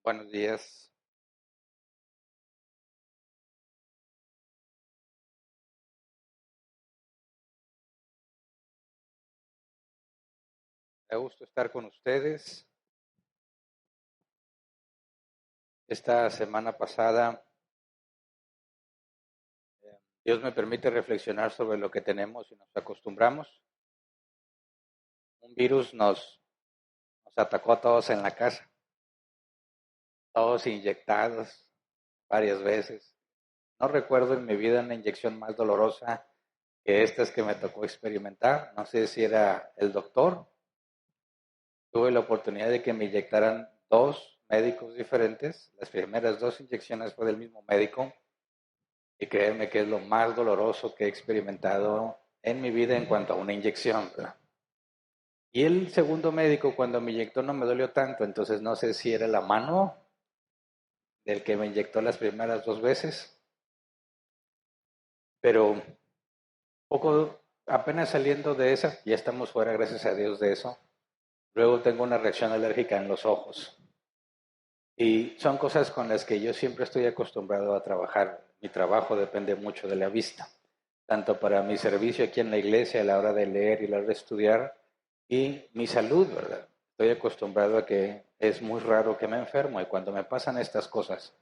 Buenos días. Me gusto estar con ustedes. Esta semana pasada, Dios me permite reflexionar sobre lo que tenemos y nos acostumbramos. Un virus nos atacó a todos en la casa, todos inyectados varias veces. No recuerdo en mi vida una inyección más dolorosa que estas que me tocó experimentar. No sé si era el doctor. Tuve la oportunidad de que me inyectaran dos médicos diferentes. Las primeras dos inyecciones fue del mismo médico. Y créeme que es lo más doloroso que he experimentado en mi vida en cuanto a una inyección, ¿verdad? Y el segundo médico cuando me inyectó no me dolió tanto, entonces no sé si era la mano del que me inyectó las primeras dos veces, pero poco, apenas saliendo de esa, ya estamos fuera, gracias a Dios, de eso. Luego tengo una reacción alérgica en los ojos. Y son cosas con las que yo siempre estoy acostumbrado a trabajar. Mi trabajo depende mucho de la vista, tanto para mi servicio aquí en la iglesia a la hora de leer y a la hora de estudiar, y mi salud, ¿verdad? Estoy acostumbrado a que es muy raro que me enfermo y cuando me pasan estas cosas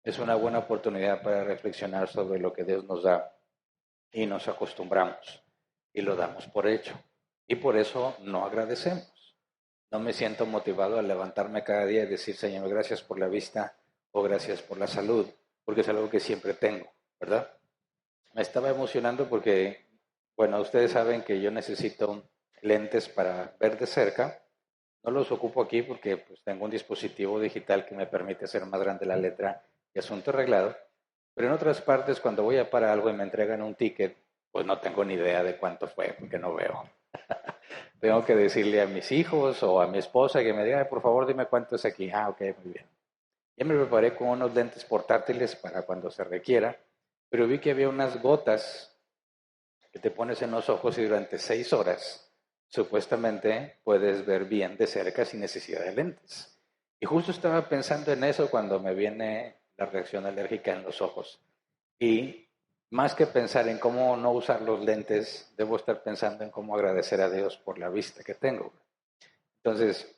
es una buena oportunidad para reflexionar sobre lo que Dios nos da y nos acostumbramos y lo damos por hecho. Y por eso no agradecemos. No me siento motivado a levantarme cada día y decir, Señor, gracias por la vista o gracias por la salud, porque es algo que siempre tengo, ¿verdad? Me estaba emocionando porque, bueno, ustedes saben que yo necesito lentes para ver de cerca. No los ocupo aquí porque pues, tengo un dispositivo digital que me permite hacer más grande la letra y asunto arreglado. Pero en otras partes, cuando voy a para algo y me entregan un ticket, pues no tengo ni idea de cuánto fue porque no veo. Tengo que decirle a mis hijos o a mi esposa que me diga, por favor, dime cuánto es aquí. Ah, ok, muy bien. Ya me preparé con unos lentes portátiles para cuando se requiera, pero vi que había unas gotas que te pones en los ojos y durante 6 horas supuestamente puedes ver bien de cerca sin necesidad de lentes. Y justo estaba pensando en eso cuando me viene la reacción alérgica en los ojos. Y más que pensar en cómo no usar los lentes, debo estar pensando en cómo agradecer a Dios por la vista que tengo. Entonces,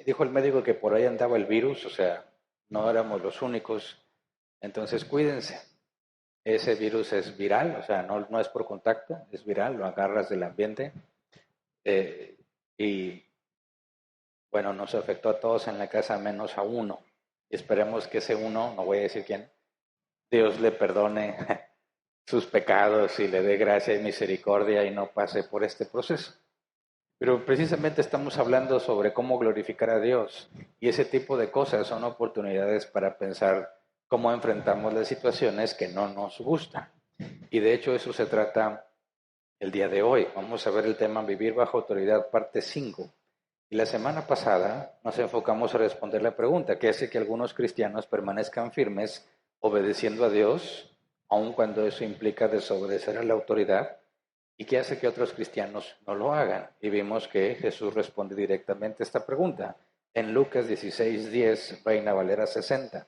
dijo el médico que por ahí andaba el virus, o sea, no éramos los únicos. Entonces, cuídense. Ese virus es viral, o sea, no es por contacto, es viral, lo agarras del ambiente. eh, y bueno, nos afectó a todos en la casa menos a uno. Y esperemos que ese uno, no voy a decir quién, Dios le perdone sus pecados y le dé gracia y misericordia y no pase por este proceso. Pero precisamente estamos hablando sobre cómo glorificar a Dios y ese tipo de cosas son oportunidades para pensar cómo enfrentamos las situaciones que no nos gustan. Y de hecho eso se trata el día de hoy. Vamos a ver el tema Vivir bajo autoridad, parte 5. Y la semana pasada nos enfocamos a responder la pregunta, ¿qué hace que algunos cristianos permanezcan firmes obedeciendo a Dios, aun cuando eso implica desobedecer a la autoridad? ¿Y qué hace que otros cristianos no lo hagan? Y vimos que Jesús responde directamente a esta pregunta. En Lucas 16:10, Reina Valera 60,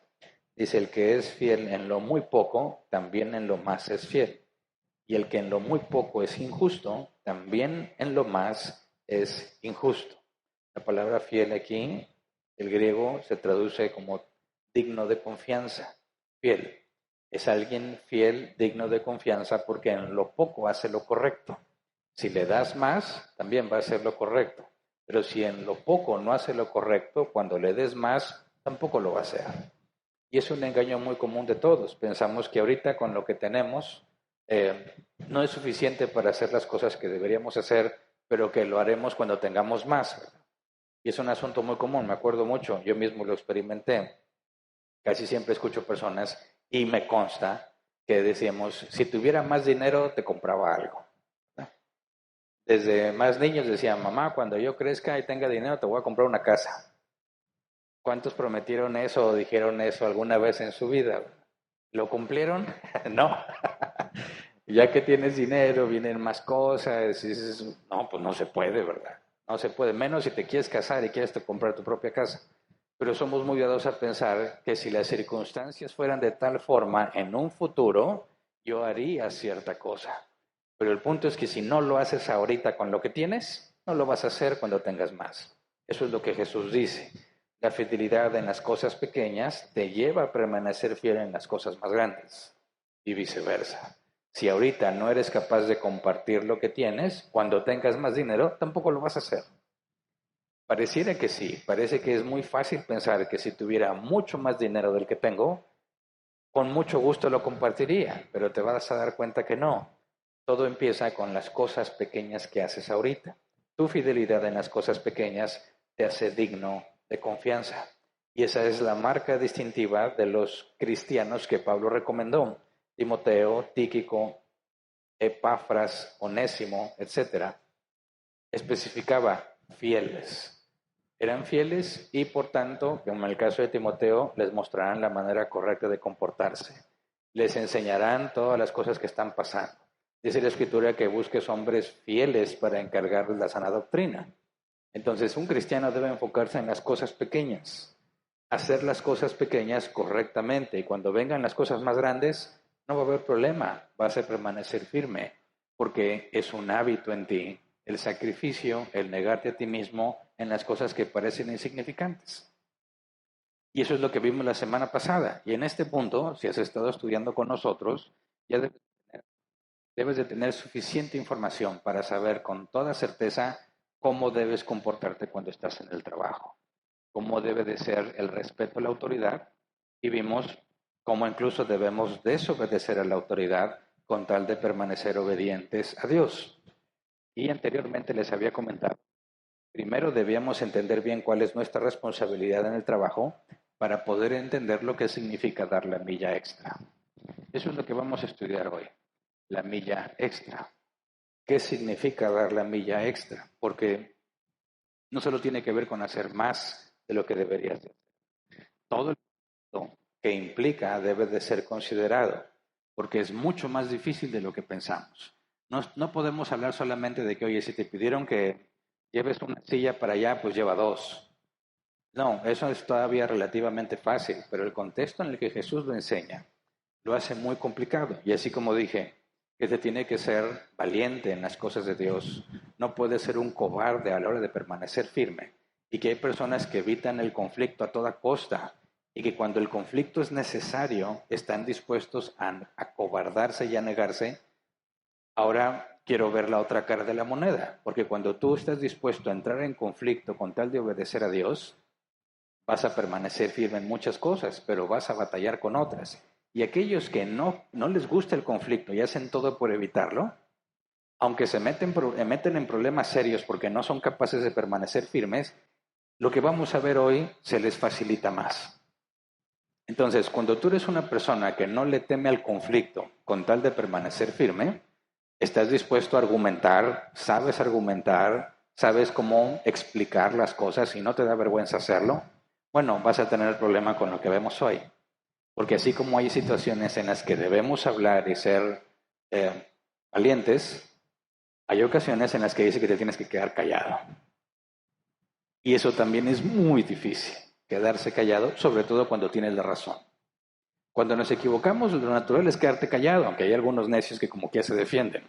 dice, el que es fiel en lo muy poco, también en lo más es fiel. Y el que en lo muy poco es injusto, también en lo más es injusto. La palabra fiel aquí, el griego, se traduce como digno de confianza. Fiel. Es alguien fiel, digno de confianza, porque en lo poco hace lo correcto. Si le das más, también va a hacer lo correcto. Pero si en lo poco no hace lo correcto, cuando le des más, tampoco lo va a hacer. Y es un engaño muy común de todos. Pensamos que ahorita con lo que tenemos no es suficiente para hacer las cosas que deberíamos hacer, pero que lo haremos cuando tengamos más. Y es un asunto muy común, me acuerdo mucho, yo mismo lo experimenté. Casi siempre escucho personas y me consta que decíamos, si tuviera más dinero te compraba algo. Desde más niños decían, mamá, cuando yo crezca y tenga dinero te voy a comprar una casa. ¿Cuántos prometieron eso o dijeron eso alguna vez en su vida? ¿Lo cumplieron? No. Ya que tienes dinero, vienen más cosas. Y dices, no, pues no se puede, ¿verdad? No se puede. Menos si te quieres casar y quieres comprar tu propia casa. Pero somos muy dados a pensar que si las circunstancias fueran de tal forma en un futuro, yo haría cierta cosa. Pero el punto es que si no lo haces ahorita con lo que tienes, no lo vas a hacer cuando tengas más. Eso es lo que Jesús dice. La fidelidad en las cosas pequeñas te lleva a permanecer fiel en las cosas más grandes y viceversa. Si ahorita no eres capaz de compartir lo que tienes, cuando tengas más dinero, tampoco lo vas a hacer. Pareciera que sí, parece que es muy fácil pensar que si tuviera mucho más dinero del que tengo, con mucho gusto lo compartiría, pero te vas a dar cuenta que no. Todo empieza con las cosas pequeñas que haces ahorita. Tu fidelidad en las cosas pequeñas te hace digno de confianza. Y esa es la marca distintiva de los cristianos que Pablo recomendó. Timoteo, Tíquico, Epafras, Onésimo, etcétera. Especificaba fieles. Eran fieles y por tanto, como en el caso de Timoteo, les mostrarán la manera correcta de comportarse. Les enseñarán todas las cosas que están pasando. Dice la Escritura que busques hombres fieles para encargarles la sana doctrina. Entonces, un cristiano debe enfocarse en las cosas pequeñas, hacer las cosas pequeñas correctamente. Y cuando vengan las cosas más grandes, no va a haber problema, vas a permanecer firme, porque es un hábito en ti el sacrificio, el negarte a ti mismo en las cosas que parecen insignificantes. Y eso es lo que vimos la semana pasada. Y en este punto, si has estado estudiando con nosotros, ya debes de tener suficiente información para saber con toda certeza cómo debes comportarte cuando estás en el trabajo, cómo debe de ser el respeto a la autoridad, y vimos cómo incluso debemos desobedecer a la autoridad con tal de permanecer obedientes a Dios. Y anteriormente les había comentado, primero debíamos entender bien cuál es nuestra responsabilidad en el trabajo para poder entender lo que significa dar la milla extra. Eso es lo que vamos a estudiar hoy, la milla extra. ¿Qué significa dar la milla extra? Porque no solo tiene que ver con hacer más de lo que deberías hacer. Todo el mundo que implica debe de ser considerado, porque es mucho más difícil de lo que pensamos. No podemos hablar solamente de que, oye, si te pidieron que lleves una silla para allá, pues lleva dos. No, eso es todavía relativamente fácil, pero el contexto en el que Jesús lo enseña lo hace muy complicado. Y así como dije, que se tiene que ser valiente en las cosas de Dios, no puede ser un cobarde a la hora de permanecer firme. Y que hay personas que evitan el conflicto a toda costa y que cuando el conflicto es necesario están dispuestos a acobardarse y a negarse. Ahora quiero ver la otra cara de la moneda, porque cuando tú estás dispuesto a entrar en conflicto con tal de obedecer a Dios, vas a permanecer firme en muchas cosas, pero vas a batallar con otras. Y aquellos que no les gusta el conflicto y hacen todo por evitarlo, aunque se meten en problemas serios porque no son capaces de permanecer firmes, lo que vamos a ver hoy se les facilita más. Entonces, cuando tú eres una persona que no le teme al conflicto con tal de permanecer firme, estás dispuesto a argumentar, sabes cómo explicar las cosas y no te da vergüenza hacerlo, bueno, vas a tener el problema con lo que vemos hoy. Porque así como hay situaciones en las que debemos hablar y ser valientes, hay ocasiones en las que dice que te tienes que quedar callado. Y eso también es muy difícil, quedarse callado, sobre todo cuando tienes la razón. Cuando nos equivocamos, lo natural es quedarte callado, aunque hay algunos necios que como que se defienden.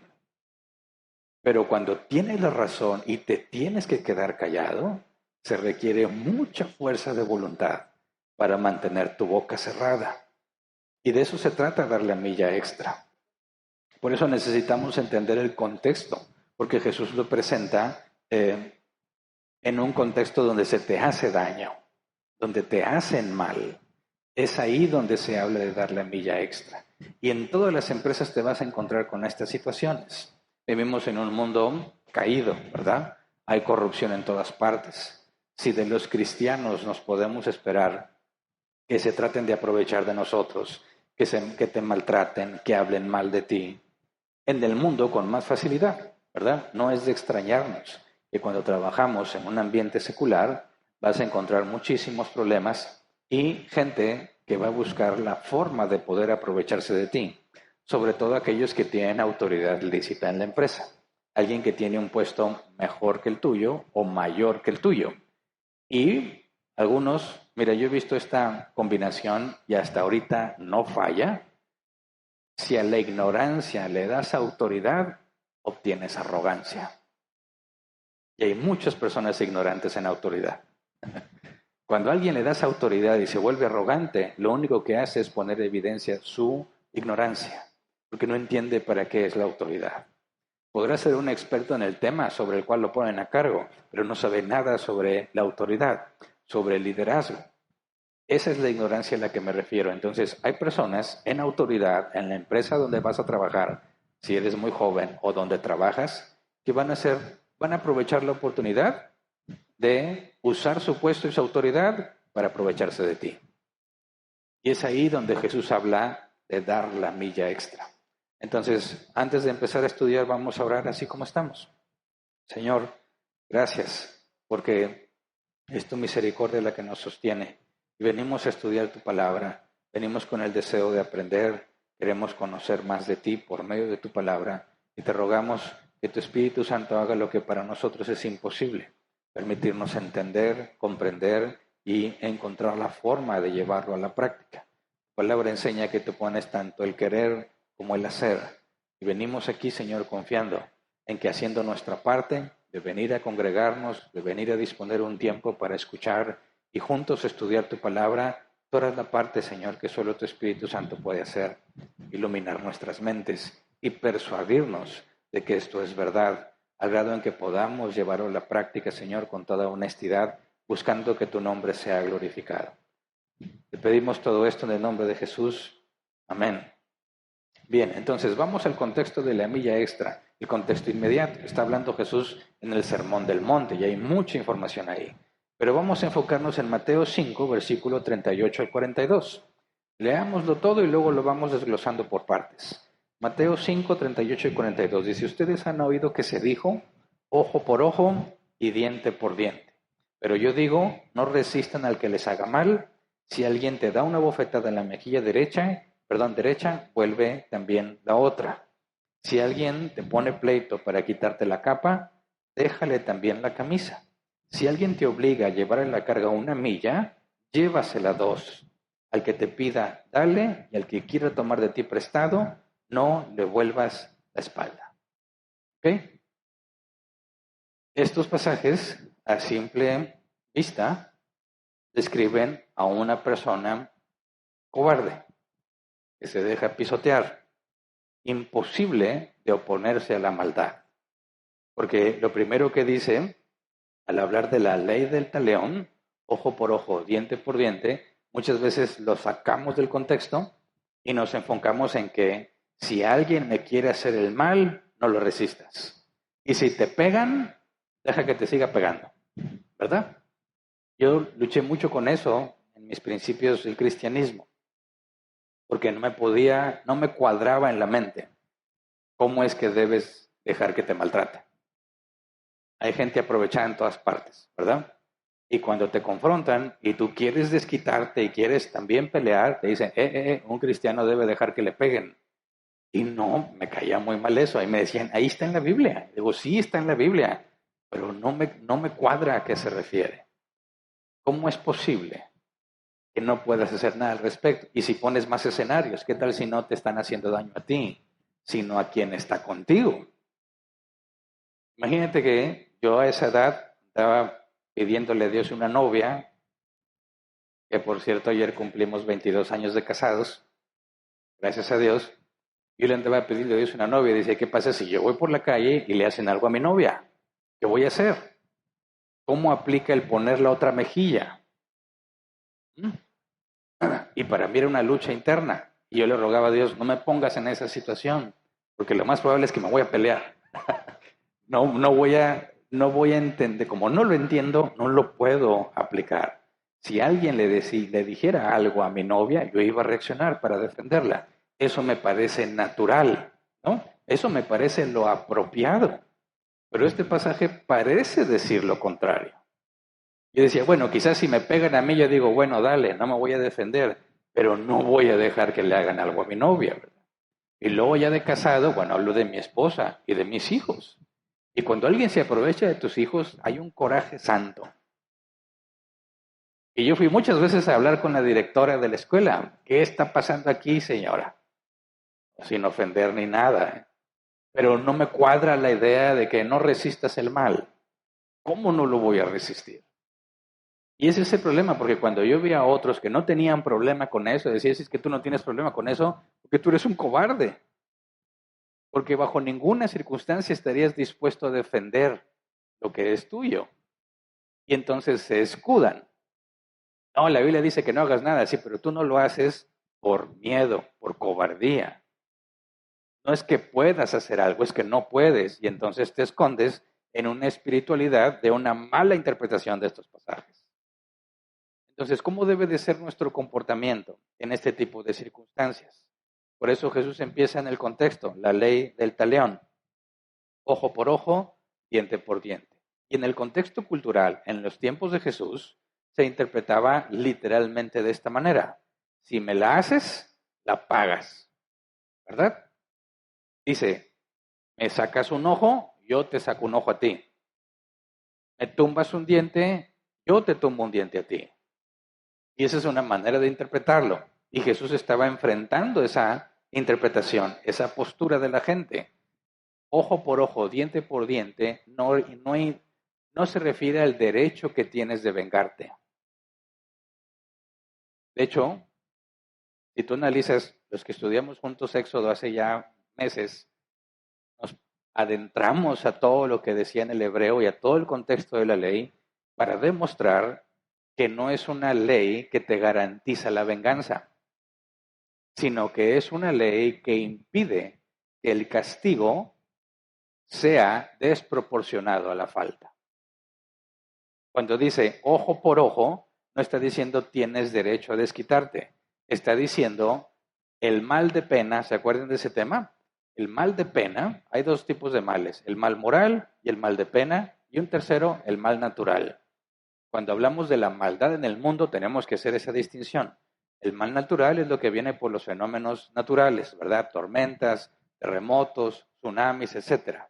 Pero cuando tienes la razón y te tienes que quedar callado, se requiere mucha fuerza de voluntad para mantener tu boca cerrada. Y de eso se trata dar la milla extra. Por eso necesitamos entender el contexto, porque Jesús lo presenta en un contexto donde se te hace daño, donde te hacen mal. Es ahí donde se habla de dar la milla extra. Y en todas las empresas te vas a encontrar con estas situaciones. Vivimos en un mundo caído, ¿verdad? Hay corrupción en todas partes. Si de los cristianos nos podemos esperar que se traten de aprovechar de nosotros, que te maltraten, que hablen mal de ti, en el mundo con más facilidad, ¿verdad? No es de extrañarnos que cuando trabajamos en un ambiente secular vas a encontrar muchísimos problemas y gente que va a buscar la forma de poder aprovecharse de ti, sobre todo aquellos que tienen autoridad lícita en la empresa, alguien que tiene un puesto mejor que el tuyo o mayor que el tuyo. Y algunos Mira, yo he visto esta combinación y hasta ahorita no falla. Si a la ignorancia le das autoridad, obtienes arrogancia. Y hay muchas personas ignorantes en autoridad. Cuando a alguien le das autoridad y se vuelve arrogante, lo único que hace es poner en evidencia su ignorancia, porque no entiende para qué es la autoridad. Podrá ser un experto en el tema sobre el cual lo ponen a cargo, pero no sabe nada sobre la autoridad, sobre el liderazgo. Esa es la ignorancia a la que me refiero. Entonces, hay personas en autoridad, en la empresa donde vas a trabajar, si eres muy joven o donde trabajas, que van a aprovechar la oportunidad de usar su puesto y su autoridad para aprovecharse de ti. Y es ahí donde Jesús habla de dar la milla extra. Entonces, antes de empezar a estudiar, vamos a orar así como estamos. Señor, gracias, porque es tu misericordia la que nos sostiene. Y venimos a estudiar tu palabra, venimos con el deseo de aprender, queremos conocer más de ti por medio de tu palabra, y te rogamos que tu Espíritu Santo haga lo que para nosotros es imposible, permitirnos entender, comprender y encontrar la forma de llevarlo a la práctica. Tu palabra enseña que tú pones tanto el querer como el hacer. Y venimos aquí, Señor, confiando en que haciendo nuestra parte, de venir a congregarnos, de venir a disponer un tiempo para escuchar y juntos estudiar tu palabra, tú harás la parte, Señor, que solo tu Espíritu Santo puede hacer, iluminar nuestras mentes y persuadirnos de que esto es verdad, al grado en que podamos llevarlo a la práctica, Señor, con toda honestidad, buscando que tu nombre sea glorificado. Te pedimos todo esto en el nombre de Jesús. Amén. Bien, entonces vamos al contexto de la milla extra, el contexto inmediato. Está hablando Jesús en el Sermón del Monte y hay mucha información ahí. Pero vamos a enfocarnos en Mateo 5, versículo 38 al 42. Leámoslo todo y luego lo vamos desglosando por partes. Mateo 5, 38 y 42 dice, ustedes han oído que se dijo, ojo por ojo y diente por diente. Pero yo digo, no resistan al que les haga mal. Si alguien te da una bofetada en la mejilla derecha, vuelve también la otra. Si alguien te pone pleito para quitarte la capa, déjale también la camisa. Si alguien te obliga a llevar en la carga 1 milla, llévasela 2. Al que te pida, dale, y al que quiera tomar de ti prestado, no le vuelvas la espalda. ¿Ok? Estos pasajes, a simple vista, describen a una persona cobarde, que se deja pisotear, imposible de oponerse a la maldad. Porque lo primero que dice, al hablar de la ley del talión, ojo por ojo, diente por diente, muchas veces lo sacamos del contexto y nos enfocamos en que si alguien me quiere hacer el mal, no lo resistas. Y si te pegan, deja que te siga pegando, ¿verdad? Yo luché mucho con eso en mis principios del cristianismo, porque no me cuadraba en la mente cómo es que debes dejar que te maltrate. Hay gente aprovechada en todas partes, ¿verdad? Y cuando te confrontan y tú quieres desquitarte y quieres también pelear, te dicen, un cristiano debe dejar que le peguen. Y no, me caía muy mal eso. Ahí me decían, ahí está en la Biblia. Digo, sí está en la Biblia, pero no me cuadra a qué se refiere. ¿Cómo es posible que no puedas hacer nada al respecto? Y si pones más escenarios, ¿qué tal si no te están haciendo daño a ti, sino a quien está contigo? Imagínate que yo a esa edad estaba pidiéndole a Dios una novia, que por cierto ayer cumplimos 22 años de casados, gracias a Dios. Yo le andaba pidiendo a Dios una novia y dice, ¿qué pasa si yo voy por la calle y le hacen algo a mi novia? ¿Qué voy a hacer? ¿Cómo aplica el poner la otra mejilla? Y para mí era una lucha interna. Y yo le rogaba a Dios, no me pongas en esa situación, porque lo más probable es que me voy a pelear. No voy a entender, como no lo entiendo, no lo puedo aplicar. Si alguien le dijera algo a mi novia, yo iba a reaccionar para defenderla. Eso me parece natural, ¿no? Eso me parece lo apropiado. Pero este pasaje parece decir lo contrario. Yo decía, bueno, quizás si me pegan a mí, yo digo, bueno, dale, no me voy a defender, pero no voy a dejar que le hagan algo a mi novia, ¿verdad? Y luego ya de casado, bueno, hablo de mi esposa y de mis hijos. Y cuando alguien se aprovecha de tus hijos, hay un coraje santo. Y yo fui muchas veces a hablar con la directora de la escuela. ¿Qué está pasando aquí, señora? Sin ofender ni nada, ¿eh? Pero no me cuadra la idea de que no resistas el mal. ¿Cómo no lo voy a resistir? Y ese es el problema, porque cuando yo vi a otros que no tenían problema con eso, decía, si es que tú no tienes problema con eso, porque tú eres un cobarde. Porque bajo ninguna circunstancia estarías dispuesto a defender lo que es tuyo. Y entonces se escudan. No, la Biblia dice que no hagas nada, sí, pero tú no lo haces por miedo, por cobardía. No es que puedas hacer algo, es que no puedes. Y entonces te escondes en una espiritualidad de una mala interpretación de estos pasajes. Entonces, ¿cómo debe de ser nuestro comportamiento en este tipo de circunstancias? Por eso Jesús empieza en el contexto, la ley del talión, ojo por ojo, diente por diente. Y en el contexto cultural, en los tiempos de Jesús, se interpretaba literalmente de esta manera. Si me la haces, la pagas, ¿verdad? Dice, me sacas un ojo, yo te saco un ojo a ti. Me tumbas un diente, yo te tumbo un diente a ti. Y esa es una manera de interpretarlo. Y Jesús estaba enfrentando esa interpretación, esa postura de la gente. Ojo por ojo, diente por diente, no se refiere al derecho que tienes de vengarte. De hecho, si tú analizas, los que estudiamos juntos Éxodo hace ya meses, nos adentramos a todo lo que decía en el hebreo y a todo el contexto de la ley para demostrar que no es una ley que te garantiza la venganza, sino que es una ley que impide que el castigo sea desproporcionado a la falta. Cuando dice ojo por ojo, no está diciendo tienes derecho a desquitarte. Está diciendo el mal de pena, ¿se acuerdan de ese tema? El mal de pena, hay dos tipos de males, el mal moral y el mal de pena, y un tercero, el mal natural. Cuando hablamos de la maldad en el mundo, tenemos que hacer esa distinción. El mal natural es lo que viene por los fenómenos naturales, ¿verdad? Tormentas, terremotos, tsunamis, etcétera.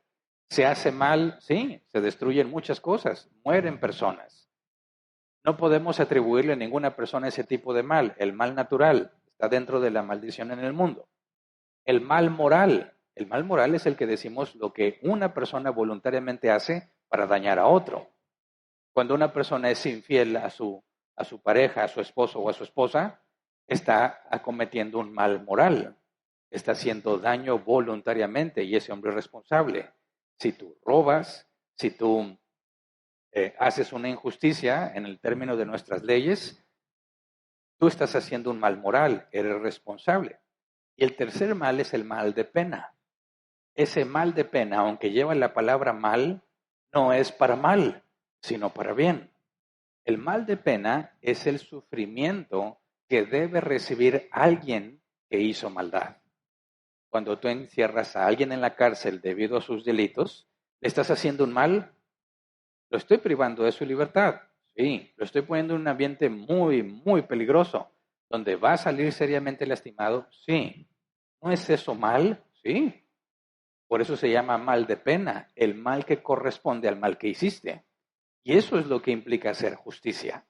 Se hace mal, sí, se destruyen muchas cosas, mueren personas. No podemos atribuirle a ninguna persona ese tipo de mal. El mal natural está dentro de la maldición en el mundo. El mal moral es el que decimos lo que una persona voluntariamente hace para dañar a otro. Cuando una persona es infiel a su pareja, a su esposo o a su esposa, está acometiendo un mal moral, está haciendo daño voluntariamente y ese hombre es responsable. Si tú robas, si tú haces una injusticia en el término de nuestras leyes, tú estás haciendo un mal moral, eres responsable. Y el tercer mal es el mal de pena. Ese mal de pena, aunque lleva la palabra mal, no es para mal, sino para bien. El mal de pena es el sufrimiento que debe recibir alguien que hizo maldad. Cuando tú encierras a alguien en la cárcel debido a sus delitos, ¿le estás haciendo un mal? ¿Lo estoy privando de su libertad? Sí, lo estoy poniendo en un ambiente muy, muy peligroso, donde va a salir seriamente lastimado. Sí. ¿No es eso mal? Sí. Por eso se llama mal de pena, el mal que corresponde al mal que hiciste. Y eso es lo que implica hacer justicia.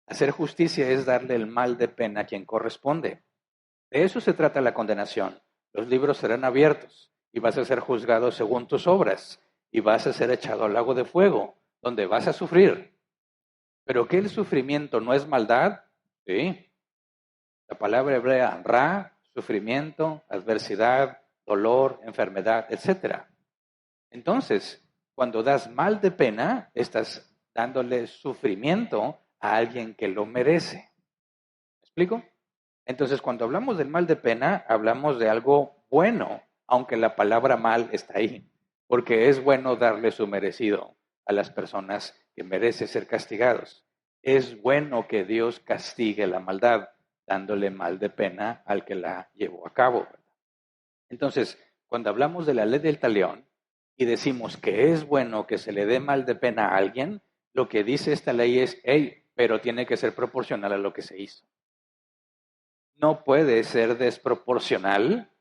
Hacer justicia es darle el mal de pena a quien corresponde. De eso se trata la condenación. Los libros serán abiertos y vas a ser juzgado según tus obras y vas a ser echado al lago de fuego, donde vas a sufrir. Pero que el sufrimiento no es maldad, sí. La palabra hebrea, ra, sufrimiento, adversidad, dolor, enfermedad, etc. Entonces, cuando das mal de pena, estás dándole sufrimiento a alguien que lo merece. ¿Me explico? Entonces, cuando hablamos del mal de pena, hablamos de algo bueno, aunque la palabra mal está ahí, porque es bueno darle su merecido a las personas que merecen ser castigados. Es bueno que Dios castigue la maldad, dándole mal de pena al que la llevó a cabo. Entonces, cuando hablamos de la ley del talión y decimos que es bueno que se le dé mal de pena a alguien, lo que dice esta ley es, hey, pero tiene que ser proporcional a lo que se hizo. No puede ser desproporcional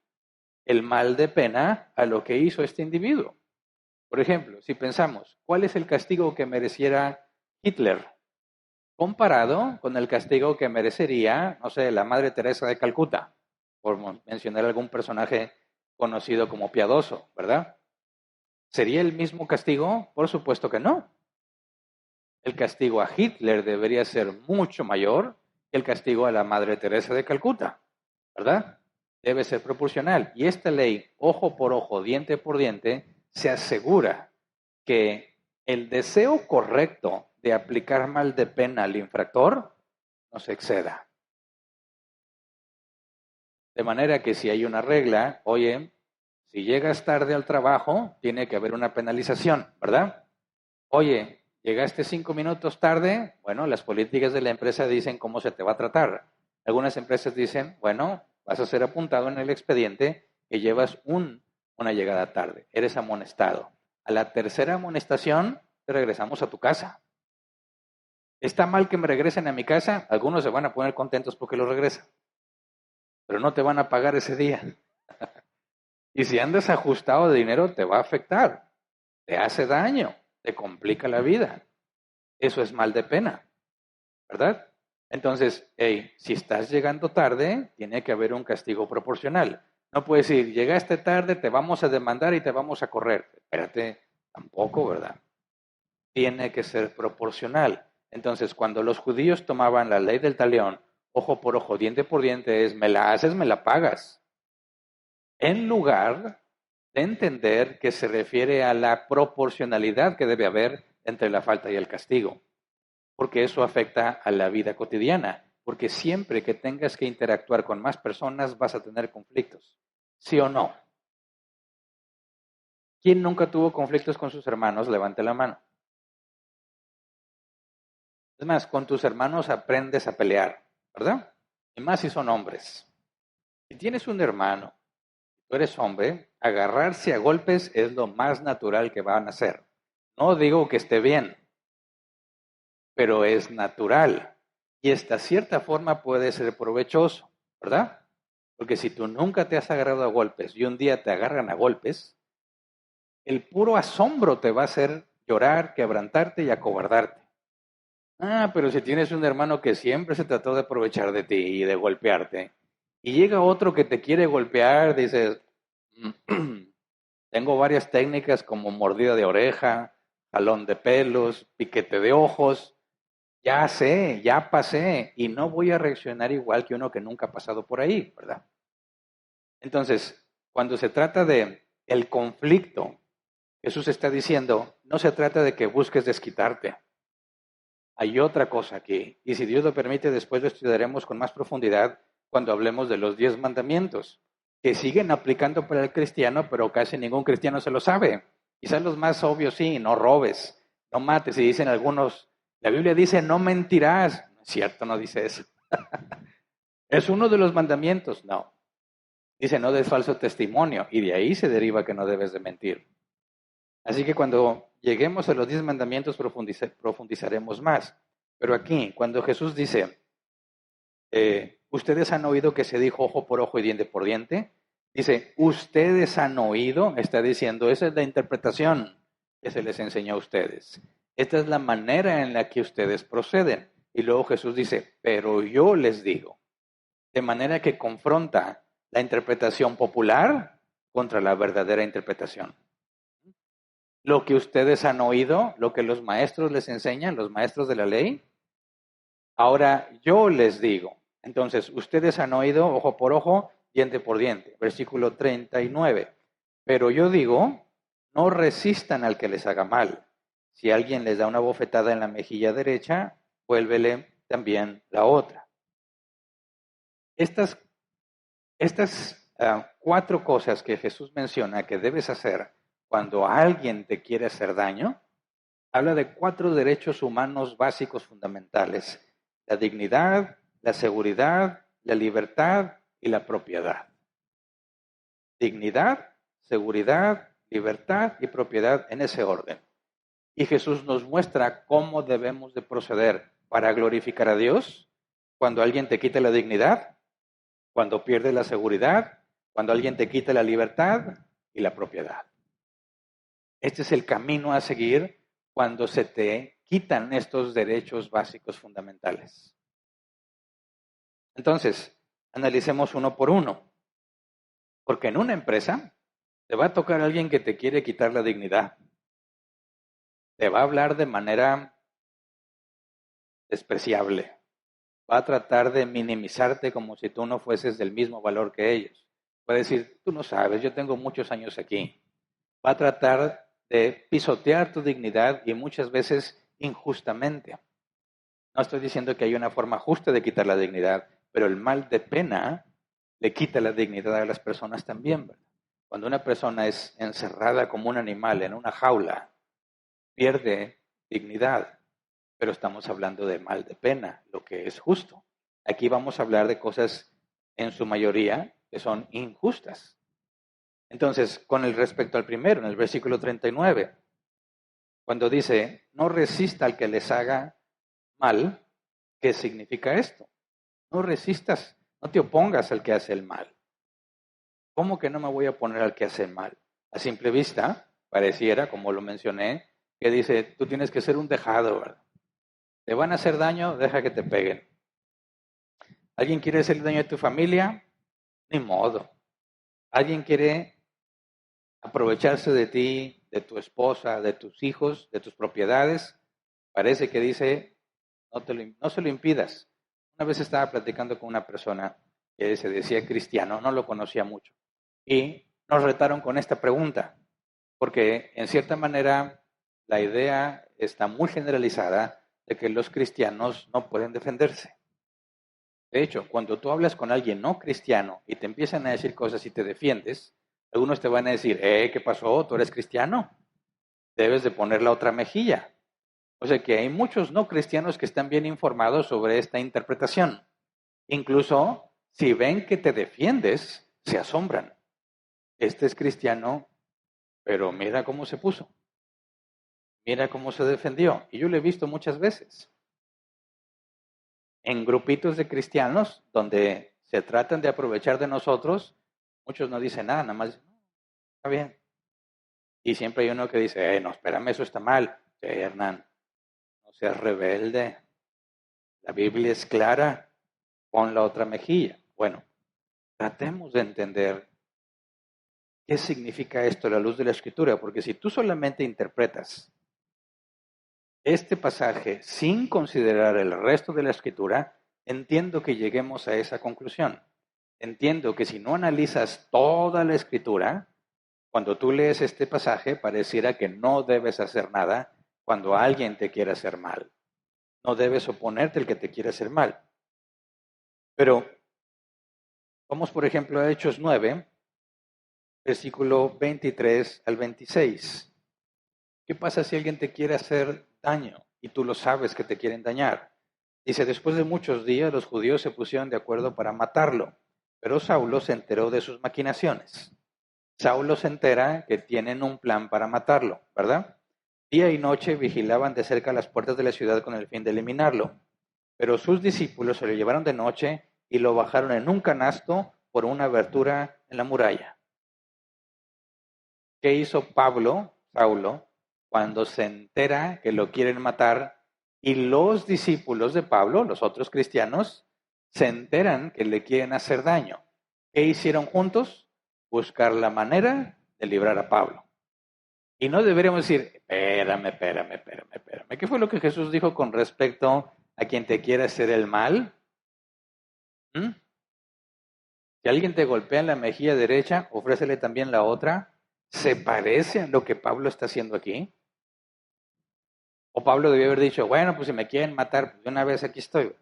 el mal de pena a lo que hizo este individuo. Por ejemplo, si pensamos, ¿cuál es el castigo que mereciera Hitler? comparado con el castigo que merecería, no sé, la Madre Teresa de Calcuta, por mencionar algún personaje conocido como piadoso, ¿verdad? ¿Sería el mismo castigo? Por supuesto que no. El castigo a Hitler debería ser mucho mayor que el castigo a la Madre Teresa de Calcuta, ¿verdad? Debe ser proporcional. Y esta ley, ojo por ojo, diente por diente, se asegura que el deseo correcto de aplicar mal de pena al infractor no se exceda. De manera que si hay una regla, oye, si llegas tarde al trabajo, tiene que haber una penalización, ¿verdad? Oye, llegaste 5 minutos tarde, bueno, las políticas de la empresa dicen cómo se te va a tratar. Algunas empresas dicen, bueno, vas a ser apuntado en el expediente que llevas una llegada tarde, eres amonestado. A la tercera amonestación, te regresamos a tu casa. ¿Está mal que me regresen a mi casa? Algunos se van a poner contentos porque lo regresan, pero no te van a pagar ese día. Y si andas ajustado de dinero, te va a afectar, te hace daño, te complica la vida. Eso es mal de pena, ¿verdad? Entonces, hey, si estás llegando tarde, tiene que haber un castigo proporcional. No puedes decir, llegaste tarde, te vamos a demandar y te vamos a correr. Espérate, tampoco, ¿verdad? Tiene que ser proporcional. Entonces, cuando los judíos tomaban la ley del talión, ojo por ojo, diente por diente, es me la haces, me la pagas. En lugar de entender que se refiere a la proporcionalidad que debe haber entre la falta y el castigo, porque eso afecta a la vida cotidiana, porque siempre que tengas que interactuar con más personas vas a tener conflictos, ¿sí o no? ¿Quién nunca tuvo conflictos con sus hermanos? Levante la mano. Es más, con tus hermanos aprendes a pelear, ¿verdad? Y más si son hombres. Si tienes un hermano, tú eres hombre, agarrarse a golpes es lo más natural que van a hacer. No digo que esté bien, pero es natural. Y esta cierta forma puede ser provechoso, ¿verdad? Porque si tú nunca te has agarrado a golpes y un día te agarran a golpes, el puro asombro te va a hacer llorar, quebrantarte y acobardarte. Ah, pero si tienes un hermano que siempre se trató de aprovechar de ti y de golpearte, y llega otro que te quiere golpear, dices, tengo varias técnicas como mordida de oreja, jalón de pelos, piquete de ojos, ya sé, ya pasé, y no voy a reaccionar igual que uno que nunca ha pasado por ahí, ¿verdad? Entonces, cuando se trata de el conflicto, Jesús está diciendo, no se trata de que busques desquitarte. Hay otra cosa aquí, y si Dios lo permite, después lo estudiaremos con más profundidad cuando hablemos de los 10 mandamientos, que siguen aplicando para el cristiano, pero casi ningún cristiano se lo sabe. Quizás los más obvios sí, no robes, no mates, y dicen algunos, la Biblia dice, no mentirás. No es cierto, no dice eso. ¿Es uno de los mandamientos? No. Dice, no des falso testimonio, y de ahí se deriva que no debes de mentir. Así que cuando lleguemos a los 10 mandamientos profundizaremos más. Pero aquí, cuando Jesús dice, ustedes han oído que se dijo ojo por ojo y diente por diente, dice, ustedes han oído, está diciendo, esa es la interpretación que se les enseñó a ustedes. Esta es la manera en la que ustedes proceden. Y luego Jesús dice, pero yo les digo, de manera que confronta la interpretación popular contra la verdadera interpretación. Lo que ustedes han oído, lo que los maestros les enseñan, los maestros de la ley, ahora yo les digo. Entonces, ustedes han oído ojo por ojo, diente por diente. Versículo 39. Pero yo digo, no resistan al que les haga mal. Si alguien les da una bofetada en la mejilla derecha, vuélvele también la otra. Estas 4 cosas que Jesús menciona que debes hacer cuando alguien te quiere hacer daño, habla de 4 derechos humanos básicos fundamentales: la dignidad, la seguridad, la libertad y la propiedad. Dignidad, seguridad, libertad y propiedad en ese orden. Y Jesús nos muestra cómo debemos de proceder para glorificar a Dios cuando alguien te quita la dignidad, cuando pierdes la seguridad, cuando alguien te quita la libertad y la propiedad. Este es el camino a seguir cuando se te quitan estos derechos básicos fundamentales. Entonces, analicemos uno por uno. Porque en una empresa te va a tocar alguien que te quiere quitar la dignidad. Te va a hablar de manera despreciable. Va a tratar de minimizarte como si tú no fueses del mismo valor que ellos. Va a decir, tú no sabes, yo tengo muchos años aquí. Va a tratar de pisotear tu dignidad y muchas veces injustamente. No estoy diciendo que hay una forma justa de quitar la dignidad, pero el mal de pena le quita la dignidad a las personas también, ¿verdad? Cuando una persona es encerrada como un animal en una jaula, pierde dignidad, pero estamos hablando de mal de pena, lo que es justo. Aquí vamos a hablar de cosas en su mayoría que son injustas. Entonces, con el respecto al primero, en el versículo 39, cuando dice, no resista al que les haga mal, ¿qué significa esto? No resistas, no te opongas al que hace el mal. ¿Cómo que no me voy a oponer al que hace el mal? A simple vista, pareciera, como lo mencioné, que dice, tú tienes que ser un dejado, ¿verdad? Te van a hacer daño, deja que te peguen. ¿Alguien quiere hacer daño a tu familia? Ni modo. ¿Alguien quiere aprovecharse de ti, de tu esposa, de tus hijos, de tus propiedades? Parece que dice, no se lo impidas. Una vez estaba platicando con una persona que se decía cristiano, no lo conocía mucho, y nos retaron con esta pregunta, porque en cierta manera la idea está muy generalizada de que los cristianos no pueden defenderse. De hecho, cuando tú hablas con alguien no cristiano y te empiezan a decir cosas y te defiendes, algunos te van a decir, ¿qué pasó? ¿Tú eres cristiano? Debes de poner la otra mejilla. O sea que hay muchos no cristianos que están bien informados sobre esta interpretación. Incluso si ven que te defiendes, se asombran. Este es cristiano, pero mira cómo se puso. Mira cómo se defendió. Y yo lo he visto muchas veces. En grupitos de cristianos donde se tratan de aprovechar de nosotros, muchos no dicen nada, nada más dicen, "No, está bien". Y siempre hay uno que dice, no, espérame, eso está mal. Sí, Hernán, no seas rebelde. La Biblia es clara, pon la otra mejilla. Bueno, tratemos de entender qué significa esto a la luz de la Escritura, porque si tú solamente interpretas este pasaje sin considerar el resto de la Escritura, entiendo que lleguemos a esa conclusión. Entiendo que si no analizas toda la Escritura, cuando tú lees este pasaje, pareciera que no debes hacer nada cuando alguien te quiere hacer mal. No debes oponerte al que te quiere hacer mal. Pero vamos, por ejemplo, a Hechos 9, versículo 23 al 26. ¿Qué pasa si alguien te quiere hacer daño y tú lo sabes que te quieren dañar? Dice, después de muchos días los judíos se pusieron de acuerdo para matarlo, pero Saulo se enteró de sus maquinaciones. Saulo se entera que tienen un plan para matarlo, ¿verdad? Día y noche vigilaban de cerca las puertas de la ciudad con el fin de eliminarlo. Pero sus discípulos se lo llevaron de noche y lo bajaron en un canasto por una abertura en la muralla. ¿Qué hizo Saulo, cuando se entera que lo quieren matar y los discípulos de Pablo, los otros cristianos, se enteran que le quieren hacer daño? ¿Qué hicieron juntos? Buscar la manera de librar a Pablo. Y no deberíamos decir, espérame. ¿Qué fue lo que Jesús dijo con respecto a quien te quiere hacer el mal? ¿Mm? Si alguien te golpea en la mejilla derecha, ofrécele también la otra. ¿Se parece a lo que Pablo está haciendo aquí? O Pablo debió haber dicho, bueno, pues si me quieren matar, pues de una vez aquí estoy.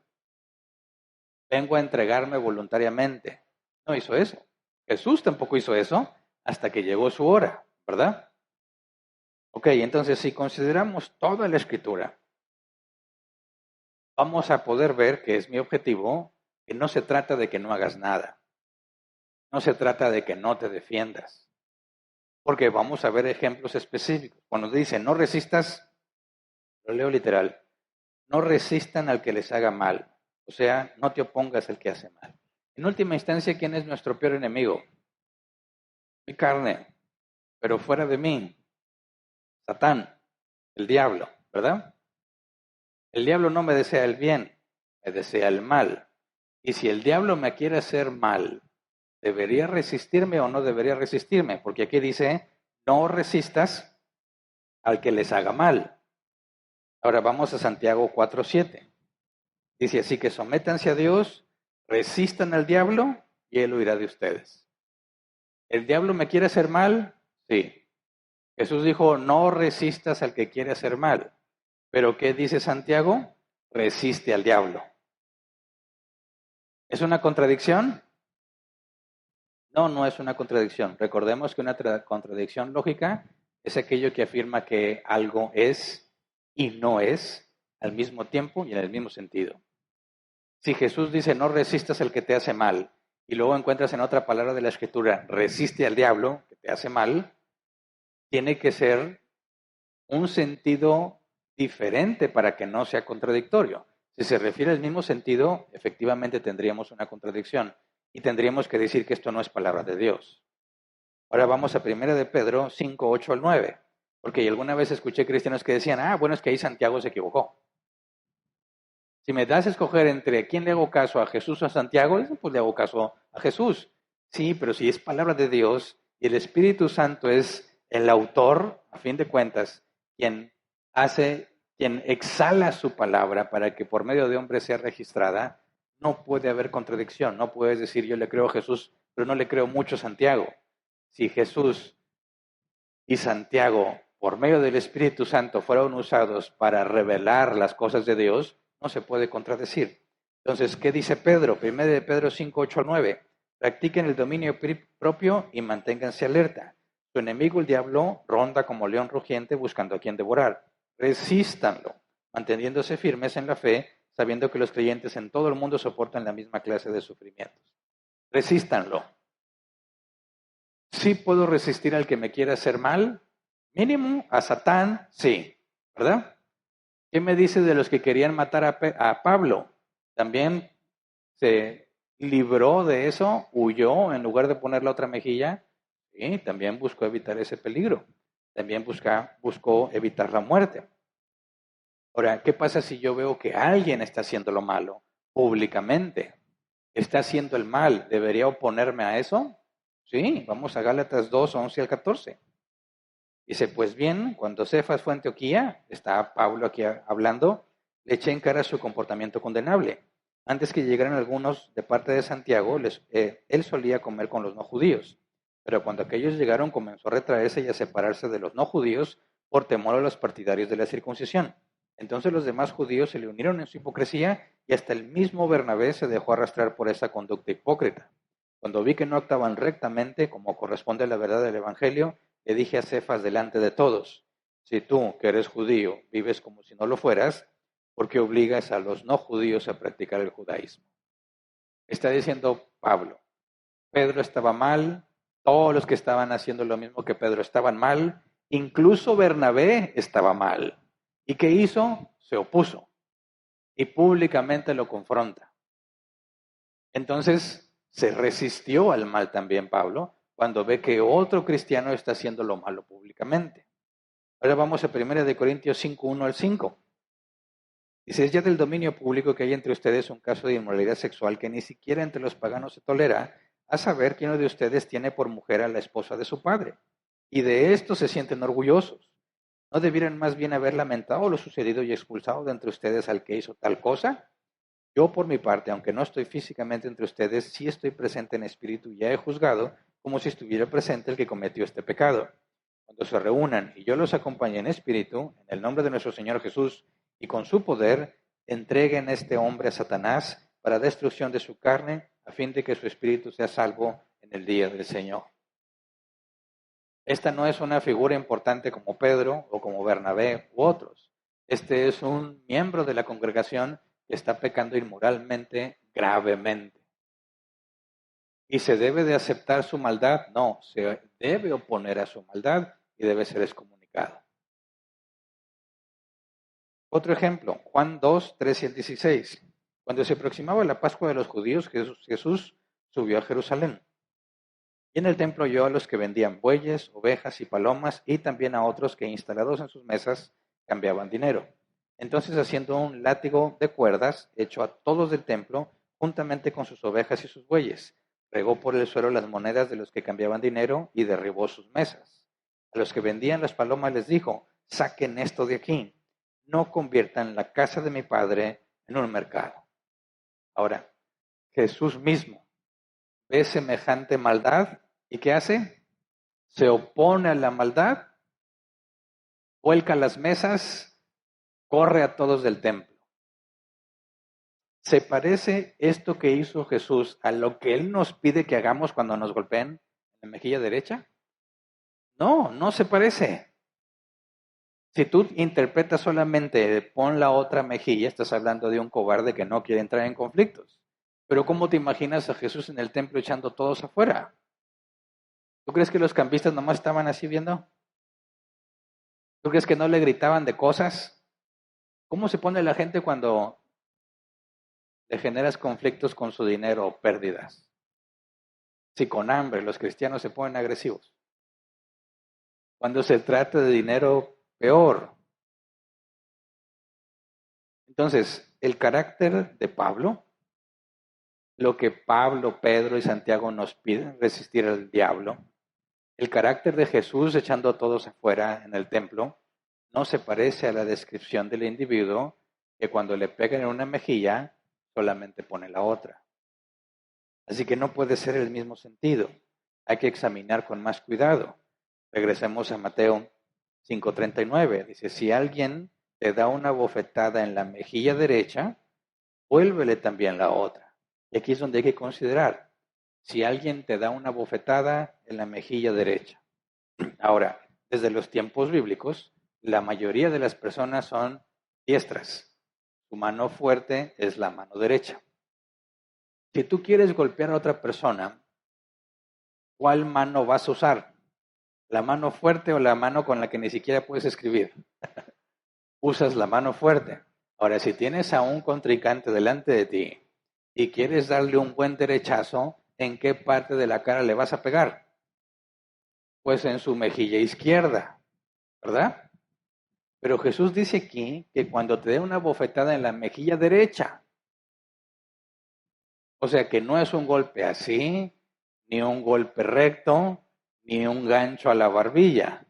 Vengo a entregarme voluntariamente. No hizo eso. Jesús tampoco hizo eso hasta que llegó su hora, ¿verdad? Ok, entonces si consideramos toda la escritura, vamos a poder ver, que es mi objetivo, que no se trata de que no hagas nada. No se trata de que no te defiendas. Porque vamos a ver ejemplos específicos. Cuando dice no resistas, lo leo literal, no resistan al que les haga mal. O sea, no te opongas al que hace mal. En última instancia, ¿quién es nuestro peor enemigo? Mi carne, pero fuera de mí, Satán, el diablo, ¿verdad? El diablo no me desea el bien, me desea el mal. Y si el diablo me quiere hacer mal, ¿debería resistirme o no debería resistirme? Porque aquí dice, no resistas al que les haga mal. Ahora vamos a Santiago 4:7. Dice así que sométanse a Dios, resistan al diablo y él huirá de ustedes. ¿El diablo me quiere hacer mal? Sí. Jesús dijo, no resistas al que quiere hacer mal. Pero ¿qué dice Santiago? Resiste al diablo. ¿Es una contradicción? No, no es una contradicción. Recordemos que una contradicción lógica es aquello que afirma que algo es y no es al mismo tiempo y en el mismo sentido. Si Jesús dice no resistas al que te hace mal y luego encuentras en otra palabra de la escritura resiste al diablo que te hace mal, tiene que ser un sentido diferente para que no sea contradictorio. Si se refiere al mismo sentido, efectivamente tendríamos una contradicción y tendríamos que decir que esto no es palabra de Dios. Ahora vamos a 1 de Pedro 5, 8 al 9, porque alguna vez escuché cristianos que decían, bueno, es que ahí Santiago se equivocó. Si me das a escoger entre a quién le hago caso, a Jesús o a Santiago, pues le hago caso a Jesús. Sí, pero si es palabra de Dios y el Espíritu Santo es el autor, a fin de cuentas, quien quien exhala su palabra para que por medio de hombres sea registrada, no puede haber contradicción. No puedes decir yo le creo a Jesús, pero no le creo mucho a Santiago. Si Jesús y Santiago, por medio del Espíritu Santo, fueron usados para revelar las cosas de Dios, no se puede contradecir. Entonces, ¿qué dice Pedro? 1 de Pedro 5, 8 al 9. Practiquen el dominio propio y manténganse alerta. Su enemigo, el diablo, ronda como león rugiente buscando a quien devorar. Resístanlo, manteniéndose firmes en la fe, sabiendo que los creyentes en todo el mundo soportan la misma clase de sufrimientos. Resístanlo. Sí puedo resistir al que me quiera hacer mal, mínimo a Satán, sí, ¿verdad? ¿Qué me dice de los que querían matar a Pablo? También se libró de eso, huyó en lugar de poner la otra mejilla, sí, también buscó evitar ese peligro, también buscó evitar la muerte. Ahora, ¿qué pasa si yo veo que alguien está haciendo lo malo públicamente? Está haciendo el mal, ¿debería oponerme a eso? Sí, vamos a Gálatas 2, 11 al 14. Dice, pues bien, cuando Cefas fue a Antioquía, está Pablo aquí hablando, le eché en cara su comportamiento condenable. Antes que llegaran algunos de parte de Santiago, él solía comer con los no judíos. Pero cuando aquellos llegaron, comenzó a retraerse y a separarse de los no judíos por temor a los partidarios de la circuncisión. Entonces los demás judíos se le unieron en su hipocresía y hasta el mismo Bernabé se dejó arrastrar por esa conducta hipócrita. Cuando vi que no actuaban rectamente, como corresponde a la verdad del Evangelio, le dije a Cefas delante de todos, si tú, que eres judío, vives como si no lo fueras, ¿por qué obligas a los no judíos a practicar el judaísmo? Está diciendo Pablo, Pedro estaba mal, todos los que estaban haciendo lo mismo que Pedro estaban mal, incluso Bernabé estaba mal. ¿Y qué hizo? Se opuso y públicamente lo confronta. Entonces se resistió al mal también Pablo cuando ve que otro cristiano está haciendo lo malo públicamente. Ahora vamos a 1 Corintios 5, 1 al 5. Dice, es ya del dominio público que hay entre ustedes un caso de inmoralidad sexual que ni siquiera entre los paganos se tolera, a saber que uno de ustedes tiene por mujer a la esposa de su padre. Y de esto se sienten orgullosos. ¿No debieran más bien haber lamentado lo sucedido y expulsado de entre ustedes al que hizo tal cosa? Yo, por mi parte, aunque no estoy físicamente entre ustedes, sí estoy presente en espíritu y ya he juzgado como si estuviera presente el que cometió este pecado. Cuando se reúnan y yo los acompañe en espíritu, en el nombre de nuestro Señor Jesús y con su poder, entreguen a este hombre a Satanás para destrucción de su carne, a fin de que su espíritu sea salvo en el día del Señor. Esta no es una figura importante como Pedro o como Bernabé u otros. Este es un miembro de la congregación que está pecando inmoralmente, gravemente. ¿Y se debe de aceptar su maldad? No, se debe oponer a su maldad y debe ser excomunicado. Otro ejemplo, Juan 2, 13 al 16. Cuando se aproximaba la Pascua de los judíos, Jesús subió a Jerusalén. Y en el templo oyó a los que vendían bueyes, ovejas y palomas, y también a otros que instalados en sus mesas cambiaban dinero. Entonces, haciendo un látigo de cuerdas, echó a todos del templo, juntamente con sus ovejas y sus bueyes. Regó por el suelo las monedas de los que cambiaban dinero y derribó sus mesas. A los que vendían las palomas les dijo, saquen esto de aquí, no conviertan la casa de mi padre en un mercado. Ahora, Jesús mismo ve semejante maldad y ¿qué hace? Se opone a la maldad, vuelca las mesas, corre a todos del templo. ¿Se parece esto que hizo Jesús a lo que Él nos pide que hagamos cuando nos golpeen en la mejilla derecha? No, no se parece. Si tú interpretas solamente pon la otra mejilla, estás hablando de un cobarde que no quiere entrar en conflictos. Pero ¿cómo te imaginas a Jesús en el templo echando todos afuera? ¿Tú crees que los campistas nomás estaban así viendo? ¿Tú crees que no le gritaban de cosas? ¿Cómo se pone la gente cuando le generas conflictos con su dinero o pérdidas? Si con hambre los cristianos se ponen agresivos. Cuando se trata de dinero, peor. Entonces, el carácter de Pablo, lo que Pablo, Pedro y Santiago nos piden, resistir al diablo, el carácter de Jesús echando a todos afuera en el templo, no se parece a la descripción del individuo que cuando le pegan en una mejilla solamente pone la otra. Así que no puede ser el mismo sentido. Hay que examinar con más cuidado. Regresemos a Mateo 5:39. Dice, si alguien te da una bofetada en la mejilla derecha, vuélvele también la otra. Y aquí es donde hay que considerar. Si alguien te da una bofetada en la mejilla derecha. Ahora, desde los tiempos bíblicos, la mayoría de las personas son diestras. Su mano fuerte es la mano derecha. Si tú quieres golpear a otra persona, ¿cuál mano vas a usar? ¿La mano fuerte o la mano con la que ni siquiera puedes escribir? Usas la mano fuerte. Ahora, si tienes a un contrincante delante de ti y quieres darle un buen derechazo, ¿en qué parte de la cara le vas a pegar? Pues en su mejilla izquierda, ¿verdad? Pero Jesús dice aquí que cuando te dé una bofetada en la mejilla derecha, o sea que no es un golpe así, ni un golpe recto, ni un gancho a la barbilla.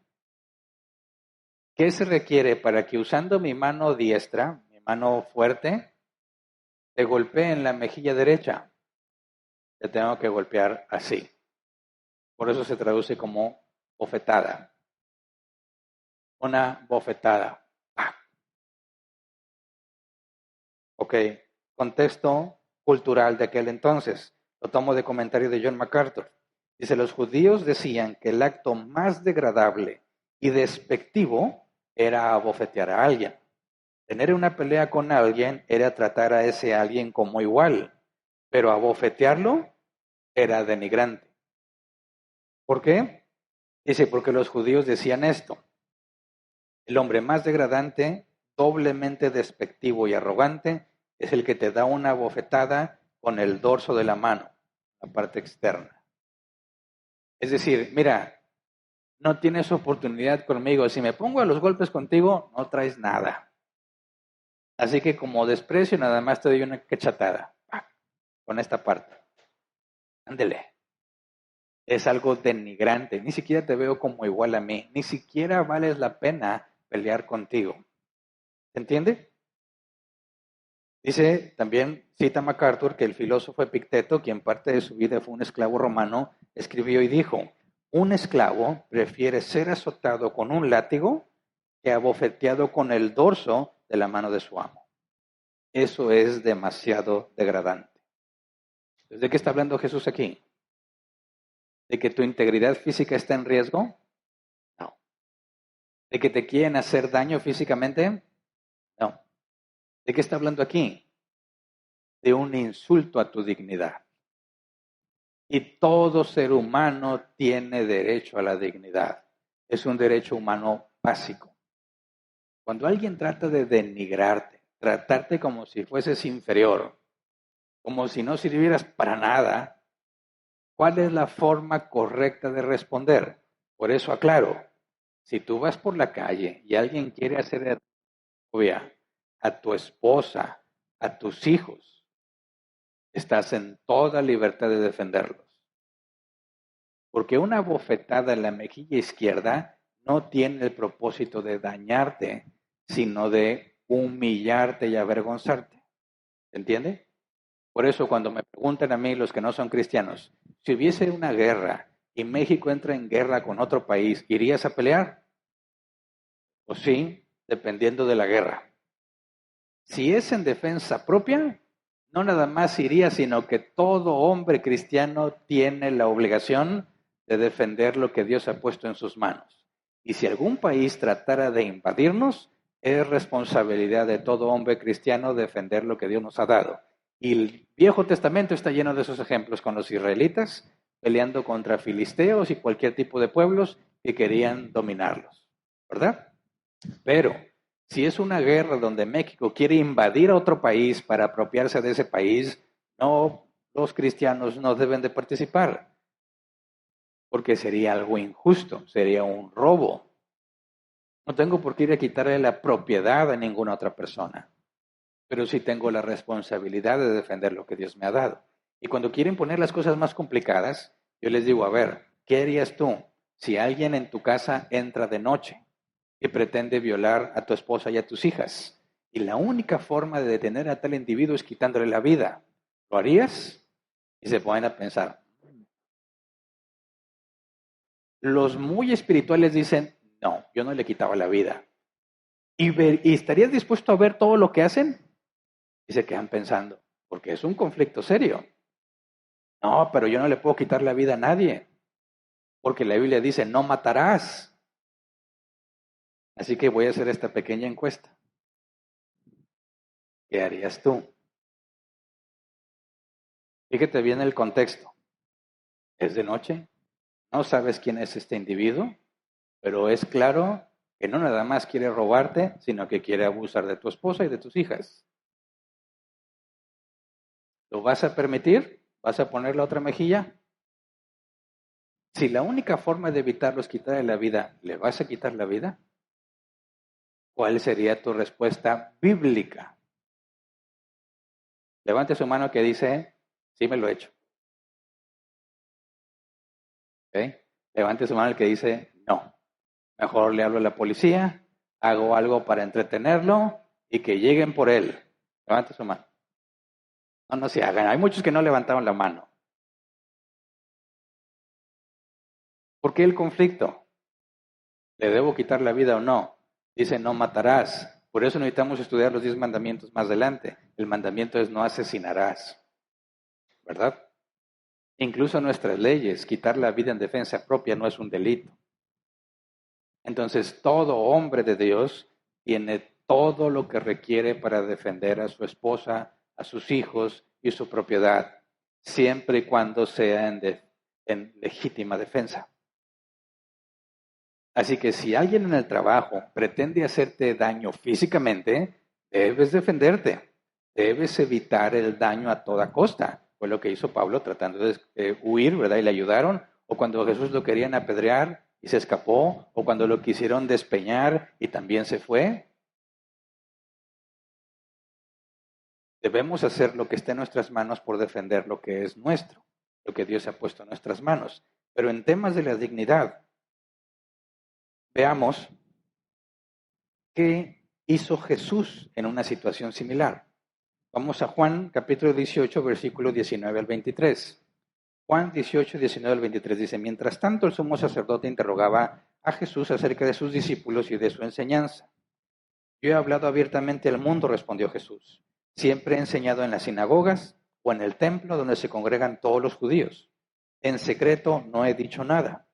¿Qué se requiere para que usando mi mano diestra, mi mano fuerte, te golpee en la mejilla derecha? Te tengo que golpear así. Por eso se traduce como bofetada. Una bofetada. ¡Pah! Ok, contexto cultural de aquel entonces. Lo tomo de comentario de John MacArthur. Dice, los judíos decían que el acto más degradable y despectivo era abofetear a alguien. Tener una pelea con alguien era tratar a ese alguien como igual, pero abofetearlo era denigrante. ¿Por qué? Dice, porque los judíos decían esto. El hombre más degradante, doblemente despectivo y arrogante, es el que te da una bofetada con el dorso de la mano, la parte externa. Es decir, mira, no tienes oportunidad conmigo. Si me pongo a los golpes contigo, no traes nada. Así que como desprecio, nada más te doy una cachetada con esta parte. Ándele. Es algo denigrante. Ni siquiera te veo como igual a mí. Ni siquiera vales la pena pelear contigo. ¿Se entiende? Dice también, cita MacArthur, que el filósofo Epicteto, quien parte de su vida fue un esclavo romano, escribió y dijo, un esclavo prefiere ser azotado con un látigo que abofeteado con el dorso de la mano de su amo. Eso es demasiado degradante. ¿De qué está hablando Jesús aquí? ¿De que tu integridad física está en riesgo? No. ¿De que te quieren hacer daño físicamente? No. ¿De qué está hablando aquí? De un insulto a tu dignidad. Y todo ser humano tiene derecho a la dignidad. Es un derecho humano básico. Cuando alguien trata de denigrarte, tratarte como si fueses inferior, como si no sirvieras para nada, ¿cuál es la forma correcta de responder? Por eso aclaro, si tú vas por la calle y alguien quiere hacer fobia a tu esposa, a tus hijos, estás en toda libertad de defenderlos. Porque una bofetada en la mejilla izquierda no tiene el propósito de dañarte, sino de humillarte y avergonzarte. ¿Entiende? Por eso cuando me preguntan a mí los que no son cristianos, si hubiese una guerra y México entra en guerra con otro país, ¿irías a pelear? Pues sí, dependiendo de la guerra. Si es en defensa propia, no nada más iría, sino que todo hombre cristiano tiene la obligación de defender lo que Dios ha puesto en sus manos. Y si algún país tratara de invadirnos, es responsabilidad de todo hombre cristiano defender lo que Dios nos ha dado. Y el Viejo Testamento está lleno de esos ejemplos con los israelitas peleando contra filisteos y cualquier tipo de pueblos que querían dominarlos, ¿verdad? Pero si es una guerra donde México quiere invadir a otro país para apropiarse de ese país, no, los cristianos no deben de participar, porque sería algo injusto, sería un robo. No tengo por qué ir a quitarle la propiedad a ninguna otra persona, pero sí tengo la responsabilidad de defender lo que Dios me ha dado. Y cuando quieren poner las cosas más complicadas, yo les digo, a ver, ¿qué harías tú si alguien en tu casa entra de noche y pretende violar a tu esposa y a tus hijas? Y la única forma de detener a tal individuo es quitándole la vida. ¿Lo harías? Y se ponen a pensar. Los muy espirituales dicen, no, yo no le quitaba la vida. ¿Y estarías dispuesto a ver todo lo que hacen? Y se quedan pensando, porque es un conflicto serio. No, pero yo no le puedo quitar la vida a nadie, porque la Biblia dice, no matarás. Así que voy a hacer esta pequeña encuesta. ¿Qué harías tú? Fíjate bien el contexto. Es de noche, no sabes quién es este individuo, pero es claro que no nada más quiere robarte, sino que quiere abusar de tu esposa y de tus hijas. ¿Lo vas a permitir? ¿Vas a poner la otra mejilla? Si la única forma de evitarlo es quitarle la vida, ¿le vas a quitar la vida? ¿Cuál sería tu respuesta bíblica? Levante su mano que dice, sí me lo he hecho. ¿Okay? Levante su mano el que dice, no. Mejor le hablo a la policía, hago algo para entretenerlo y que lleguen por él. Levante su mano. No, no se hagan. Hay muchos que no levantaron la mano. ¿Por qué el conflicto? ¿Le debo quitar la vida o no? Dice, no matarás. Por eso necesitamos estudiar los 10 mandamientos más adelante. El mandamiento es no asesinarás. ¿Verdad? Incluso nuestras leyes, quitar la vida en defensa propia no es un delito. Entonces, todo hombre de Dios tiene todo lo que requiere para defender a su esposa, a sus hijos y su propiedad, siempre y cuando sea en legítima defensa. Así que si alguien en el trabajo pretende hacerte daño físicamente, debes defenderte, debes evitar el daño a toda costa. Fue lo que hizo Pablo tratando de huir, ¿verdad? Y le ayudaron. O cuando Jesús lo querían apedrear y se escapó, o cuando lo quisieron despeñar y también se fue. Debemos hacer lo que esté en nuestras manos por defender lo que es nuestro, lo que Dios ha puesto en nuestras manos. Pero en temas de la dignidad, veamos qué hizo Jesús en una situación similar. Vamos a Juan capítulo 18, versículo 19 al 23. Juan 18, 19 al 23 dice, mientras tanto el sumo sacerdote interrogaba a Jesús acerca de sus discípulos y de su enseñanza. Yo he hablado abiertamente al mundo, respondió Jesús. Siempre he enseñado en las sinagogas o en el templo donde se congregan todos los judíos. En secreto no he dicho nada.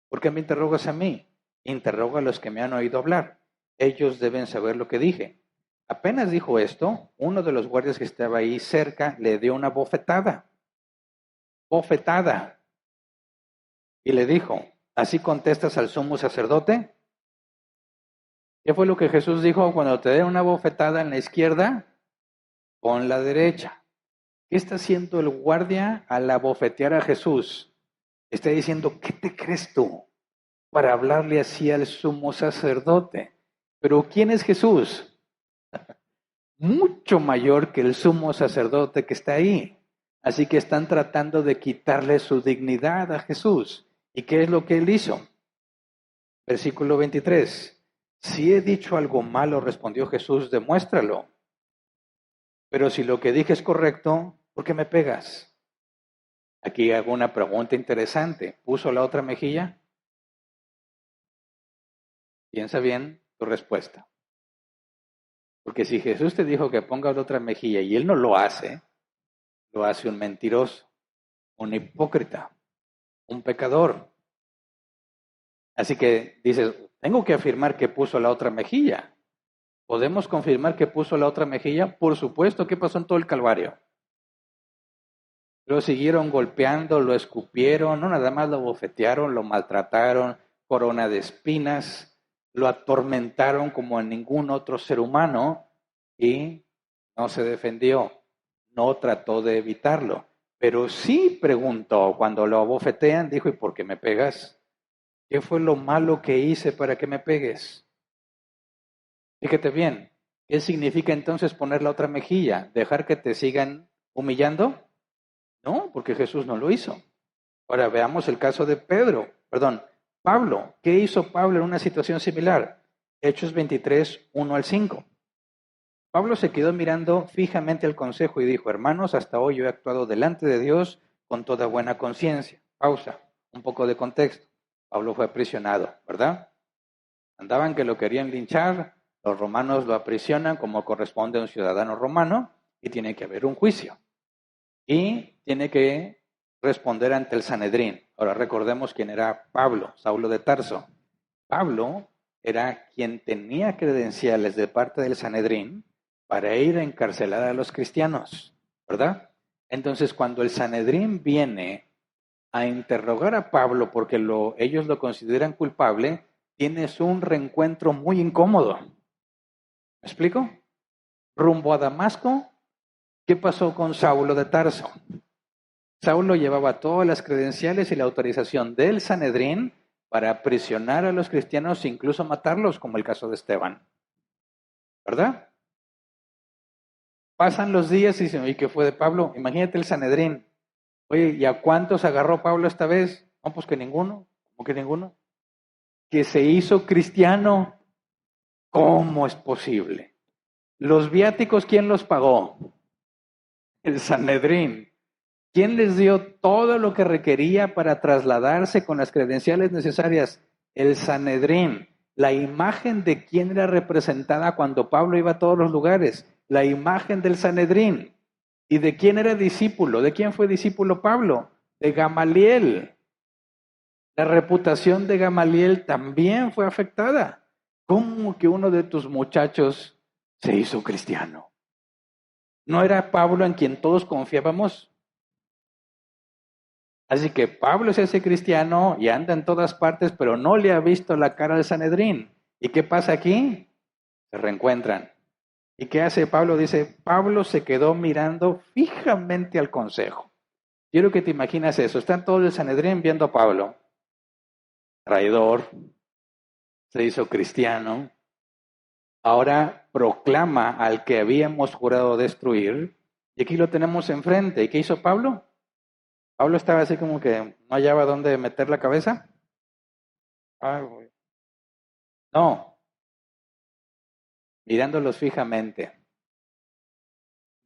¿Por qué me interrogas a mí? Interroga a los que me han oído hablar. Ellos deben saber lo que dije. Apenas dijo esto, uno de los guardias que estaba ahí cerca le dio una bofetada. Bofetada. Y le dijo, ¿así contestas al sumo sacerdote? ¿Qué fue lo que Jesús dijo cuando te den una bofetada en la izquierda? Pon la derecha. ¿Qué está haciendo el guardia al abofetear a Jesús? Está diciendo, ¿qué te crees tú para hablarle así al sumo sacerdote? Pero ¿quién es Jesús? mucho mayor que el sumo sacerdote que está ahí. Así que están tratando de quitarle su dignidad a Jesús. ¿Y qué es lo que él hizo? Versículo 23. Si he dicho algo malo, respondió Jesús, demuéstralo. Pero si lo que dije es correcto, ¿por qué me pegas? Aquí hago una pregunta interesante. ¿Puso la otra mejilla? Piensa bien tu respuesta. Porque si Jesús te dijo que ponga la otra mejilla y él no lo hace un mentiroso, un hipócrita, un pecador. Así que dices, tengo que afirmar que puso la otra mejilla. ¿Podemos confirmar que puso la otra mejilla? Por supuesto. ¿Qué pasó en todo el Calvario? Lo siguieron golpeando, lo escupieron, no nada más lo bofetearon, lo maltrataron, corona de espinas, lo atormentaron como a ningún otro ser humano y no se defendió, no trató de evitarlo. Pero sí preguntó, cuando lo abofetean, dijo, ¿y por qué me pegas? ¿Qué fue lo malo que hice para que me pegues? Fíjate bien, ¿qué significa entonces poner la otra mejilla? ¿Dejar que te sigan humillando? No, porque Jesús no lo hizo. Ahora veamos el caso de Pablo. ¿Qué hizo Pablo en una situación similar? Hechos 23, 1 al 5. Pablo se quedó mirando fijamente al consejo y dijo, hermanos, hasta hoy yo he actuado delante de Dios con toda buena conciencia. Pausa, un poco de contexto. Pablo fue aprisionado, ¿verdad? Andaban que lo querían linchar, los romanos lo aprisionan como corresponde a un ciudadano romano y tiene que haber un juicio. Y tiene que responder ante el Sanedrín. Ahora recordemos quién era Pablo, Saulo de Tarso. Pablo era quien tenía credenciales de parte del Sanedrín para ir a encarcelar a los cristianos, ¿verdad? Entonces, cuando el Sanedrín viene a interrogar a Pablo porque ellos lo consideran culpable, tienes un reencuentro muy incómodo. ¿Me explico? Rumbo a Damasco, ¿qué pasó con Saulo de Tarso? Saulo llevaba todas las credenciales y la autorización del Sanedrín para aprisionar a los cristianos e incluso matarlos, como el caso de Esteban. ¿Verdad? Pasan los días y dicen, ¿y qué fue de Pablo? Imagínate el Sanedrín. Oye, ¿y a cuántos agarró Pablo esta vez? No, pues que ninguno. ¿Cómo que ninguno? Que se hizo cristiano. ¿Cómo es posible? Los viáticos, ¿quién los pagó? El Sanedrín. ¿Quién les dio todo lo que requería para trasladarse con las credenciales necesarias? El Sanedrín. La imagen de quién era representada cuando Pablo iba a todos los lugares. La imagen del Sanedrín. ¿Y de quién era discípulo? ¿De quién fue discípulo Pablo? De Gamaliel. La reputación de Gamaliel también fue afectada. ¿Cómo que uno de tus muchachos se hizo cristiano? ¿No era Pablo en quien todos confiábamos? Así que Pablo se hace cristiano y anda en todas partes, pero no le ha visto la cara al Sanedrín. ¿Y qué pasa aquí? Se reencuentran. ¿Y qué hace Pablo? Dice, Pablo se quedó mirando fijamente al consejo. Quiero que te imaginas eso. Están todos el Sanedrín viendo a Pablo. Traidor. Se hizo cristiano. Ahora proclama al que habíamos jurado destruir. Y aquí lo tenemos enfrente. ¿Y qué hizo Pablo? Pablo estaba así como que no hallaba dónde meter la cabeza. No, mirándolos fijamente.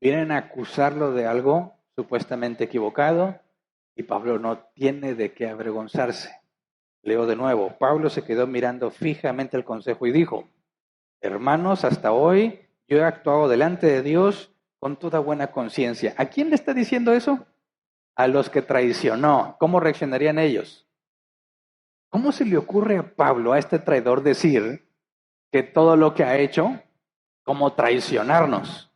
Vienen a acusarlo de algo supuestamente equivocado y Pablo no tiene de qué avergonzarse. Leo de nuevo. Pablo se quedó mirando fijamente al consejo y dijo, hermanos, hasta hoy yo he actuado delante de Dios con toda buena conciencia. ¿A quién le está diciendo eso? A los que traicionó. ¿Cómo reaccionarían ellos? ¿Cómo se le ocurre a Pablo, a este traidor, decir que todo lo que ha hecho, como traicionarnos?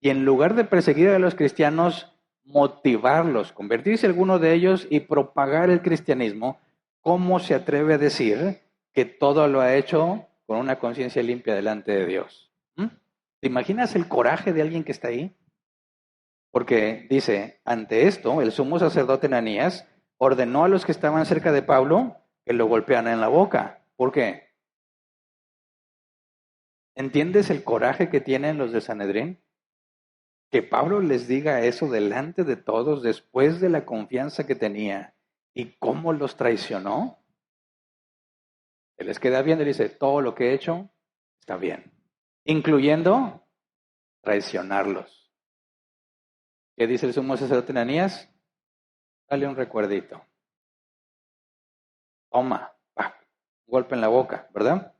Y en lugar de perseguir a los cristianos, motivarlos, convertirse alguno de ellos y propagar el cristianismo, ¿cómo se atreve a decir que todo lo ha hecho con una conciencia limpia delante de Dios? ¿Te imaginas el coraje de alguien que está ahí? Porque dice, ante esto, el sumo sacerdote Ananías ordenó a los que estaban cerca de Pablo que lo golpearan en la boca. ¿Por qué? ¿Entiendes el coraje que tienen los de Sanedrín? Que Pablo les diga eso delante de todos después de la confianza que tenía y cómo los traicionó. Se les queda bien y dice, todo lo que he hecho está bien, incluyendo traicionarlos. ¿Qué dice el sumo sacerdote Ananías? Dale un recuerdito. Toma, pa, un golpe en la boca, ¿verdad?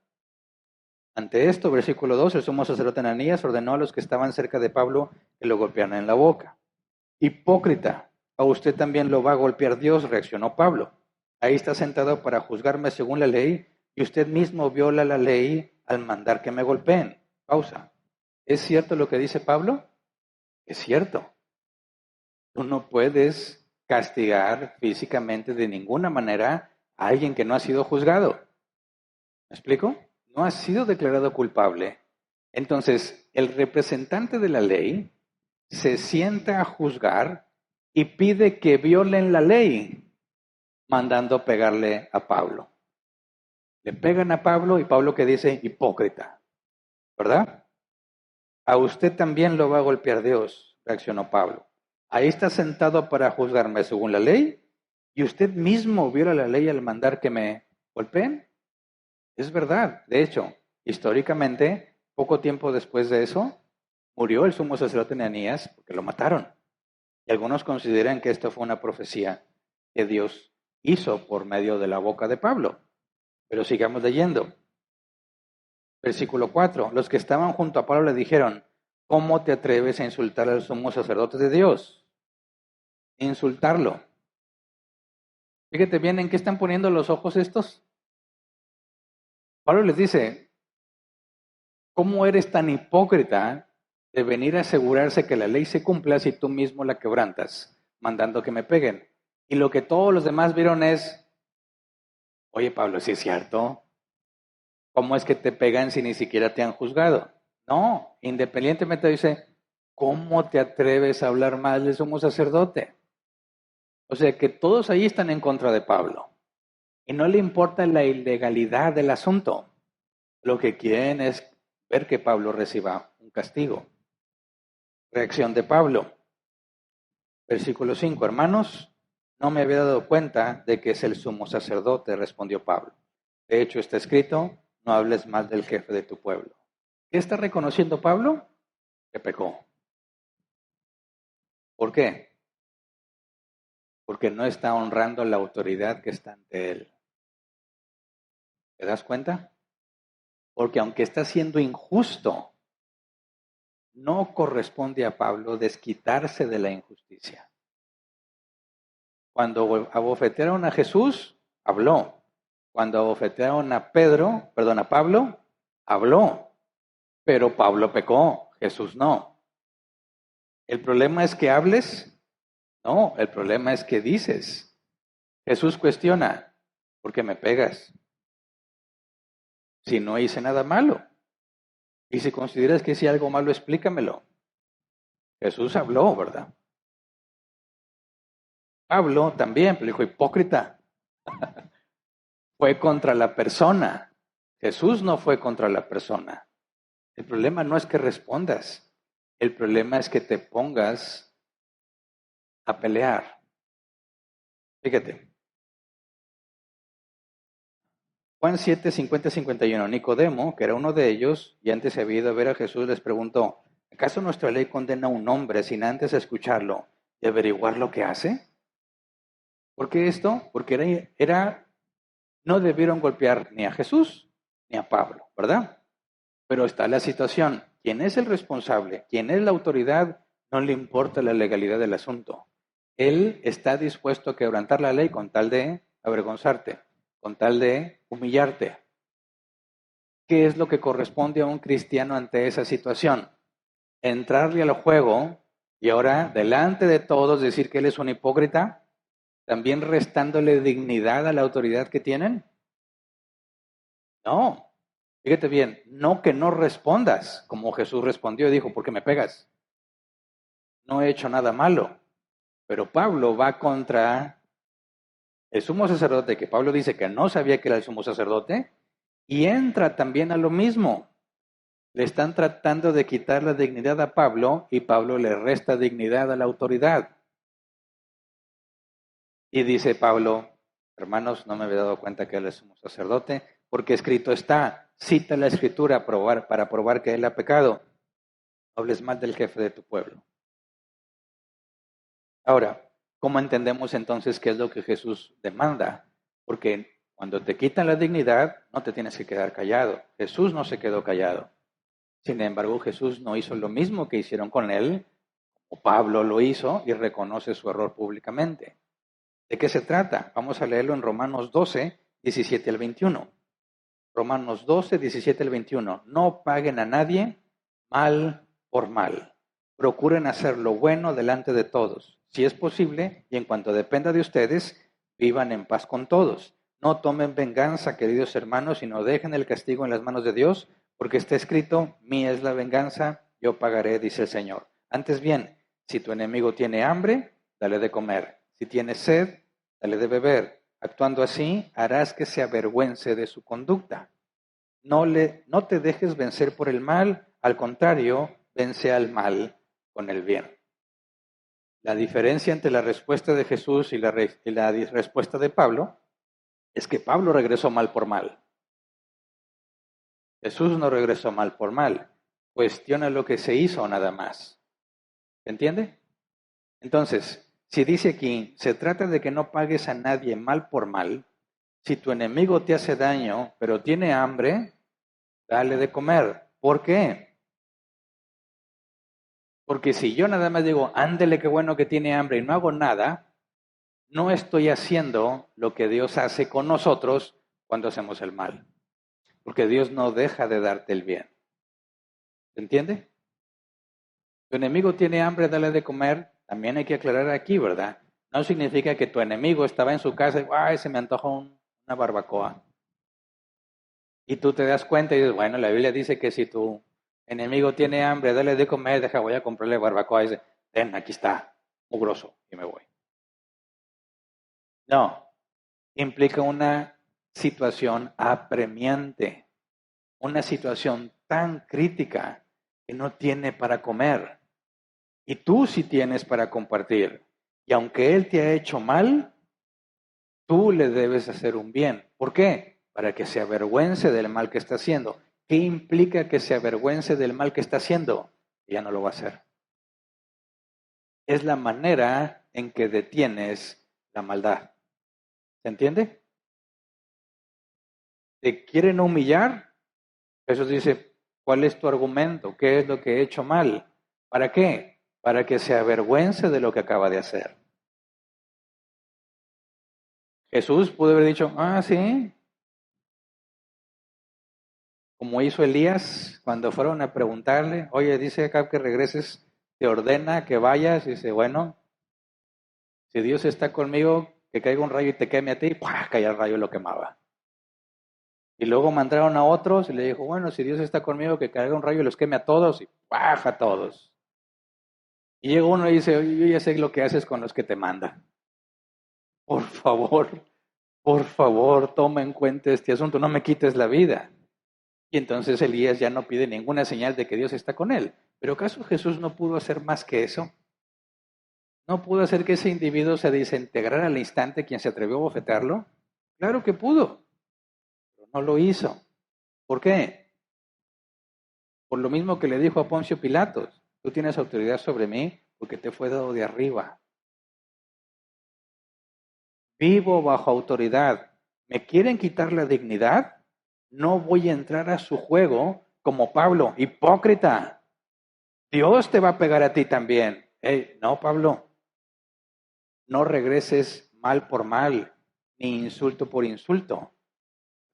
Ante esto, versículo 2, el sumo sacerdote Ananías ordenó a los que estaban cerca de Pablo que lo golpearan en la boca. Hipócrita, a usted también lo va a golpear Dios, reaccionó Pablo. Ahí está sentado para juzgarme según la ley y usted mismo viola la ley al mandar que me golpeen. Pausa. ¿Es cierto lo que dice Pablo? Es cierto. Tú no puedes castigar físicamente de ninguna manera a alguien que no ha sido juzgado. ¿Me explico? No ha sido declarado culpable. Entonces, el representante de la ley se sienta a juzgar y pide que violen la ley, mandando pegarle a Pablo. Le pegan a Pablo y Pablo que dice, hipócrita, ¿verdad? A usted también lo va a golpear Dios, reaccionó Pablo. Ahí está sentado para juzgarme según la ley y usted mismo viola la ley al mandar que me golpeen. Es verdad. De hecho, históricamente, poco tiempo después de eso, murió el sumo sacerdote Ananías porque lo mataron. Y algunos consideran que esto fue una profecía que Dios hizo por medio de la boca de Pablo. Pero sigamos leyendo. Versículo 4. Los que estaban junto a Pablo le dijeron, ¿cómo te atreves a insultar al sumo sacerdote de Dios? Insultarlo. Fíjate bien en qué están poniendo los ojos estos. Pablo les dice, ¿cómo eres tan hipócrita de venir a asegurarse que la ley se cumpla si tú mismo la quebrantas, mandando que me peguen? Y lo que todos los demás vieron es, oye Pablo, ¿sí es cierto? ¿Cómo es que te pegan si ni siquiera te han juzgado? No, independientemente dice, ¿cómo te atreves a hablar mal del sumo sacerdote? O sea que todos ahí están en contra de Pablo. Y no le importa la ilegalidad del asunto. Lo que quieren es ver que Pablo reciba un castigo. Reacción de Pablo. Versículo 5. Hermanos, no me había dado cuenta de que es el sumo sacerdote, respondió Pablo. De hecho, está escrito, no hables mal del jefe de tu pueblo. ¿Qué está reconociendo Pablo? Que pecó. ¿Por qué? Porque no está honrando la autoridad que está ante él. ¿Te das cuenta? Porque aunque está siendo injusto, no corresponde a Pablo desquitarse de la injusticia. Cuando abofetearon a Jesús, habló. Cuando abofetearon a Pablo, habló. Pero Pablo pecó, Jesús no. ¿El problema es que hables? No, el problema es que dices. Jesús cuestiona, ¿por qué me pegas? Si no hice nada malo. Y si consideras que hice algo malo, explícamelo. Jesús habló, ¿verdad? Pablo también, pero dijo hipócrita. Fue contra la persona. Jesús no fue contra la persona. El problema no es que respondas. El problema es que te pongas a pelear. Fíjate. Juan 7, 50, 51. Nicodemo, que era uno de ellos, y antes había ido a ver a Jesús, les preguntó, ¿acaso nuestra ley condena a un hombre sin antes escucharlo y averiguar lo que hace? ¿Por qué esto? Porque no debieron golpear ni a Jesús ni a Pablo, ¿verdad? Pero está la situación. ¿Quién es el responsable? ¿Quién es la autoridad? No le importa la legalidad del asunto. Él está dispuesto a quebrantar la ley con tal de avergonzarte, con tal de humillarte. ¿Qué es lo que corresponde a un cristiano ante esa situación? Entrarle al juego y ahora, delante de todos, decir que él es un hipócrita, también restándole dignidad a la autoridad que tienen. No, fíjate bien, no que no respondas, como Jesús respondió y dijo, ¿por qué me pegas? No he hecho nada malo. Pero Pablo va contra el sumo sacerdote, que Pablo dice que no sabía que era el sumo sacerdote, y entra también a lo mismo. Le están tratando de quitar la dignidad a Pablo y Pablo le resta dignidad a la autoridad. Y dice Pablo, hermanos, no me había dado cuenta que él es un sacerdote, porque escrito está, cita la escritura para probar que él ha pecado. No hables mal del jefe de tu pueblo. Ahora, ¿cómo entendemos entonces qué es lo que Jesús demanda? Porque cuando te quitan la dignidad, no te tienes que quedar callado. Jesús no se quedó callado. Sin embargo, Jesús no hizo lo mismo que hicieron con él, o Pablo lo hizo y reconoce su error públicamente. ¿De qué se trata? Vamos a leerlo en Romanos 12, 17 al 21. Romanos 12, 17 al 21. No paguen a nadie mal por mal. Procuren hacer lo bueno delante de todos. Si es posible, y en cuanto dependa de ustedes, vivan en paz con todos. No tomen venganza, queridos hermanos, sino dejen el castigo en las manos de Dios, porque está escrito, mía es la venganza, yo pagaré, dice el Señor. Antes bien, si tu enemigo tiene hambre, dale de comer. Si tiene sed, dale de beber. Actuando así, harás que se avergüence de su conducta. No te dejes vencer por el mal, al contrario, vence al mal con el bien. La diferencia entre la respuesta de Jesús y la respuesta de Pablo es que Pablo regresó mal por mal. Jesús no regresó mal por mal. Cuestiona lo que se hizo nada más. ¿Se entiende? Entonces, si dice aquí, se trata de que no pagues a nadie mal por mal, si tu enemigo te hace daño, pero tiene hambre, dale de comer. ¿Por qué? Porque si yo nada más digo, ándele qué bueno que tiene hambre y no hago nada, no estoy haciendo lo que Dios hace con nosotros cuando hacemos el mal. Porque Dios no deja de darte el bien. ¿Se entiende? Tu enemigo tiene hambre, dale de comer. También hay que aclarar aquí, ¿verdad? No significa que tu enemigo estaba en su casa y, ay, se me antoja una barbacoa. Y tú te das cuenta y dices, bueno, la Biblia dice que si tu enemigo tiene hambre, dale de comer, voy a comprarle barbacoa. Y dice, ten, aquí está, mugroso, y me voy. No, implica una situación apremiante, una situación tan crítica que no tiene para comer. Y tú sí tienes para compartir. Y aunque él te ha hecho mal, tú le debes hacer un bien. ¿Por qué? Para que se avergüence del mal que está haciendo. ¿Qué implica que se avergüence del mal que está haciendo? Ya no lo va a hacer. Es la manera en que detienes la maldad. ¿Se entiende? ¿Te quieren humillar? Jesús dice, ¿cuál es tu argumento? ¿Qué es lo que he hecho mal? ¿Para qué? Para que se avergüence de lo que acaba de hacer. Jesús pudo haber dicho, sí, como hizo Elías cuando fueron a preguntarle, oye, dice acá que regreses, te ordena que vayas, y dice, bueno, si Dios está conmigo, que caiga un rayo y te queme a ti, ¡pua! Caía el rayo y lo quemaba. Y luego mandaron a otros y le dijo, bueno, si Dios está conmigo, que caiga un rayo y los queme a todos, y ¡paja! A todos. Y llega uno y dice, oye, yo ya sé lo que haces con los que te mandan. Por favor, toma en cuenta este asunto, no me quites la vida. Y entonces Elías ya no pide ninguna señal de que Dios está con él. Pero ¿acaso Jesús no pudo hacer más que eso? ¿No pudo hacer que ese individuo se desintegrara al instante quien se atrevió a bofetarlo? Claro que pudo, pero no lo hizo. ¿Por qué? Por lo mismo que le dijo a Poncio Pilatos, tú tienes autoridad sobre mí porque te fue dado de arriba. Vivo bajo autoridad. ¿Me quieren quitar la dignidad? No voy a entrar a su juego como Pablo, hipócrita. Dios te va a pegar a ti también. No, Pablo, no regreses mal por mal, ni insulto por insulto.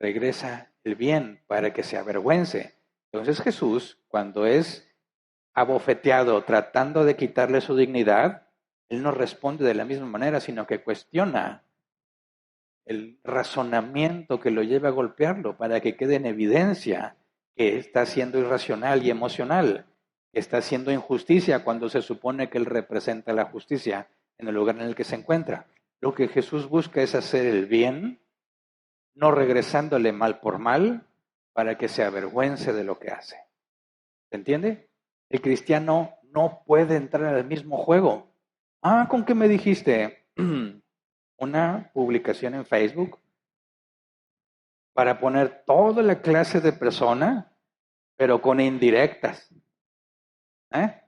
Regresa el bien para que se avergüence. Entonces Jesús, cuando es abofeteado tratando de quitarle su dignidad, él no responde de la misma manera, sino que cuestiona el razonamiento que lo lleva a golpearlo para que quede en evidencia que está siendo irracional y emocional, que está haciendo injusticia cuando se supone que él representa la justicia en el lugar en el que se encuentra. Lo que Jesús busca es hacer el bien, no regresándole mal por mal, para que se avergüence de lo que hace. ¿Se entiende? El cristiano no puede entrar al mismo juego. Ah, ¿con qué me dijiste? Una publicación en Facebook para poner toda la clase de persona, pero con indirectas. ¿Eh?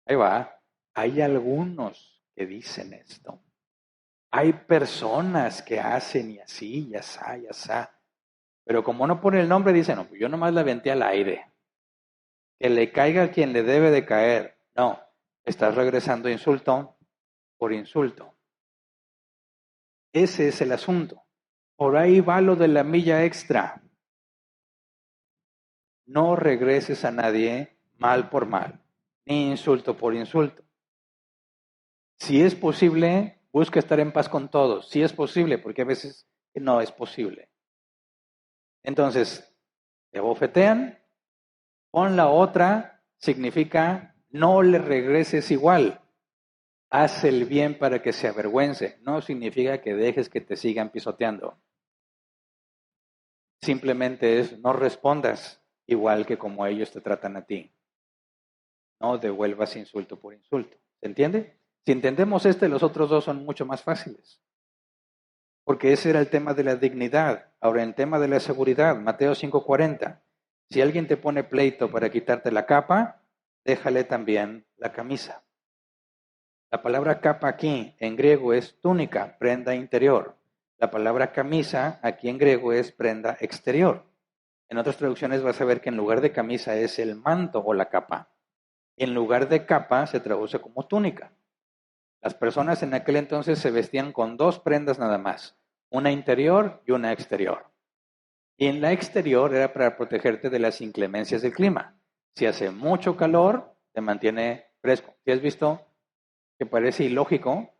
Ahí va. Hay algunos que dicen esto. Hay personas que hacen y así, y asá, y asá. Pero como no pone el nombre, dicen, no, pues yo nomás la aventé al aire. Que le caiga a quien le debe de caer. No, estás regresando insulto por insulto. Ese es el asunto. Por ahí va lo de la milla extra. No regreses a nadie mal por mal, ni insulto por insulto. Si es posible, busca estar en paz con todos. Si es posible, porque a veces no es posible. Entonces, te bofetean, pon la otra, significa no le regreses igual. Haz el bien para que se avergüence. No significa que dejes que te sigan pisoteando. Simplemente es no respondas igual que como ellos te tratan a ti. No devuelvas insulto por insulto. ¿Se entiende? Si entendemos los otros dos son mucho más fáciles. Porque ese era el tema de la dignidad. Ahora, en tema de la seguridad, Mateo 5:40. Si alguien te pone pleito para quitarte la capa, déjale también la camisa. La palabra capa aquí en griego es túnica, prenda interior. La palabra camisa aquí en griego es prenda exterior. En otras traducciones vas a ver que en lugar de camisa es el manto o la capa. En lugar de capa se traduce como túnica. Las personas en aquel entonces se vestían con dos prendas nada más, una interior y una exterior. Y en la exterior era para protegerte de las inclemencias del clima. Si hace mucho calor, te mantiene fresco. Si has visto que parece ilógico,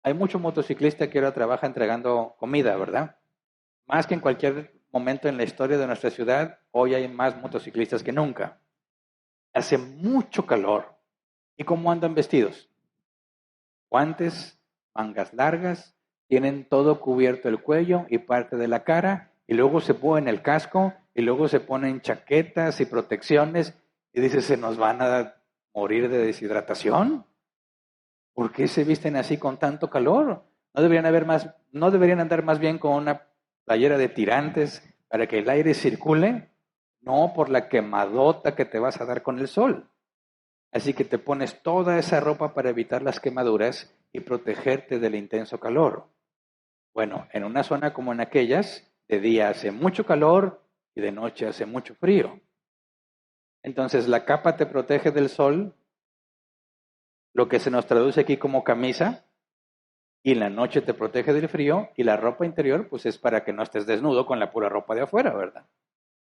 hay mucho motociclista que ahora trabaja entregando comida, ¿verdad? Más que en cualquier momento en la historia de nuestra ciudad, hoy hay más motociclistas que nunca. Hace mucho calor. ¿Y cómo andan vestidos? Guantes, mangas largas, tienen todo cubierto el cuello y parte de la cara, y luego se ponen el casco, y luego se ponen chaquetas y protecciones, y dice, ¿se nos van a morir de deshidratación? ¿Por qué se visten así con tanto calor? ¿No deberían andar más bien con una playera de tirantes para que el aire circule? No por la quemadota que te vas a dar con el sol. Así que te pones toda esa ropa para evitar las quemaduras y protegerte del intenso calor. Bueno, en una zona como en aquellas, de día hace mucho calor y de noche hace mucho frío. Entonces la capa te protege del sol, lo que se nos traduce aquí como camisa, y en la noche te protege del frío, y la ropa interior pues es para que no estés desnudo con la pura ropa de afuera, ¿verdad?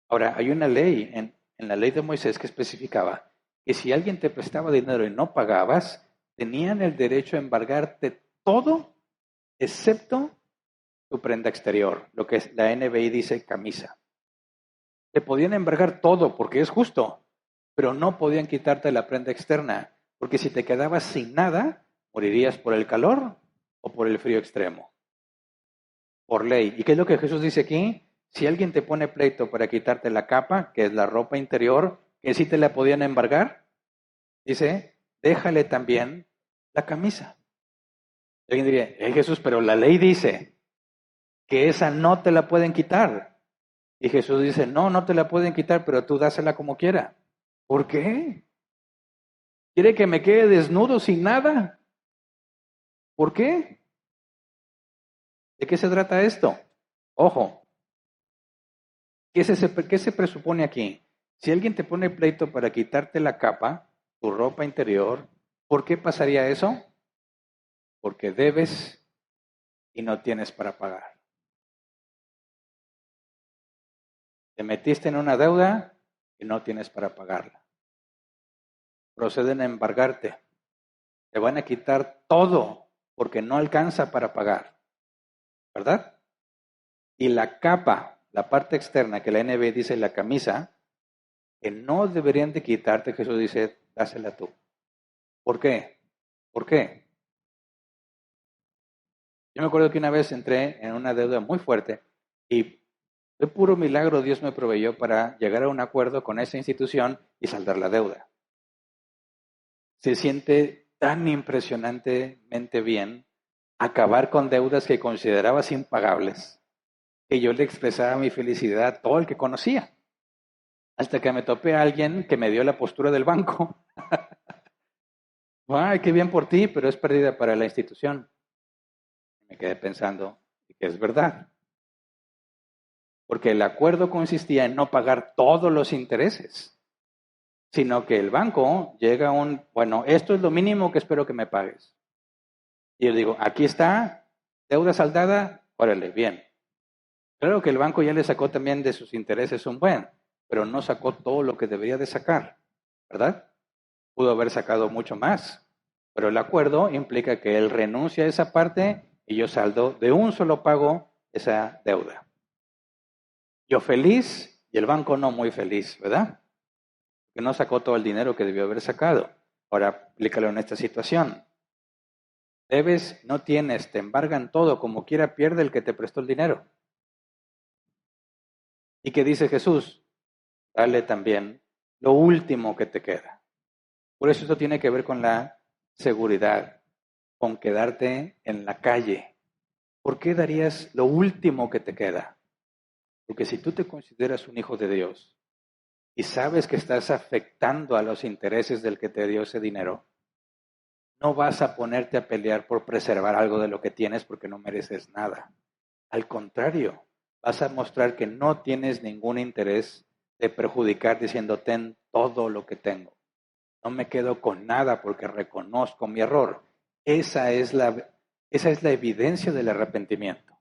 Ahora, hay una ley en la ley de Moisés que especificaba que si alguien te prestaba dinero y no pagabas, tenían el derecho a embargarte todo excepto tu prenda exterior, lo que es la NBI dice camisa. Te podían embargar todo porque es justo, pero no podían quitarte la prenda externa, porque si te quedabas sin nada, morirías por el calor o por el frío extremo, por ley. ¿Y qué es lo que Jesús dice aquí? Si alguien te pone pleito para quitarte la capa, que es la ropa interior, que sí te la podían embargar, dice, déjale también la camisa. Y alguien diría, Jesús, pero la ley dice que esa no te la pueden quitar. Y Jesús dice, no, no te la pueden quitar, pero tú dásela como quiera. ¿Por qué? ¿Quiere que me quede desnudo sin nada? ¿Por qué? ¿De qué se trata esto? Ojo, ¿qué se presupone aquí? Si alguien te pone pleito para quitarte la capa, tu ropa interior, ¿por qué pasaría eso? Porque debes y no tienes para pagar. Te metiste en una deuda y no tienes para pagarla. Proceden a embargarte. Te van a quitar todo porque no alcanza para pagar. ¿Verdad? Y la capa, la parte externa que la NB dice la camisa, que no deberían de quitarte, Jesús dice, dásela tú. ¿Por qué? ¿Por qué? Yo me acuerdo que una vez entré en una deuda muy fuerte y De puro milagro Dios me proveyó para llegar a un acuerdo con esa institución y saldar la deuda. Se siente tan impresionantemente bien acabar con deudas que considerabas impagables, que yo le expresaba mi felicidad a todo el que conocía, hasta que me topé a alguien que me dio la postura del banco. Ay, qué bien por ti, pero es pérdida para la institución. Me quedé pensando que es verdad, porque el acuerdo consistía en no pagar todos los intereses, sino que el banco llega a bueno, esto es lo mínimo que espero que me pagues. Y yo digo, aquí está, deuda saldada, órale, bien. Claro que el banco ya le sacó también de sus intereses un buen, pero no sacó todo lo que debería de sacar, ¿verdad? Pudo haber sacado mucho más, pero el acuerdo implica que él renuncia a esa parte y yo saldo de un solo pago esa deuda. Yo feliz y el banco no muy feliz, ¿verdad? Que no sacó todo el dinero que debió haber sacado. Ahora, aplícalo en esta situación. Debes, no tienes, te embargan todo, como quiera pierde el que te prestó el dinero. ¿Y qué dice Jesús? Dale también lo último que te queda. Por eso esto tiene que ver con la seguridad, con quedarte en la calle. ¿Por qué darías lo último que te queda? Porque si tú te consideras un hijo de Dios y sabes que estás afectando a los intereses del que te dio ese dinero, no vas a ponerte a pelear por preservar algo de lo que tienes porque no mereces nada. Al contrario, vas a mostrar que no tienes ningún interés de perjudicar diciendo ten todo lo que tengo. No me quedo con nada porque reconozco mi error. Esa es la evidencia del arrepentimiento.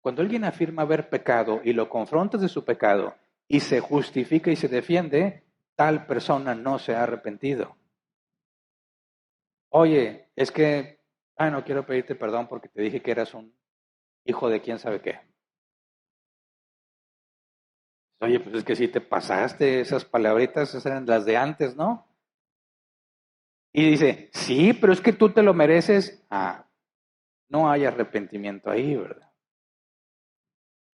Cuando alguien afirma haber pecado y lo confrontas de su pecado y se justifica y se defiende, tal persona no se ha arrepentido. Oye, es que, no quiero pedirte perdón porque te dije que eras un hijo de quién sabe qué. Oye, pues es que si te pasaste, esas palabritas esas eran las de antes, ¿no? Y dice, sí, pero es que tú te lo mereces. No hay arrepentimiento ahí, ¿verdad?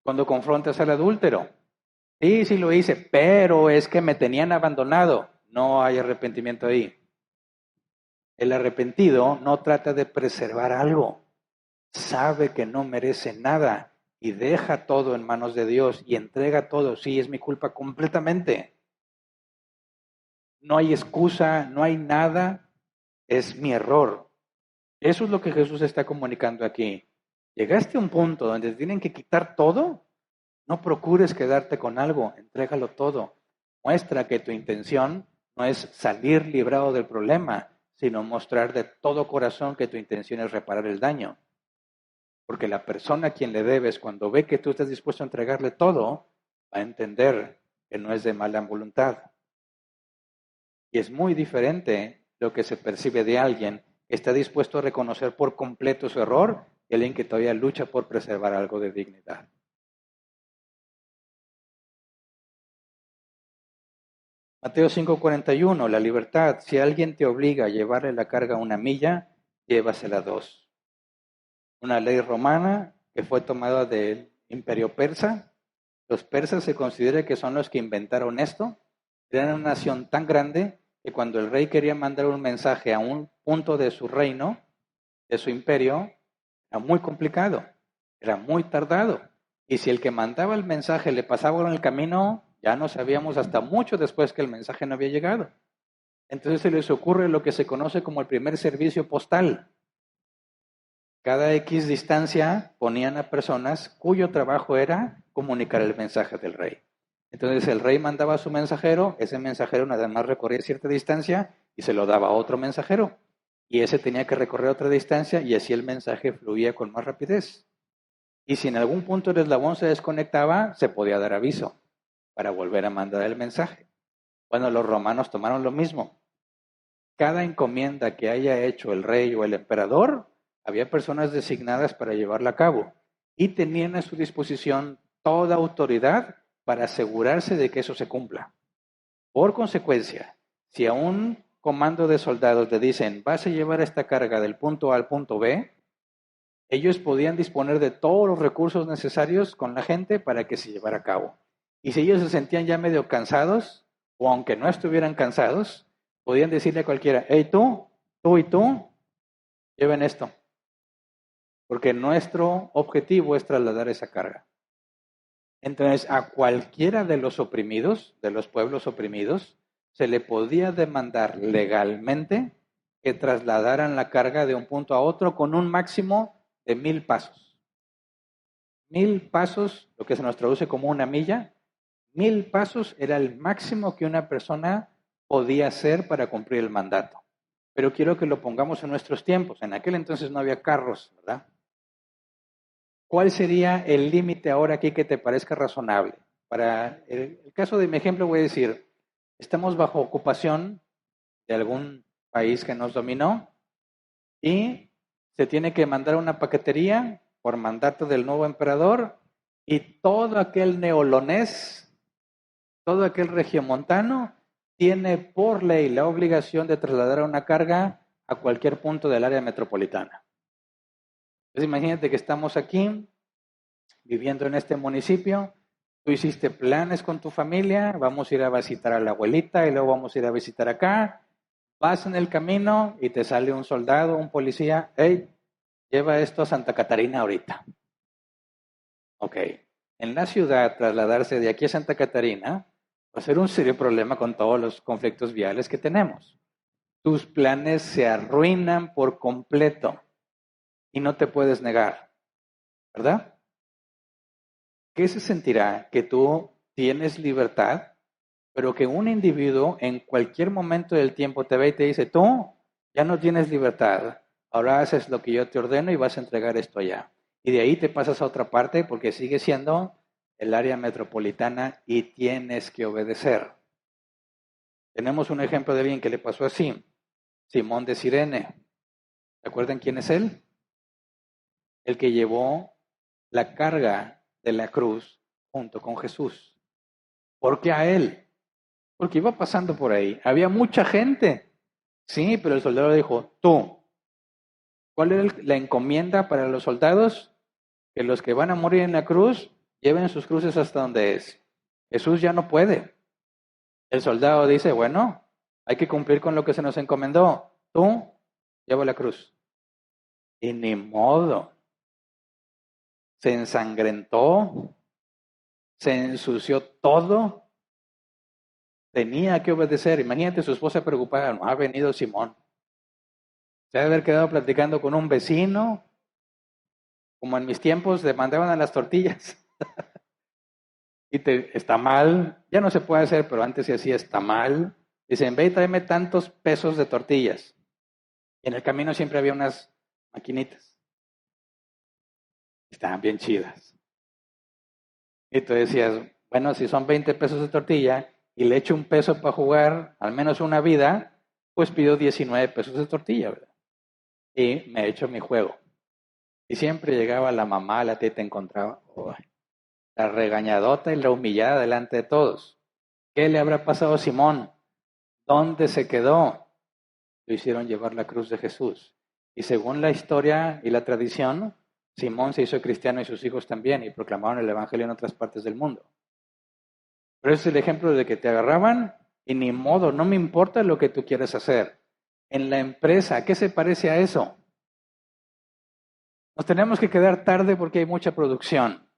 Cuando confrontas al adúltero, sí, sí lo hice, pero es que me tenían abandonado. No hay arrepentimiento ahí. El arrepentido no trata de preservar algo, sabe que no merece nada y deja todo en manos de Dios y entrega todo. Sí, es mi culpa completamente. No hay excusa, no hay nada, es mi error. Eso es lo que Jesús está comunicando aquí. Llegaste a un punto donde te tienen que quitar todo. No procures quedarte con algo, entrégalo todo. Muestra que tu intención no es salir librado del problema, sino mostrar de todo corazón que tu intención es reparar el daño. Porque la persona a quien le debes, cuando ve que tú estás dispuesto a entregarle todo, va a entender que no es de mala voluntad. Y es muy diferente lo que se percibe de alguien que está dispuesto a reconocer por completo su error y alguien que todavía lucha por preservar algo de dignidad. Mateo 5:41, la libertad. Si alguien te obliga a llevarle la carga 1 milla, llévasela 2. Una ley romana que fue tomada del imperio persa. Los persas se considera que son los que inventaron esto. Eran una nación tan grande que cuando el rey quería mandar un mensaje a un punto de su reino, de su imperio, era muy complicado, era muy tardado. Y si el que mandaba el mensaje le pasaba en el camino, ya no sabíamos hasta mucho después que el mensaje no había llegado. Entonces se les ocurre lo que se conoce como el primer servicio postal. Cada X distancia ponían a personas cuyo trabajo era comunicar el mensaje del rey. Entonces el rey mandaba a su mensajero, ese mensajero nada más recorría cierta distancia y se lo daba a otro mensajero. Y ese tenía que recorrer otra distancia y así el mensaje fluía con más rapidez. Y si en algún punto el eslabón se desconectaba, se podía dar aviso para volver a mandar el mensaje. Bueno, los romanos tomaron lo mismo. Cada encomienda que haya hecho el rey o el emperador, había personas designadas para llevarla a cabo y tenían a su disposición toda autoridad para asegurarse de que eso se cumpla. Por consecuencia, si a un comando de soldados le dicen, vas a llevar esta carga del punto A al punto B, Ellos podían disponer de todos los recursos necesarios con la gente para que se llevara a cabo. Y si ellos se sentían ya medio cansados, o aunque no estuvieran cansados, podían decirle a cualquiera, hey, tú y tú, lleven esto. Porque nuestro objetivo es trasladar esa carga. Entonces, a cualquiera de los oprimidos, de los pueblos oprimidos, se le podía demandar legalmente que trasladaran la carga de un punto a otro con un máximo de 1000 pasos. 1000 pasos, lo que se nos traduce como una milla, 1000 pasos era el máximo que una persona podía hacer para cumplir el mandato. Pero quiero que lo pongamos en nuestros tiempos. En aquel entonces no había carros, ¿verdad? ¿Cuál sería el límite ahora aquí que te parezca razonable? Para el caso de mi ejemplo voy a decir, estamos bajo ocupación de algún país que nos dominó y se tiene que mandar una paquetería por mandato del nuevo emperador y todo aquel neolonés, todo aquel regiomontano tiene por ley la obligación de trasladar una carga a cualquier punto del área metropolitana. Entonces imagínate que estamos aquí viviendo en este municipio, tú hiciste planes con tu familia, vamos a ir a visitar a la abuelita y luego vamos a ir a visitar acá, vas en el camino y te sale un soldado, un policía, hey, lleva esto a Santa Catarina ahorita. Ok, en la ciudad trasladarse de aquí a Santa Catarina va a ser un serio problema con todos los conflictos viales que tenemos. Tus planes se arruinan por completo y no te puedes negar, ¿verdad? ¿Qué se sentirá que tú tienes libertad, pero que un individuo en cualquier momento del tiempo te ve y te dice, tú ya no tienes libertad, ahora haces lo que yo te ordeno y vas a entregar esto allá? Y de ahí te pasas a otra parte porque sigue siendo el área metropolitana y tienes que obedecer. Tenemos un ejemplo de alguien que le pasó así, Simón de Cirene. ¿Se acuerdan quién es él? El que llevó la carga de la cruz junto con Jesús. ¿Por qué a él? Porque iba pasando por ahí. Había mucha gente. Sí, pero el soldado le dijo, tú. ¿Cuál era la encomienda para los soldados? Que los que van a morir en la cruz lleven sus cruces hasta donde es. Jesús ya no puede. El soldado dice, bueno, hay que cumplir con lo que se nos encomendó. Tú, lleva la cruz. Y ni modo. Se ensangrentó, se ensució todo. Tenía que obedecer. Imagínate su esposa preocupada, no ha venido Simón. Se debe haber quedado platicando con un vecino, como en mis tiempos le mandaban a las tortillas. Y está mal, ya no se puede hacer, pero antes se hacía, está mal. Dicen, ve y tráeme tantos pesos de tortillas. Y en el camino siempre había unas maquinitas. Estaban bien chidas. Y tú decías, bueno, si son 20 pesos de tortilla y le echo un peso para jugar, al menos una vida, pues pido 19 pesos de tortilla, ¿verdad? Y me echo mi juego. Y siempre llegaba la mamá, la tía te encontraba, la regañadota y la humillada delante de todos. ¿Qué le habrá pasado a Simón? ¿Dónde se quedó? Lo hicieron llevar la cruz de Jesús. Y según la historia y la tradición, Simón se hizo cristiano y sus hijos también y proclamaron el evangelio en otras partes del mundo. Pero ese es el ejemplo de que te agarraban y ni modo, no me importa lo que tú quieras hacer. En la empresa, ¿qué se parece a eso? Nos tenemos que quedar tarde porque hay mucha producción.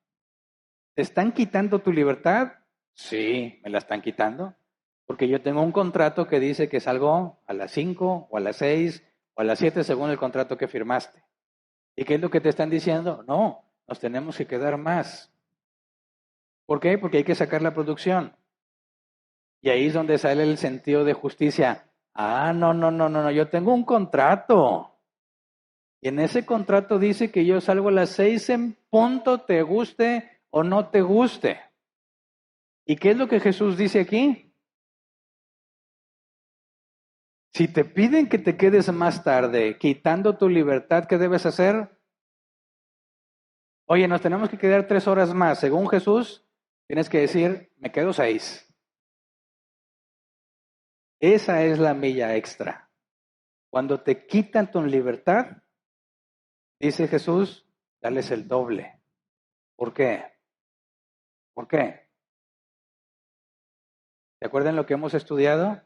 ¿Te están quitando tu libertad? Sí, me la están quitando. Porque yo tengo un contrato que dice que salgo a las 5 o a las 6 o a las 7 según el contrato que firmaste. ¿Y qué es lo que te están diciendo? No, nos tenemos que quedar más. ¿Por qué? Porque hay que sacar la producción. Y ahí es donde sale el sentido de justicia. Ah, no, yo tengo un contrato. Y en ese contrato dice que yo salgo a las 6 en punto, te guste o no te guste. ¿Y qué es lo que Jesús dice aquí? Si te piden que te quedes más tarde, quitando tu libertad, ¿qué debes hacer? Oye, nos tenemos que quedar 3 horas más. Según Jesús, tienes que decir, me quedo 6. Esa es la milla extra. Cuando te quitan tu libertad, Dice Jesús, dales el doble. ¿Por qué? ¿Por qué? ¿Se acuerdan lo que hemos estudiado?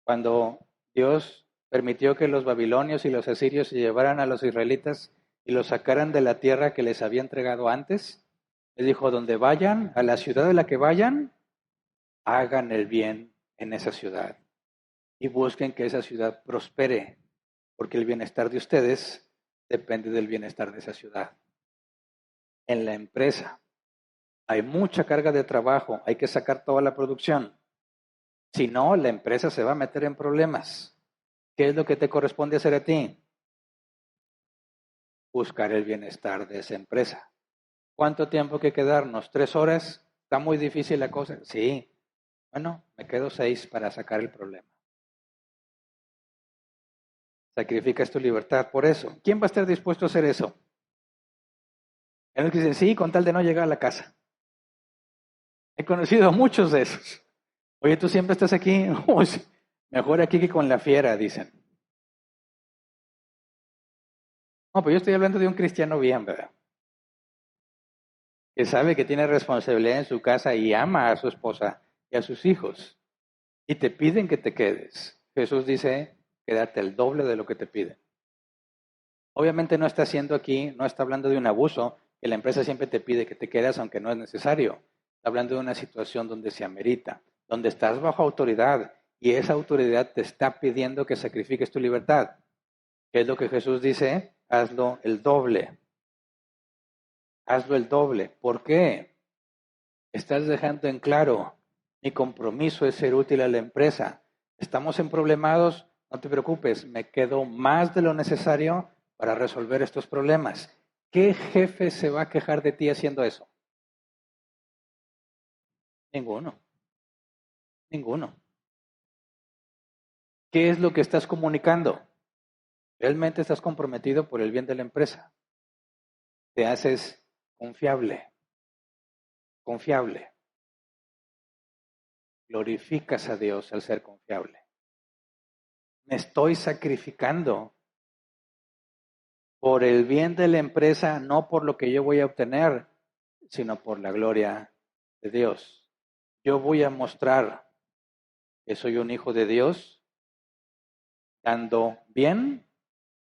Cuando Dios permitió que los babilonios y los asirios se llevaran a los israelitas y los sacaran de la tierra que les había entregado antes, les dijo, donde vayan, a la ciudad de la que vayan, hagan el bien en esa ciudad y busquen que esa ciudad prospere, porque el bienestar de ustedes depende del bienestar de esa ciudad. En la empresa hay mucha carga de trabajo, hay que sacar toda la producción. Si no, la empresa se va a meter en problemas. ¿Qué es lo que te corresponde hacer a ti? Buscar el bienestar de esa empresa. ¿Cuánto tiempo hay que quedarnos? ¿3 horas? ¿Está muy difícil la cosa? Sí. Bueno, me quedo 6 para sacar el problema. Sacrificas tu libertad por eso. ¿Quién va a estar dispuesto a hacer eso? En los que dicen, sí, con tal de no llegar a la casa. He conocido a muchos de esos. Oye, tú siempre estás aquí. Uy, mejor aquí que con la fiera, dicen. No, pues yo estoy hablando de un cristiano bien, ¿verdad? Que sabe que tiene responsabilidad en su casa y ama a su esposa y a sus hijos. Y te piden que te quedes. Jesús dice, quédate el doble de lo que te piden. Obviamente no está haciendo aquí, no está hablando de un abuso, que la empresa siempre te pide que te quedes aunque no es necesario. Está hablando de una situación donde se amerita, donde estás bajo autoridad y esa autoridad te está pidiendo que sacrifiques tu libertad. ¿Qué es lo que Jesús dice? Hazlo el doble. Hazlo el doble. ¿Por qué? Estás dejando en claro, mi compromiso es ser útil a la empresa. Estamos en problemados, no te preocupes, me quedo más de lo necesario para resolver estos problemas. ¿Qué jefe se va a quejar de ti haciendo eso? Ninguno, ninguno. ¿Qué es lo que estás comunicando? Realmente estás comprometido por el bien de la empresa. Te haces confiable, confiable. Glorificas a Dios al ser confiable. Me estoy sacrificando por el bien de la empresa, no por lo que yo voy a obtener, sino por la gloria de Dios. Yo voy a mostrar que soy un hijo de Dios, dando bien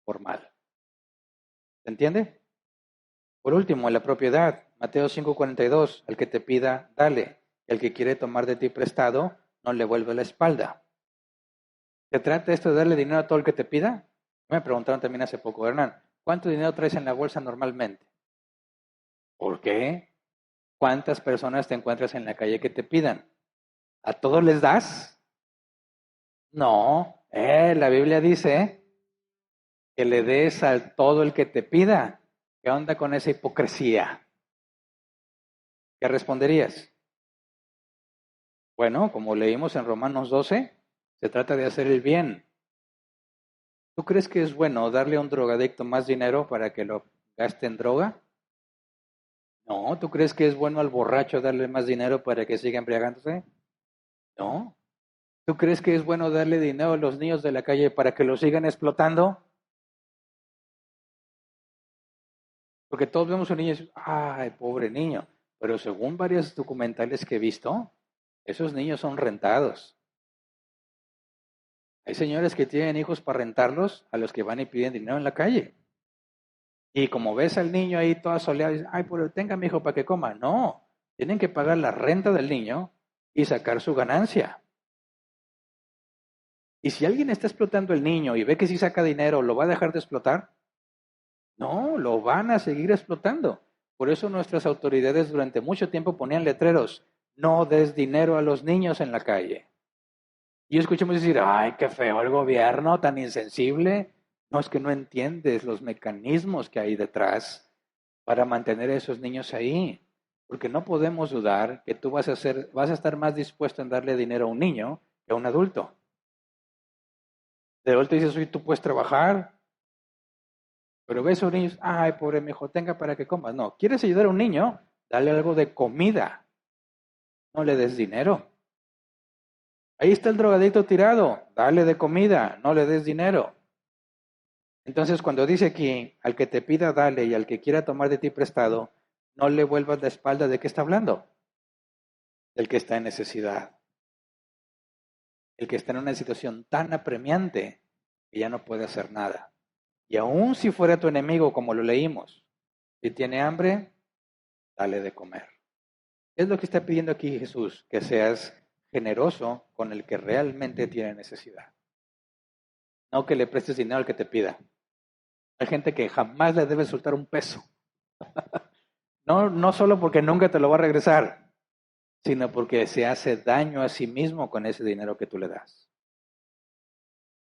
por mal. ¿Se entiende? Por último, la propiedad. Mateo 5:42, al que te pida, dale. El que quiere tomar de ti prestado, no le vuelve la espalda. ¿Se trata esto de darle dinero a todo el que te pida? Me preguntaron también hace poco, Hernán, ¿cuánto dinero traes en la bolsa normalmente? ¿Por qué? ¿Cuántas personas te encuentras en la calle que te pidan? ¿A todos les das? No, la Biblia dice que le des a todo el que te pida. ¿Qué onda con esa hipocresía? ¿Qué responderías? Bueno, como leímos en Romanos 12, se trata de hacer el bien. ¿Tú crees que es bueno darle a un drogadicto más dinero para que lo gaste en droga? No. ¿Tú crees que es bueno al borracho darle más dinero para que siga embriagándose? No. ¿Tú crees que es bueno darle dinero a los niños de la calle para que los sigan explotando? Porque todos vemos a un niño y decimos, ay, pobre niño. Pero según varios documentales que he visto, esos niños son rentados. Hay señores que tienen hijos para rentarlos a los que van y piden dinero en la calle. Y como ves al niño ahí todo soleado, dices, ay, pero tenga mi hijo para que coma. No, tienen que pagar la renta del niño y sacar su ganancia. Y si alguien está explotando al niño y ve que sí saca dinero, ¿lo va a dejar de explotar? No, lo van a seguir explotando. Por eso nuestras autoridades durante mucho tiempo ponían letreros, no des dinero a los niños en la calle. Y escuchamos decir, ay, qué feo el gobierno, tan insensible. No, es que no entiendes los mecanismos que hay detrás para mantener a esos niños ahí. Porque no podemos dudar que tú vas a estar más dispuesto en darle dinero a un niño que a un adulto. De adulto dices, oye, tú puedes trabajar, pero ves a un niño, ay, pobre mi hijo, tenga para que comas. No, ¿quieres ayudar a un niño? Dale algo de comida, no le des dinero. Ahí está el drogadicto tirado, dale de comida, no le des dinero. Entonces, cuando dice aquí, al que te pida, dale, y al que quiera tomar de ti prestado, no le vuelvas la espalda. ¿De qué está hablando? Del que está en necesidad. El que está en una situación tan apremiante que ya no puede hacer nada. Y aun si fuera tu enemigo, como lo leímos, si tiene hambre, dale de comer. Es lo que está pidiendo aquí Jesús, que seas generoso con el que realmente tiene necesidad. No que le prestes dinero al que te pida. Hay gente que jamás le debe soltar un peso. No, no solo porque nunca te lo va a regresar, sino porque se hace daño a sí mismo con ese dinero que tú le das.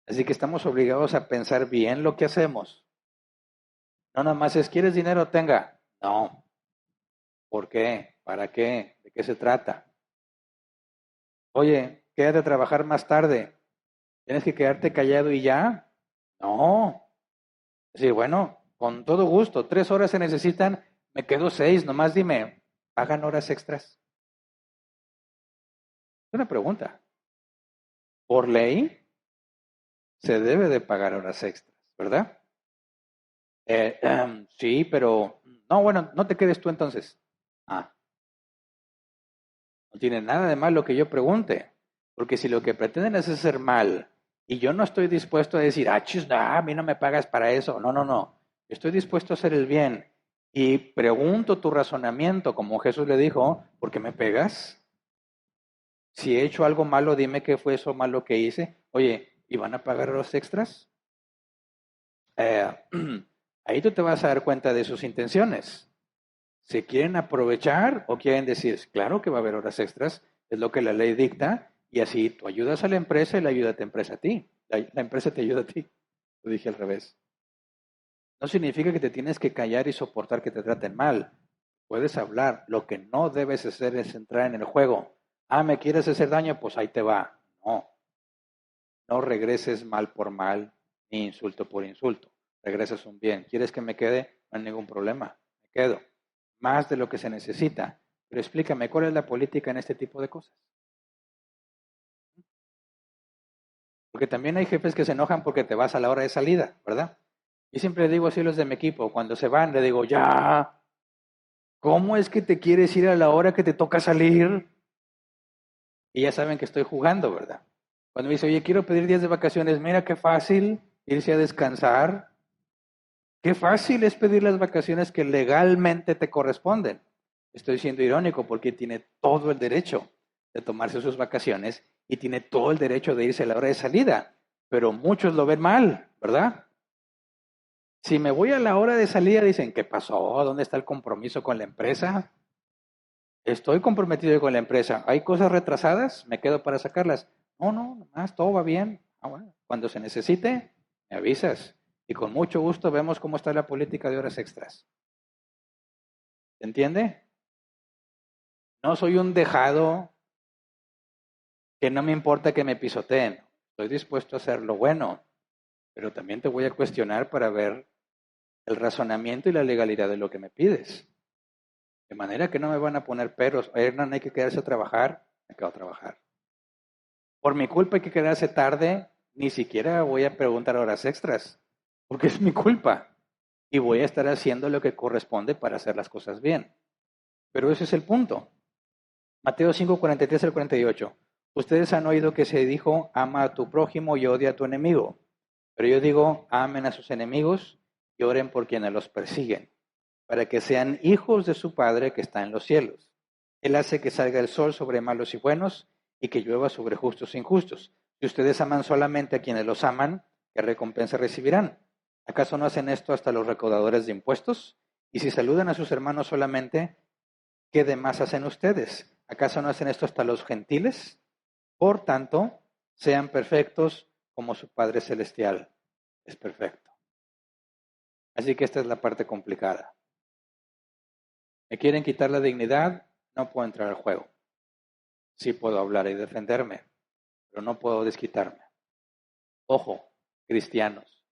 Así que estamos obligados a pensar bien lo que hacemos. No nada más es, ¿quieres dinero? Tenga. No. ¿Por qué? ¿Para qué? ¿De qué se trata? Oye, quédate a trabajar más tarde. ¿Tienes que quedarte callado y ya? No. Sí, bueno, con todo gusto. 3 horas se necesitan, me quedo 6. Nomás dime, ¿pagan horas extras? Es una pregunta. Por ley, se debe de pagar horas extras, ¿verdad? Sí, pero no, bueno, no te quedes tú entonces. Ah, no tiene nada de malo que yo pregunte, porque si lo que pretenden es hacer mal y yo no estoy dispuesto a decir, chis, a mí no me pagas para eso, no, no, no, estoy dispuesto a hacer el bien y pregunto tu razonamiento, como Jesús le dijo, ¿por qué me pegas? Si he hecho algo malo, dime qué fue eso malo que hice. Oye, ¿y van a pagar los extras? Eh, ahí tú te vas a dar cuenta de sus intenciones. ¿Se quieren aprovechar o quieren decir, claro que va a haber horas extras, es lo que la ley dicta, y así tú ayudas a la empresa y la ayuda a la empresa a ti. La empresa te ayuda a ti. Lo dije al revés. No significa que te tienes que callar y soportar que te traten mal. Puedes hablar. Lo que no debes hacer es entrar en el juego. ¿Me quieres hacer daño? Pues ahí te va. No, no regreses mal por mal, ni insulto por insulto. Regresas un bien. ¿Quieres que me quede? No hay ningún problema. Me quedo. Más de lo que se necesita. Pero explícame, ¿cuál es la política en este tipo de cosas? Porque también hay jefes que se enojan porque te vas a la hora de salida, ¿verdad? Y siempre digo así a los de mi equipo, cuando se van, le digo, ya, ¿cómo es que te quieres ir a la hora que te toca salir? Y ya saben que estoy jugando, ¿verdad? Cuando me dice, oye, quiero pedir días de vacaciones, mira qué fácil irse a descansar. Qué fácil es pedir las vacaciones que legalmente te corresponden. Estoy siendo irónico porque tiene todo el derecho de tomarse sus vacaciones y tiene todo el derecho de irse a la hora de salida, pero muchos lo ven mal, ¿verdad? Si me voy a la hora de salida, dicen, ¿qué pasó? ¿Dónde está el compromiso con la empresa? Estoy comprometido con la empresa. ¿Hay cosas retrasadas? Me quedo para sacarlas. No, no, nomás todo va bien. Bueno, cuando se necesite, me avisas. Y con mucho gusto vemos cómo está la política de horas extras. ¿Se entiende? No soy un dejado que no me importa que me pisoteen. Estoy dispuesto a hacer lo bueno, pero también te voy a cuestionar para ver el razonamiento y la legalidad de lo que me pides. De manera que no me van a poner peros. Hernán, hay que quedarse a trabajar, me quedo a trabajar. Por mi culpa hay que quedarse tarde, ni siquiera voy a preguntar horas extras, porque es mi culpa. Y voy a estar haciendo lo que corresponde para hacer las cosas bien. Pero ese es el punto. Mateo 5, 43 al 48. Ustedes han oído que se dijo, ama a tu prójimo y odia a tu enemigo. Pero yo digo, amen a sus enemigos y oren por quienes los persiguen, para que sean hijos de su Padre que está en los cielos. Él hace que salga el sol sobre malos y buenos y que llueva sobre justos e injustos. Si ustedes aman solamente a quienes los aman, ¿qué recompensa recibirán? ¿Acaso no hacen esto hasta los recaudadores de impuestos? Y si saludan a sus hermanos solamente, ¿qué demás hacen ustedes? ¿Acaso no hacen esto hasta los gentiles? Por tanto, sean perfectos como su Padre Celestial es perfecto. Así que esta es la parte complicada. ¿Me quieren quitar la dignidad? No puedo entrar al juego. Sí puedo hablar y defenderme, pero no puedo desquitarme. Ojo, cristianos,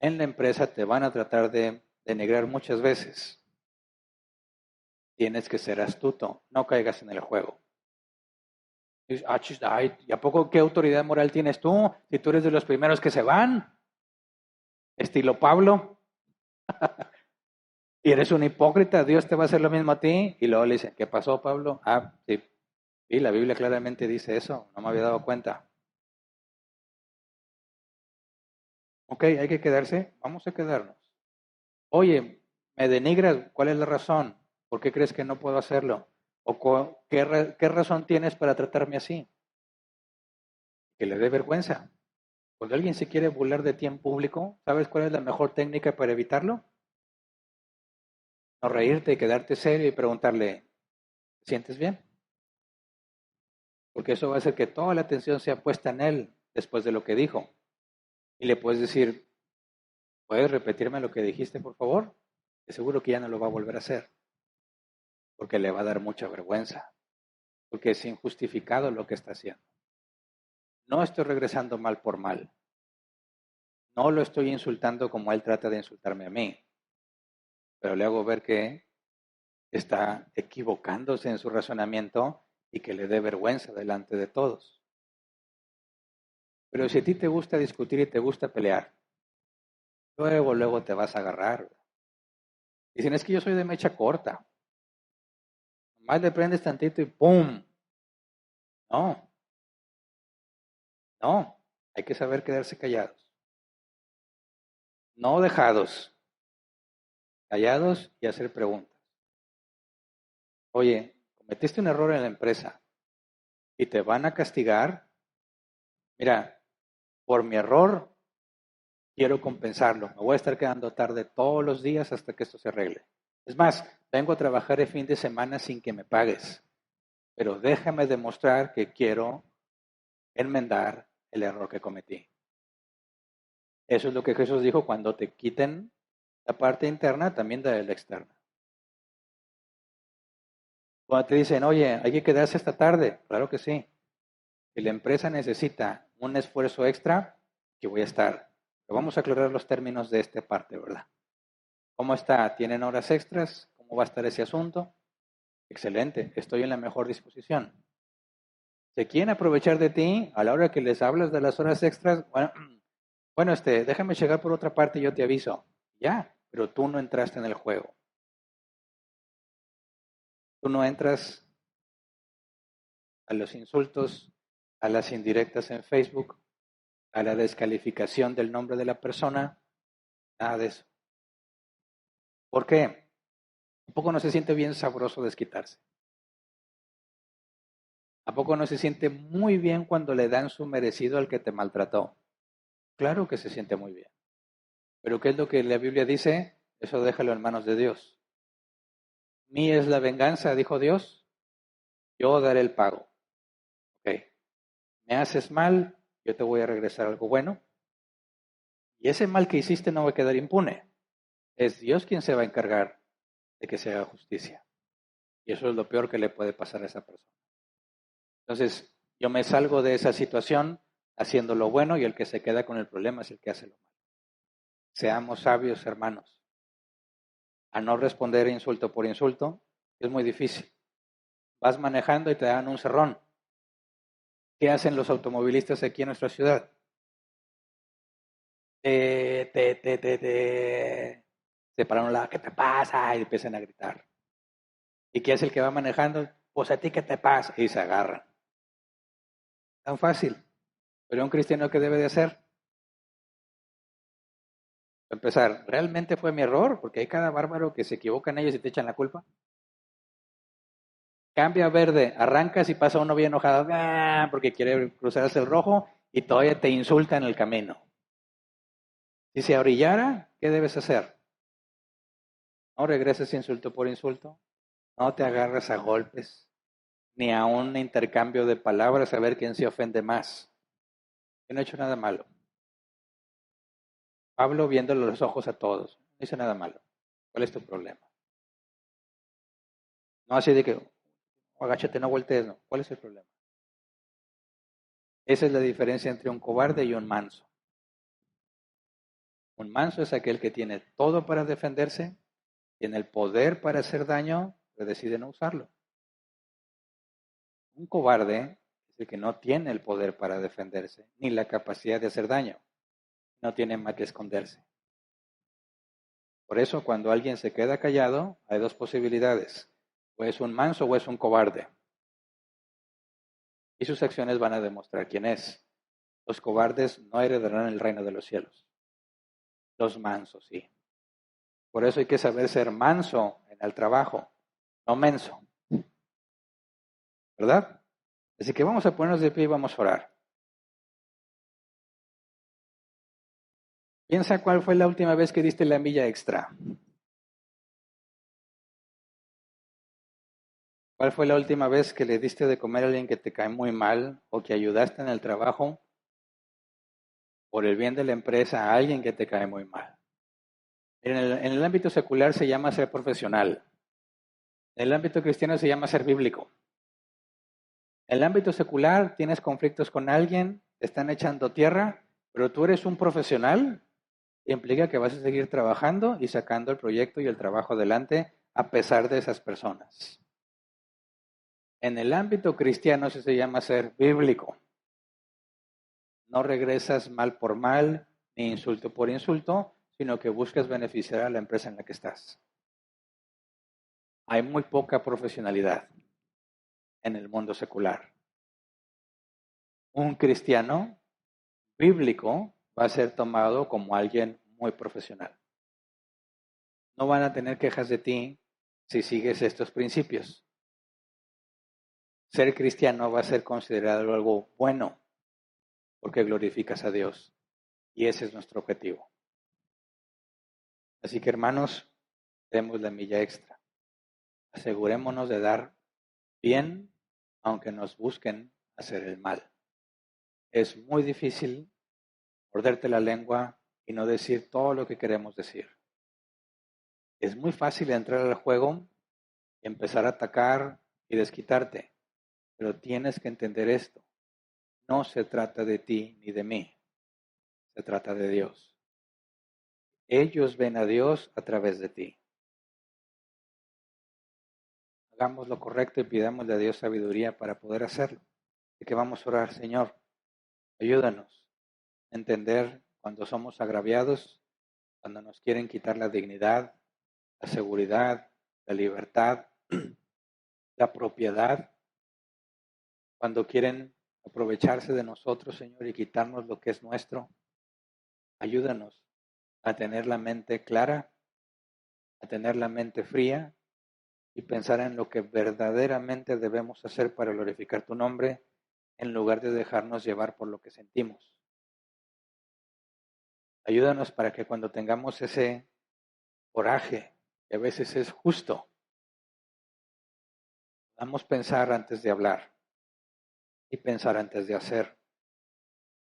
en la empresa te van a tratar de denigrar muchas veces. Tienes que ser astuto, no caigas en el juego. ¿Y a poco qué autoridad moral tienes tú si tú eres de los primeros que se van? estilo Pablo, y eres un hipócrita, Dios te va a hacer lo mismo a ti. Y luego le dicen, ¿qué pasó, Pablo? Ah, sí, sí, la Biblia claramente dice eso, no me había dado cuenta. Ok, hay que quedarse, vamos a quedarnos. Oye, me denigras, ¿cuál es la razón? ¿Por qué crees que no puedo hacerlo? ¿O qué razón tienes para tratarme así? Que le dé vergüenza. Cuando alguien se quiere burlar de ti en público, ¿sabes cuál es la mejor técnica para evitarlo? No reírte y quedarte serio y preguntarle, ¿te sientes bien? Porque eso va a hacer que toda la atención sea puesta en él después de lo que dijo. Y le puedes decir, ¿puedes repetirme lo que dijiste, por favor? De seguro que ya no lo va a volver a hacer, porque le va a dar mucha vergüenza, porque es injustificado lo que está haciendo. No estoy regresando mal por mal. No lo estoy insultando como él trata de insultarme a mí, pero le hago ver que está equivocándose en su razonamiento y que le dé vergüenza delante de todos. Pero si a ti te gusta discutir y te gusta pelear, luego te vas a agarrar. Dicen, es que yo soy de mecha corta. Más le prendes tantito y ¡pum! No, no. Hay que saber quedarse callados. No dejados, callados y hacer preguntas. Oye, cometiste un error en la empresa y te van a castigar. Mira, por mi error quiero compensarlo. Me voy a estar quedando tarde todos los días hasta que esto se arregle. Es más, vengo a trabajar el fin de semana sin que me pagues, pero déjame demostrar que quiero enmendar el error que cometí. Eso es lo que Jesús dijo cuando te quiten la parte interna, también de la externa. Cuando te dicen, oye, hay que quedarse esta tarde, claro que sí. Si la empresa necesita un esfuerzo extra, que voy a estar. Pero vamos a aclarar los términos de esta parte, ¿verdad? ¿Cómo está? ¿Tienen horas extras? ¿Cómo va a estar ese asunto? Excelente, estoy en la mejor disposición. ¿Se quieren aprovechar de ti a la hora que les hablas de las horas extras? Bueno, déjame llegar por otra parte y yo te aviso. Ya, pero tú no entraste en el juego. Tú no entras a los insultos, a las indirectas en Facebook, a la descalificación del nombre de la persona, nada de eso. ¿Por qué? ¿A poco no se siente bien sabroso desquitarse? ¿A poco no se siente muy bien cuando le dan su merecido al que te maltrató? Claro que se siente muy bien. Pero ¿qué es lo que la Biblia dice? Eso déjalo en manos de Dios. Mía es la venganza, dijo Dios, yo daré el pago. Ok, me haces mal, yo te voy a regresar algo bueno. Y ese mal que hiciste no va a quedar impune. Es Dios quien se va a encargar de que se haga justicia. Y eso es lo peor que le puede pasar a esa persona. Entonces, yo me salgo de esa situación haciendo lo bueno y el que se queda con el problema es el que hace lo malo. Seamos sabios, hermanos. A no responder insulto por insulto es muy difícil. Vas manejando y te dan un cerrón. ¿Qué hacen los automovilistas aquí en nuestra ciudad? Se paran a un lado, ¿qué te pasa? Y empiezan a gritar. ¿Y qué hace el que va manejando? Pues a ti, ¿qué te pasa? Y se agarran. Tan fácil. Pero un cristiano, ¿qué debe de hacer? Para empezar, ¿realmente fue mi error? Porque hay cada bárbaro que se equivoca en ellos y te echan la culpa. Cambia a verde, arrancas y pasa uno bien enojado, porque quiere cruzarse el rojo y todavía te insulta en el camino. Si se orillara, ¿qué debes hacer? No regreses insulto por insulto, no te agarres a golpes, ni a un intercambio de palabras a ver quién se ofende más. Yo no he hecho nada malo. Pablo viéndole los ojos a todos, no hice nada malo. ¿Cuál es tu problema? No así de que, agáchate, no voltees, no. ¿Cuál es el problema? Esa es la diferencia entre un cobarde y un manso. Un manso es aquel que tiene todo para defenderse, tiene el poder para hacer daño, pero decide no usarlo. Un cobarde es el que no tiene el poder para defenderse, ni la capacidad de hacer daño. No tiene más que esconderse. Por eso, cuando alguien se queda callado, hay dos posibilidades. O es un manso o es un cobarde. Y sus acciones van a demostrar quién es. Los cobardes no heredarán el reino de los cielos. Los mansos, sí. Por eso hay que saber ser manso en el trabajo, no menso. ¿Verdad? Así que vamos a ponernos de pie y vamos a orar. Piensa cuál fue la última vez que diste la milla extra. ¿Cuál fue la última vez que le diste de comer a alguien que te cae muy mal o que ayudaste en el trabajo por el bien de la empresa a alguien que te cae muy mal? En el ámbito secular se llama ser profesional. En el ámbito cristiano se llama ser bíblico. En el ámbito secular tienes conflictos con alguien, te están echando tierra, pero tú eres un profesional, implica que vas a seguir trabajando y sacando el proyecto y el trabajo adelante a pesar de esas personas. En el ámbito cristiano eso se llama ser bíblico. No regresas mal por mal, ni insulto por insulto, sino que buscas beneficiar a la empresa en la que estás. Hay muy poca profesionalidad en el mundo secular. Un cristiano bíblico va a ser tomado como alguien muy profesional. No van a tener quejas de ti si sigues estos principios. Ser cristiano va a ser considerado algo bueno porque glorificas a Dios y ese es nuestro objetivo. Así que hermanos, demos la milla extra. Asegurémonos de dar bien aunque nos busquen hacer el mal. Es muy difícil morderte la lengua y no decir todo lo que queremos decir. Es muy fácil entrar al juego y empezar a atacar y desquitarte, pero tienes que entender esto. No se trata de ti ni de mí, se trata de Dios. Ellos ven a Dios a través de ti. Hagamos lo correcto y pidámosle a Dios sabiduría para poder hacerlo. Así que vamos a orar, Señor, ayúdanos a entender cuando somos agraviados, cuando nos quieren quitar la dignidad, la seguridad, la libertad, la propiedad, cuando quieren aprovecharse de nosotros, Señor, y quitarnos lo que es nuestro. Ayúdanos a tener la mente clara, a tener la mente fría y pensar en lo que verdaderamente debemos hacer para glorificar tu nombre en lugar de dejarnos llevar por lo que sentimos. Ayúdanos para que cuando tengamos ese coraje, que a veces es justo, podamos pensar antes de hablar y pensar antes de hacer,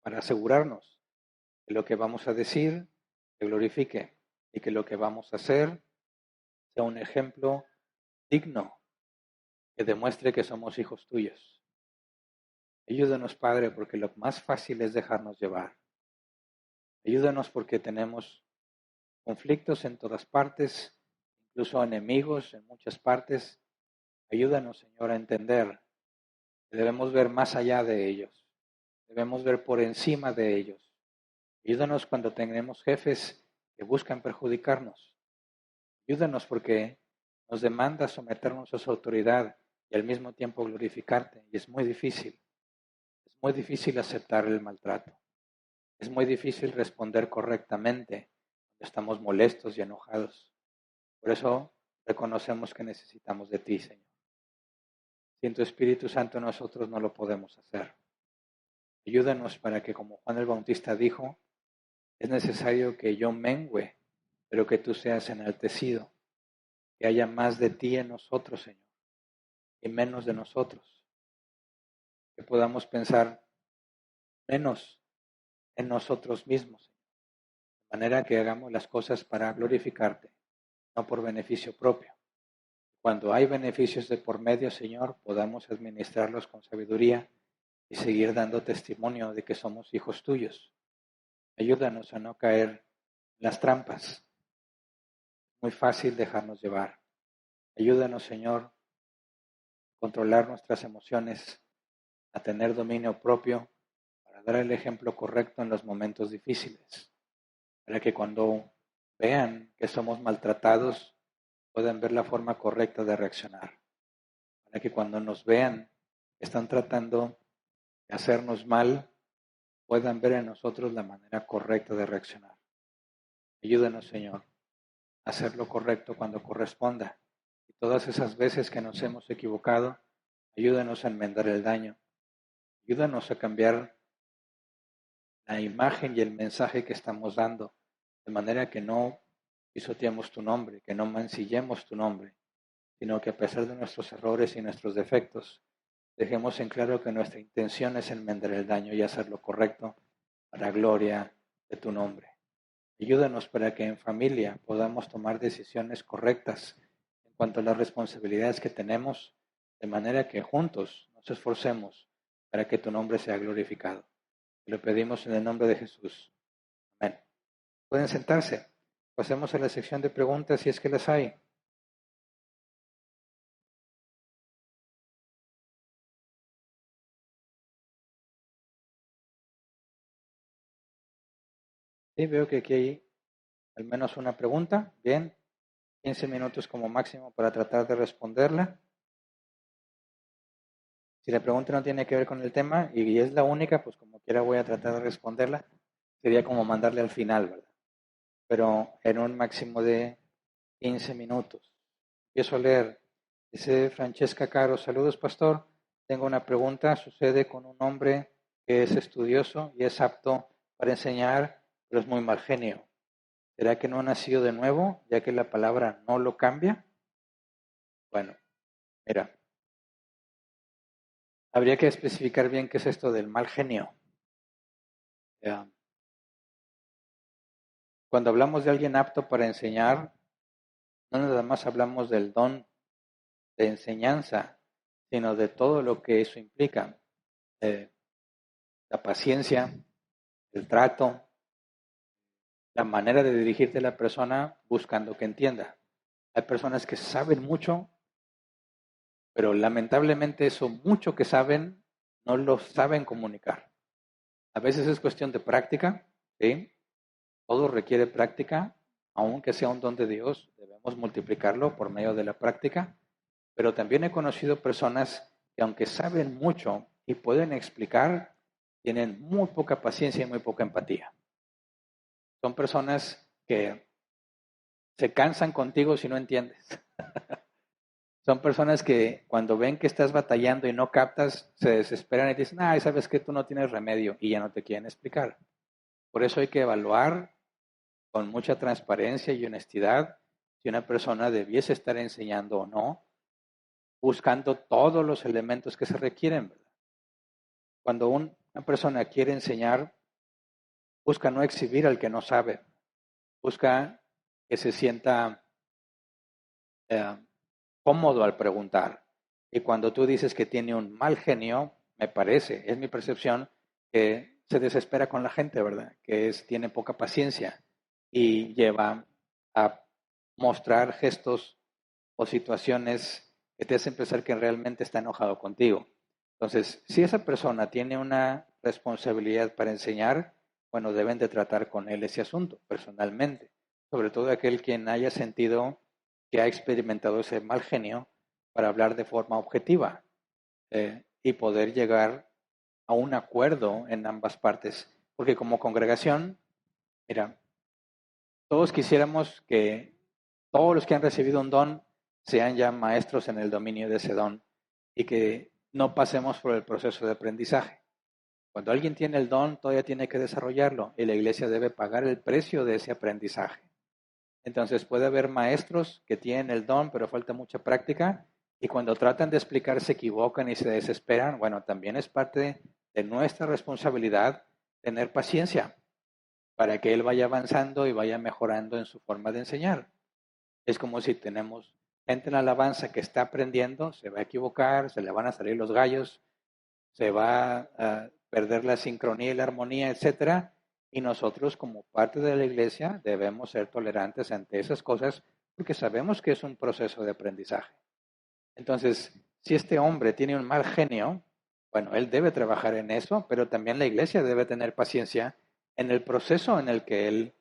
para asegurarnos que lo que vamos a decir te glorifique y que lo que vamos a hacer sea un ejemplo digno que demuestre que somos hijos tuyos. Ayúdanos, Padre, porque lo más fácil es dejarnos llevar. Ayúdanos porque tenemos conflictos en todas partes, incluso enemigos en muchas partes. Ayúdanos, Señor, a entender que debemos ver más allá de ellos. Debemos ver por encima de ellos. Ayúdanos cuando tenemos jefes que buscan perjudicarnos. Ayúdanos porque nos demanda someternos a su autoridad y al mismo tiempo glorificarte. Y es muy difícil. Es muy difícil aceptar el maltrato. Es muy difícil responder correctamente cuando estamos molestos y enojados. Por eso reconocemos que necesitamos de ti, Señor. Sin tu Espíritu Santo nosotros no lo podemos hacer. Ayúdanos para que, como Juan el Bautista dijo, es necesario que yo mengüe, pero que tú seas enaltecido. Que haya más de ti en nosotros, Señor, y menos de nosotros. Que podamos pensar menos en nosotros mismos, de manera que hagamos las cosas para glorificarte, no por beneficio propio. Cuando hay beneficios de por medio, Señor, podamos administrarlos con sabiduría y seguir dando testimonio de que somos hijos tuyos. Ayúdanos a no caer en las trampas. Muy fácil dejarnos llevar. Ayúdanos, Señor, a controlar nuestras emociones, a tener dominio propio, para dar el ejemplo correcto en los momentos difíciles, para que cuando vean que somos maltratados, puedan ver la forma correcta de reaccionar. Para que cuando nos vean que están tratando de hacernos mal, puedan ver en nosotros la manera correcta de reaccionar. Ayúdanos, Señor, a hacer lo correcto cuando corresponda. Y todas esas veces que nos hemos equivocado, ayúdanos a enmendar el daño. Ayúdanos a cambiar la imagen y el mensaje que estamos dando, de manera que no pisoteemos tu nombre, que no mancillemos tu nombre, sino que a pesar de nuestros errores y nuestros defectos, dejemos en claro que nuestra intención es enmendar el daño y hacer lo correcto para gloria de tu nombre. Ayúdanos para que en familia podamos tomar decisiones correctas en cuanto a las responsabilidades que tenemos, de manera que juntos nos esforcemos para que tu nombre sea glorificado. Lo pedimos en el nombre de Jesús. Amén. Pueden sentarse. Pasemos a la sección de preguntas si es que las hay. Sí, veo que aquí hay al menos una pregunta. Bien, 15 minutos como máximo para tratar de responderla. Si la pregunta no tiene que ver con el tema y es la única, pues como quiera voy a tratar de responderla. Sería como mandarle al final, ¿verdad? Pero en un máximo de 15 minutos. Empiezo a leer. Dice Francesca Caro, saludos pastor. Tengo una pregunta. Sucede con un hombre que es estudioso y es apto para enseñar, pero es muy mal genio. ¿Será que no ha nacido de nuevo, ya que la palabra no lo cambia? Bueno, mira, habría que especificar bien qué es esto del mal genio. Ya. Cuando hablamos de alguien apto para enseñar, no nada más hablamos del don de enseñanza, sino de todo lo que eso implica. La paciencia, el trato, la manera de dirigirte a la persona buscando que entienda. Hay personas que saben mucho, pero lamentablemente eso mucho que saben no lo saben comunicar. A veces es cuestión de práctica, ¿sí? Todo requiere práctica, aunque sea un don de Dios, debemos multiplicarlo por medio de la práctica, pero también he conocido personas que aunque saben mucho y pueden explicar, tienen muy poca paciencia y muy poca empatía. Son personas que se cansan contigo si no entiendes. Son personas que cuando ven que estás batallando y no captas, se desesperan y dicen, ay, sabes que tú no tienes remedio y ya no te quieren explicar. Por eso hay que evaluar con mucha transparencia y honestidad si una persona debiese estar enseñando o no, buscando todos los elementos que se requieren, ¿verdad? Cuando una persona quiere enseñar, busca no exhibir al que no sabe, busca que se sienta eh, cómodo al preguntar. Y cuando tú dices que tiene un mal genio, me parece, es mi percepción, que se desespera con la gente, ¿verdad? Que tiene poca paciencia y lleva a mostrar gestos o situaciones que te hacen pensar que realmente está enojado contigo. Entonces, si esa persona tiene una responsabilidad para enseñar, bueno, deben de tratar con él ese asunto personalmente, sobre todo aquel quien haya sentido que ha experimentado ese mal genio para hablar de forma objetiva y poder llegar a un acuerdo en ambas partes. Porque como congregación, mira, todos quisiéramos que todos los que han recibido un don sean ya maestros en el dominio de ese don y que no pasemos por el proceso de aprendizaje. Cuando alguien tiene el don, todavía tiene que desarrollarlo y la iglesia debe pagar el precio de ese aprendizaje. Entonces puede haber maestros que tienen el don, pero falta mucha práctica y cuando tratan de explicar se equivocan y se desesperan. Bueno, también es parte de nuestra responsabilidad tener paciencia para que él vaya avanzando y vaya mejorando en su forma de enseñar. Es como si tenemos gente en la alabanza que está aprendiendo, se va a equivocar, se le van a salir los gallos, se va a perder la sincronía y la armonía, etcétera. Y nosotros, como parte de la iglesia, debemos ser tolerantes ante esas cosas porque sabemos que es un proceso de aprendizaje. Entonces, si este hombre tiene un mal genio, bueno, él debe trabajar en eso, pero también la iglesia debe tener paciencia en el proceso en el que él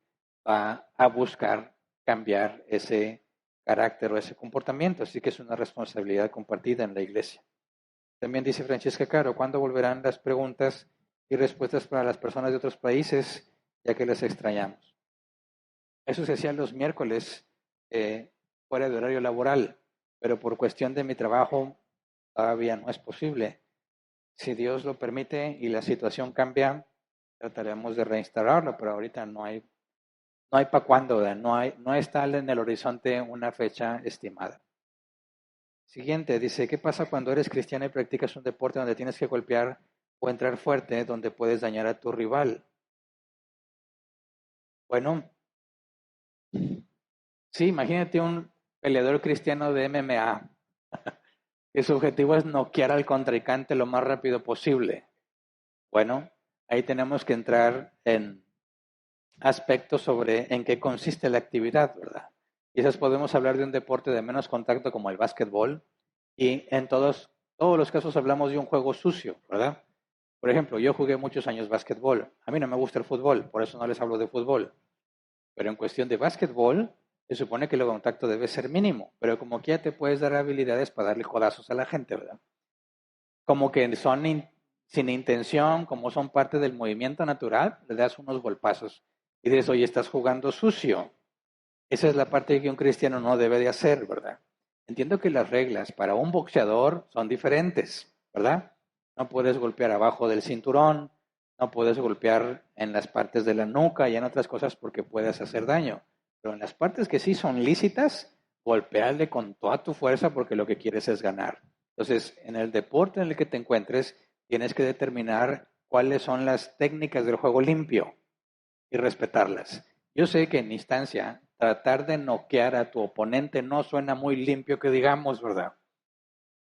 va a buscar cambiar ese carácter o ese comportamiento. Así que es una responsabilidad compartida en la iglesia. También dice Francesca Caro, ¿cuándo volverán las preguntas y respuestas para las personas de otros países, ya que les extrañamos? Eso se hacía los miércoles fuera de horario laboral, pero por cuestión de mi trabajo todavía no es posible. Si Dios lo permite y la situación cambia, trataremos de reinstalarlo, pero ahorita no hay para cuándo, ¿verdad? No está en el horizonte una fecha estimada. Siguiente, dice, ¿qué pasa cuando eres cristiano y practicas un deporte donde tienes que golpear o entrar fuerte, donde puedes dañar a tu rival? Bueno, sí, imagínate un peleador cristiano de MMA, que su objetivo es noquear al contrincante lo más rápido posible. Bueno, ahí tenemos que entrar en aspectos sobre en qué consiste la actividad, ¿verdad? Quizás podemos hablar de un deporte de menos contacto como el básquetbol y en todos los casos hablamos de un juego sucio, ¿verdad? Por ejemplo, yo jugué muchos años básquetbol. A mí no me gusta el fútbol, por eso no les hablo de fútbol. Pero en cuestión de básquetbol, se supone que el contacto debe ser mínimo, pero como que ya te puedes dar habilidades para darle codazos a la gente, ¿verdad? Como que son sin intención, como son parte del movimiento natural, le das unos golpazos y dices, oye, estás jugando sucio. Esa es la parte que un cristiano no debe de hacer, ¿verdad? Entiendo que las reglas para un boxeador son diferentes, ¿verdad? No puedes golpear abajo del cinturón, no puedes golpear en las partes de la nuca y en otras cosas porque puedes hacer daño. Pero en las partes que sí son lícitas, golpearle con toda tu fuerza porque lo que quieres es ganar. Entonces, en el deporte en el que te encuentres, tienes que determinar cuáles son las técnicas del juego limpio y respetarlas. Yo sé que en instancia tratar de noquear a tu oponente no suena muy limpio que digamos, ¿verdad?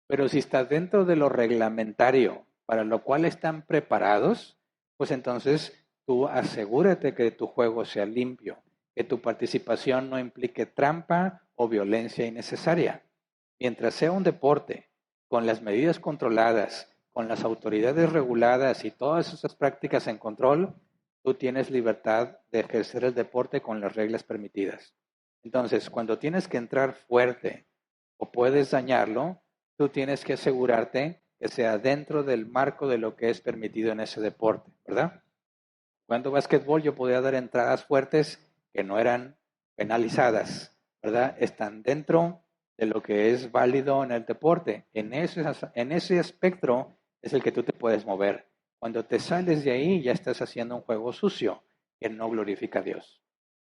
Pero si estás dentro de lo reglamentario, para lo cual están preparados, pues entonces tú asegúrate que tu juego sea limpio, que tu participación no implique trampa o violencia innecesaria. Mientras sea un deporte, con las medidas controladas, con las autoridades reguladas y todas esas prácticas en control, tú tienes libertad de ejercer el deporte con las reglas permitidas. Entonces, cuando tienes que entrar fuerte o puedes dañarlo, tú tienes que asegurarte que sea dentro del marco de lo que es permitido en ese deporte, ¿verdad? Cuando básquetbol yo podía dar entradas fuertes que no eran penalizadas, ¿verdad? Están dentro de lo que es válido en el deporte. En ese espectro es el que tú te puedes mover. Cuando te sales de ahí ya estás haciendo un juego sucio que no glorifica a Dios.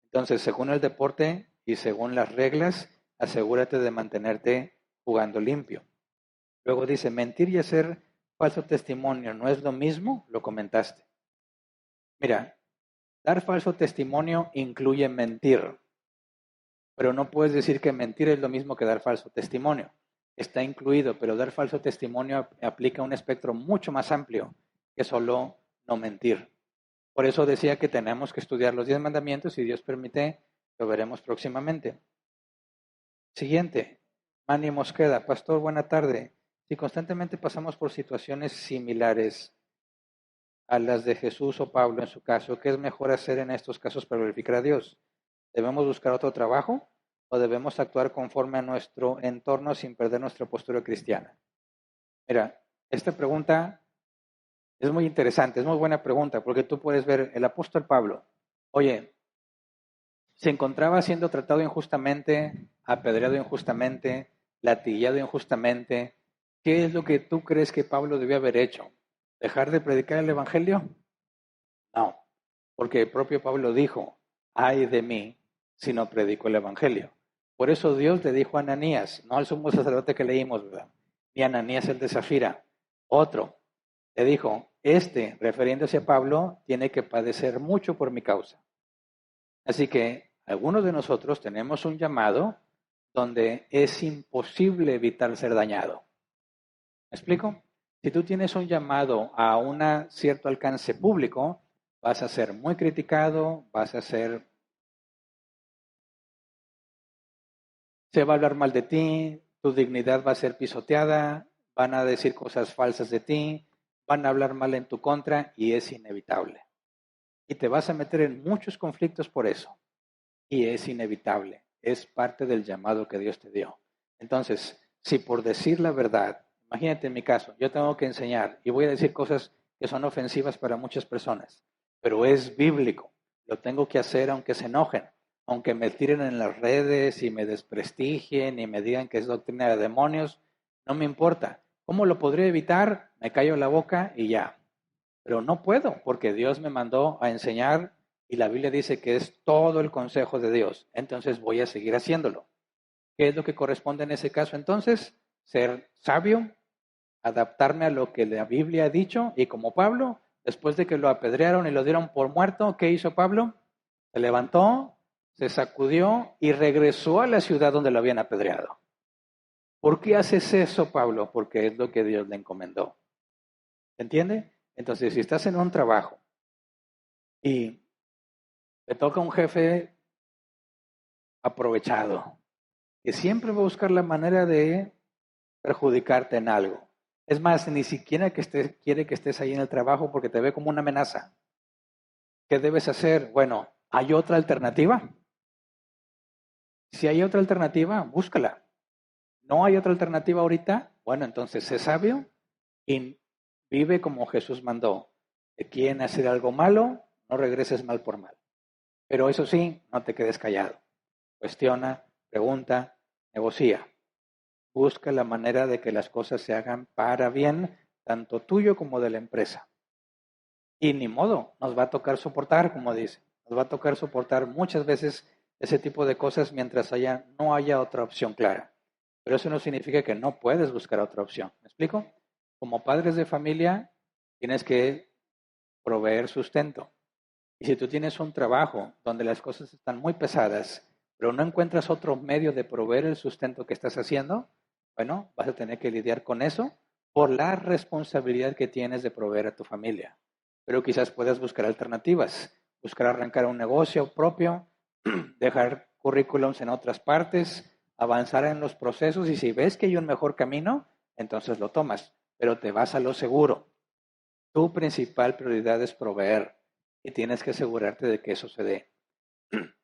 Entonces, según el deporte y según las reglas, asegúrate de mantenerte jugando limpio. Luego dice, mentir y hacer falso testimonio no es lo mismo, lo comentaste. Mira, dar falso testimonio incluye mentir, pero no puedes decir que mentir es lo mismo que dar falso testimonio. Está incluido, pero dar falso testimonio aplica un espectro mucho más amplio que solo no mentir. Por eso decía que tenemos que estudiar los 10 mandamientos y Dios permite, lo veremos próximamente. Siguiente, Manny Mosqueda, pastor, buena tarde. Si constantemente pasamos por situaciones similares a las de Jesús o Pablo en su caso, ¿qué es mejor hacer en estos casos para glorificar a Dios? ¿Debemos buscar otro trabajo o debemos actuar conforme a nuestro entorno sin perder nuestra postura cristiana? Mira, esta pregunta es muy interesante, es muy buena pregunta, porque tú puedes ver el apóstol Pablo, oye, se encontraba siendo tratado injustamente, apedreado injustamente, latillado injustamente. ¿Qué es lo que tú crees que Pablo debió haber hecho? ¿Dejar de predicar el Evangelio? No, porque el propio Pablo dijo, ay de mí si no predico el Evangelio. Por eso Dios le dijo a Ananías, no al sumo sacerdote que leímos, ¿verdad? Ni a Ananías el de Zafira, otro, le dijo, refiriéndose a Pablo, tiene que padecer mucho por mi causa. Así que algunos de nosotros tenemos un llamado donde es imposible evitar ser dañado. ¿Me explico? Si tú tienes un llamado a un cierto alcance público, vas a ser muy criticado, se va a hablar mal de ti, tu dignidad va a ser pisoteada, van a decir cosas falsas de ti, van a hablar mal en tu contra y es inevitable. Y te vas a meter en muchos conflictos por eso. y es inevitable, es parte del llamado que Dios te dio. Entonces, si por decir la verdad, imagínate en mi caso, yo tengo que enseñar y voy a decir cosas que son ofensivas para muchas personas, pero es bíblico, lo tengo que hacer aunque se enojen, aunque me tiren en las redes y me desprestigien y me digan que es doctrina de demonios, no me importa. ¿Cómo lo podría evitar? Me callo la boca y ya. Pero no puedo, porque Dios me mandó a enseñar y la Biblia dice que es todo el consejo de Dios. Entonces voy a seguir haciéndolo. ¿Qué es lo que corresponde en ese caso entonces? Ser sabio, adaptarme a lo que la Biblia ha dicho y como Pablo, después de que lo apedrearon y lo dieron por muerto, ¿qué hizo Pablo? Se levantó, se sacudió y regresó a la ciudad donde lo habían apedreado. ¿Por qué haces eso, Pablo? Porque es lo que Dios le encomendó. ¿Se entiende? Entonces, si estás en un trabajo y te toca un jefe aprovechado, que siempre va a buscar la manera de perjudicarte en algo. Es más, ni siquiera quiere que estés ahí en el trabajo porque te ve como una amenaza. ¿Qué debes hacer? Bueno, ¿hay otra alternativa? Si hay otra alternativa, búscala. ¿No hay otra alternativa ahorita? Bueno, entonces sé sabio y vive como Jesús mandó. ¿Te quieren hacer algo malo? No regreses mal por mal. Pero eso sí, no te quedes callado. Cuestiona, pregunta, negocia. Busca la manera de que las cosas se hagan para bien, tanto tuyo como de la empresa. Y ni modo, nos va a tocar soportar, como dice. Nos va a tocar soportar muchas veces ese tipo de cosas mientras no haya otra opción clara. Pero eso no significa que no puedes buscar otra opción. ¿Me explico? Como padres de familia, tienes que proveer sustento. Y si tú tienes un trabajo donde las cosas están muy pesadas, pero no encuentras otro medio de proveer el sustento que estás haciendo, bueno, vas a tener que lidiar con eso por la responsabilidad que tienes de proveer a tu familia. Pero quizás puedas buscar alternativas, buscar arrancar un negocio propio, dejar currículums en otras partes, avanzar en los procesos y si ves que hay un mejor camino, entonces lo tomas, pero te vas a lo seguro. Tu principal prioridad es proveer y tienes que asegurarte de que eso se dé.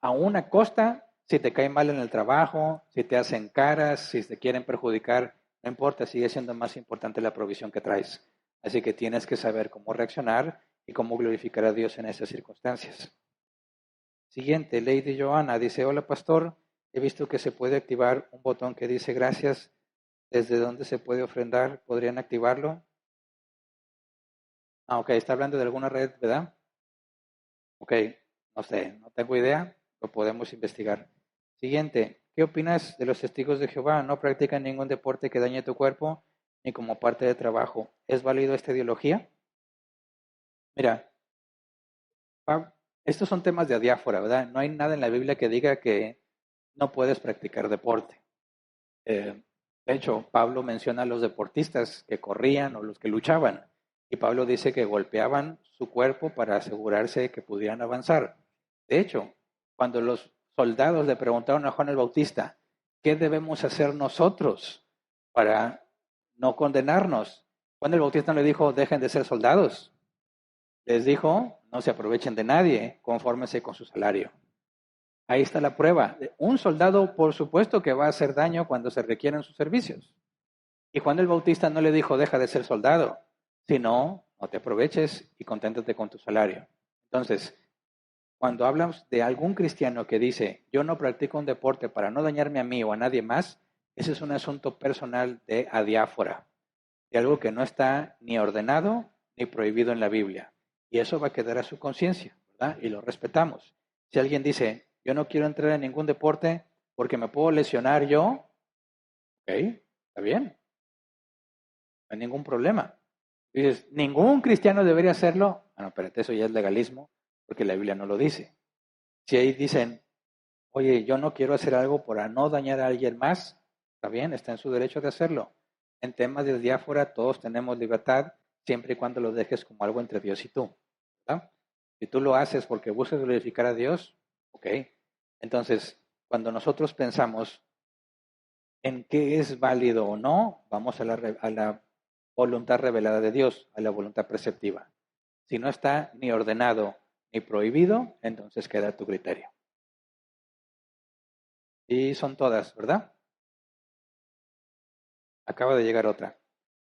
A una costa, si te cae mal en el trabajo, si te hacen caras, si te quieren perjudicar, no importa, sigue siendo más importante la provisión que traes. Así que tienes que saber cómo reaccionar y cómo glorificar a Dios en esas circunstancias. Siguiente, Lady Johanna dice, hola pastor, he visto que se puede activar un botón que dice gracias. ¿Desde dónde se puede ofrendar? ¿Podrían activarlo? Ah, ok, está hablando de alguna red, ¿verdad? Ok, no sé, no tengo idea, lo podemos investigar. Siguiente, ¿qué opinas de los testigos de Jehová? No practican ningún deporte que dañe tu cuerpo ni como parte de trabajo. ¿Es válido esta ideología? Mira, estos son temas de adiáfora, ¿verdad? No hay nada en la Biblia que diga que no puedes practicar deporte. De hecho, Pablo menciona a los deportistas que corrían o los que luchaban. Y Pablo dice que golpeaban su cuerpo para asegurarse de que pudieran avanzar. De hecho, cuando los soldados le preguntaron a Juan el Bautista, ¿qué debemos hacer nosotros para no condenarnos? Juan el Bautista no le dijo, dejen de ser soldados. Les dijo, no se aprovechen de nadie, confórmense con su salario. Ahí está la prueba. Un soldado, por supuesto, que va a hacer daño cuando se requieren sus servicios. Y Juan el Bautista no le dijo, deja de ser soldado, sino, no te aproveches y conténtate con tu salario. Entonces, cuando hablamos de algún cristiano que dice, yo no practico un deporte para no dañarme a mí o a nadie más, ese es un asunto personal de adiáfora, de algo que no está ni ordenado ni prohibido en la Biblia. Y eso va a quedar a su conciencia, ¿verdad? Y lo respetamos. Si alguien dice, yo no quiero entrar en ningún deporte porque me puedo lesionar yo, ok, está bien, no hay ningún problema. Y dices, ningún cristiano debería hacerlo. Bueno, espérate, eso ya es legalismo, porque la Biblia no lo dice. Si ahí dicen, oye, yo no quiero hacer algo para no dañar a alguien más, está bien, está en su derecho de hacerlo. En temas de diáfora todos tenemos libertad, siempre y cuando lo dejes como algo entre Dios y tú, ¿verdad? Si tú lo haces porque buscas glorificar a Dios, ok. Entonces, cuando nosotros pensamos en qué es válido o no, vamos a la voluntad revelada de Dios, a la voluntad preceptiva. Si no está ni ordenado ni prohibido, entonces queda a tu criterio. Y son todas, ¿verdad? Acaba de llegar otra.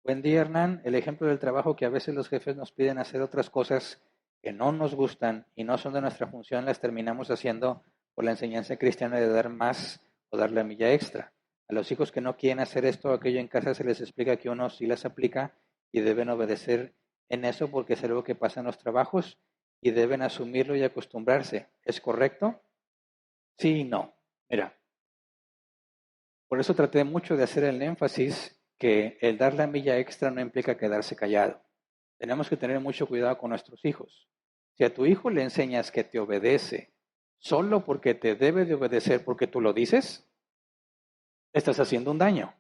Buen día, Hernán. El ejemplo del trabajo que a veces los jefes nos piden hacer otras cosas que no nos gustan y no son de nuestra función, las terminamos haciendo por la enseñanza cristiana de dar más o dar la milla extra. A los hijos que no quieren hacer esto o aquello en casa se les explica que uno sí las aplica y deben obedecer en eso porque es algo que pasa en los trabajos y deben asumirlo y acostumbrarse. ¿Es correcto? Sí y no. Mira, por eso traté mucho de hacer el énfasis que el dar la milla extra no implica quedarse callado. Tenemos que tener mucho cuidado con nuestros hijos. Si a tu hijo le enseñas que te obedece solo porque te debe de obedecer porque tú lo dices, estás haciendo un daño.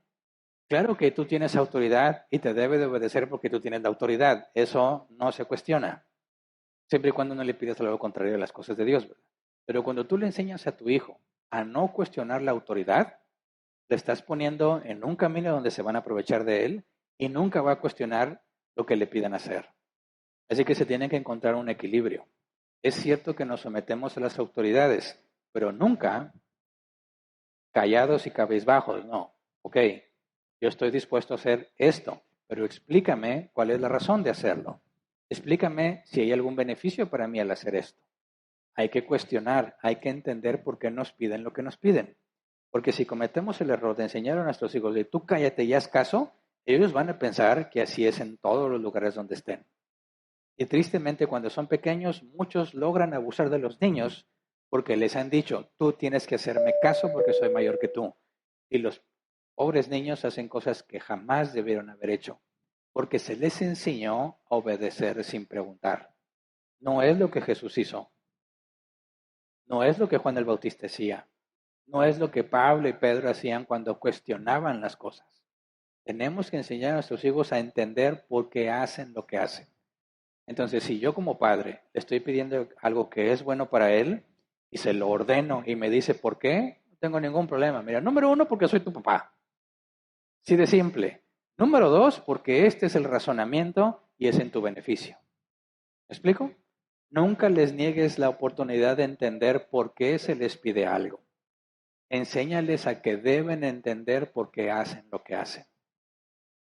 Claro que tú tienes autoridad y te debe de obedecer porque tú tienes la autoridad. Eso no se cuestiona. Siempre y cuando no le pidas algo contrario a las cosas de Dios, ¿verdad? Pero cuando tú le enseñas a tu hijo a no cuestionar la autoridad, le estás poniendo en un camino donde se van a aprovechar de él y nunca va a cuestionar lo que le pidan hacer. Así que se tiene que encontrar un equilibrio. Es cierto que nos sometemos a las autoridades, pero nunca callados y cabizbajos. No, ok, yo estoy dispuesto a hacer esto, pero explícame cuál es la razón de hacerlo. Explícame si hay algún beneficio para mí al hacer esto. Hay que cuestionar, hay que entender por qué nos piden lo que nos piden. Porque si cometemos el error de enseñar a nuestros hijos de tú cállate y haz caso, ellos van a pensar que así es en todos los lugares donde estén. Y tristemente cuando son pequeños, muchos logran abusar de los niños porque les han dicho, tú tienes que hacerme caso porque soy mayor que tú. Y los pobres niños hacen cosas que jamás debieron haber hecho, porque se les enseñó a obedecer sin preguntar. No es lo que Jesús hizo, no es lo que Juan el Bautista hacía, no es lo que Pablo y Pedro hacían cuando cuestionaban las cosas. Tenemos que enseñar a nuestros hijos a entender por qué hacen lo que hacen. Entonces, si yo como padre le estoy pidiendo algo que es bueno para él y se lo ordeno y me dice por qué, no tengo ningún problema. Mira, número uno, porque soy tu papá. Sí de simple. Número dos, porque este es el razonamiento y es en tu beneficio. ¿Me explico? Nunca les niegues la oportunidad de entender por qué se les pide algo. Enséñales a que deben entender por qué hacen lo que hacen.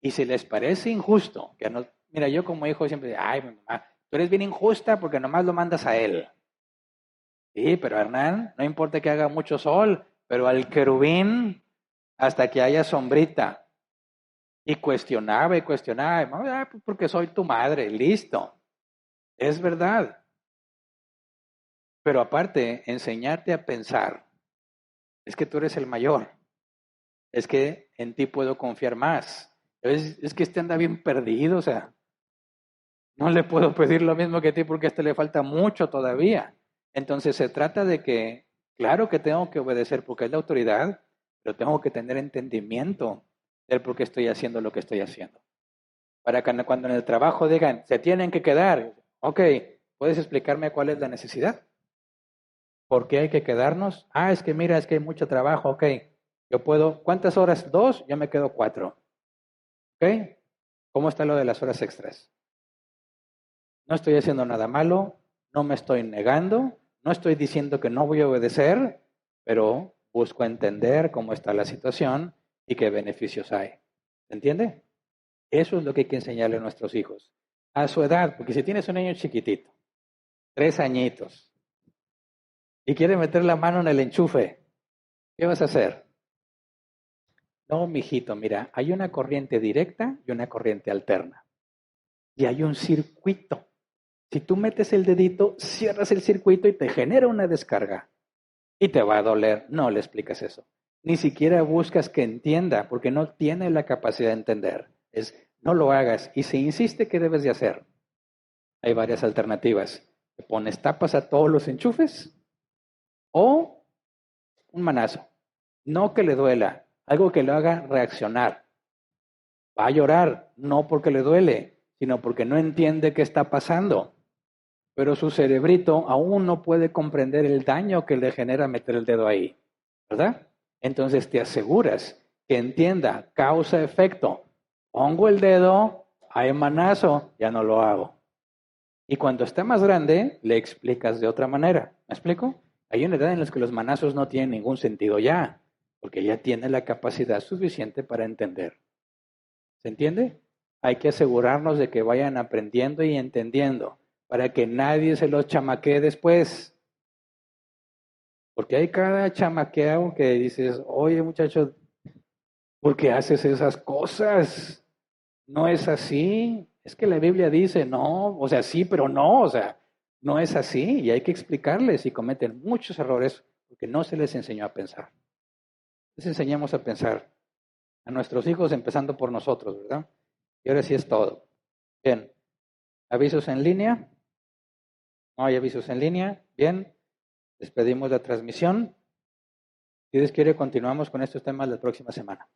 Y si les parece injusto, que no, mira, yo como hijo siempre digo, ay, mi mamá, tú eres bien injusta porque nomás lo mandas a él. Sí, pero Hernán, no importa que haga mucho sol, pero al querubín hasta que haya sombrita. Y cuestionaba, mamá, pues porque soy tu madre, listo. Es verdad. Pero aparte, enseñarte a pensar, es que tú eres el mayor, es que en ti puedo confiar más. Es que este anda bien perdido, o sea, no le puedo pedir lo mismo que a ti porque a este le falta mucho todavía. Entonces se trata de que, claro que tengo que obedecer porque es la autoridad, pero tengo que tener entendimiento del por qué estoy haciendo lo que estoy haciendo. Para que cuando en el trabajo digan, se tienen que quedar, ok, ¿puedes explicarme cuál es la necesidad? ¿Por qué hay que quedarnos? Ah, es que mira, es que hay mucho trabajo, ok. Yo puedo, ¿cuántas horas? 2, yo me quedo 4. ¿Ok? ¿Cómo está lo de las horas extras? No estoy haciendo nada malo, no me estoy negando, no estoy diciendo que no voy a obedecer, pero busco entender cómo está la situación y qué beneficios hay. ¿Se entiende? Eso es lo que hay que enseñarle a nuestros hijos. A su edad, porque si tienes un niño chiquitito, 3 añitos, y quiere meter la mano en el enchufe, ¿qué vas a hacer? No, mijito, mira, hay una corriente directa y una corriente alterna. Y hay un circuito. Si tú metes el dedito, cierras el circuito y te genera una descarga. Y te va a doler. No le explicas eso. Ni siquiera buscas que entienda, porque no tiene la capacidad de entender. No lo hagas. Y si insiste, ¿qué debes de hacer? Hay varias alternativas. Te pones tapas a todos los enchufes o un manazo. No que le duela, algo que lo haga reaccionar. Va a llorar, no porque le duele, sino porque no entiende qué está pasando. Pero su cerebrito aún no puede comprender el daño que le genera meter el dedo ahí, ¿verdad? Entonces te aseguras que entienda causa-efecto. Pongo el dedo, hay manazo, ya no lo hago. Y cuando está más grande, le explicas de otra manera. ¿Me explico? Hay una edad en la que los manazos no tienen ningún sentido ya, porque ya tiene la capacidad suficiente para entender. ¿Se entiende? Hay que asegurarnos de que vayan aprendiendo y entendiendo para que nadie se los chamaquee después. Porque hay cada chamaqueo que dices, oye muchacho, ¿por qué haces esas cosas? No es así. Es que la Biblia dice, no, o sea, sí, pero no, o sea, no es así. Y hay que explicarles y cometen muchos errores porque no se les enseñó a pensar. Les enseñamos a pensar a nuestros hijos empezando por nosotros, ¿verdad? Y ahora sí es todo. Bien, avisos en línea. No hay avisos en línea. Bien, despedimos la transmisión. Si Dios quiere, continuamos con estos temas la próxima semana.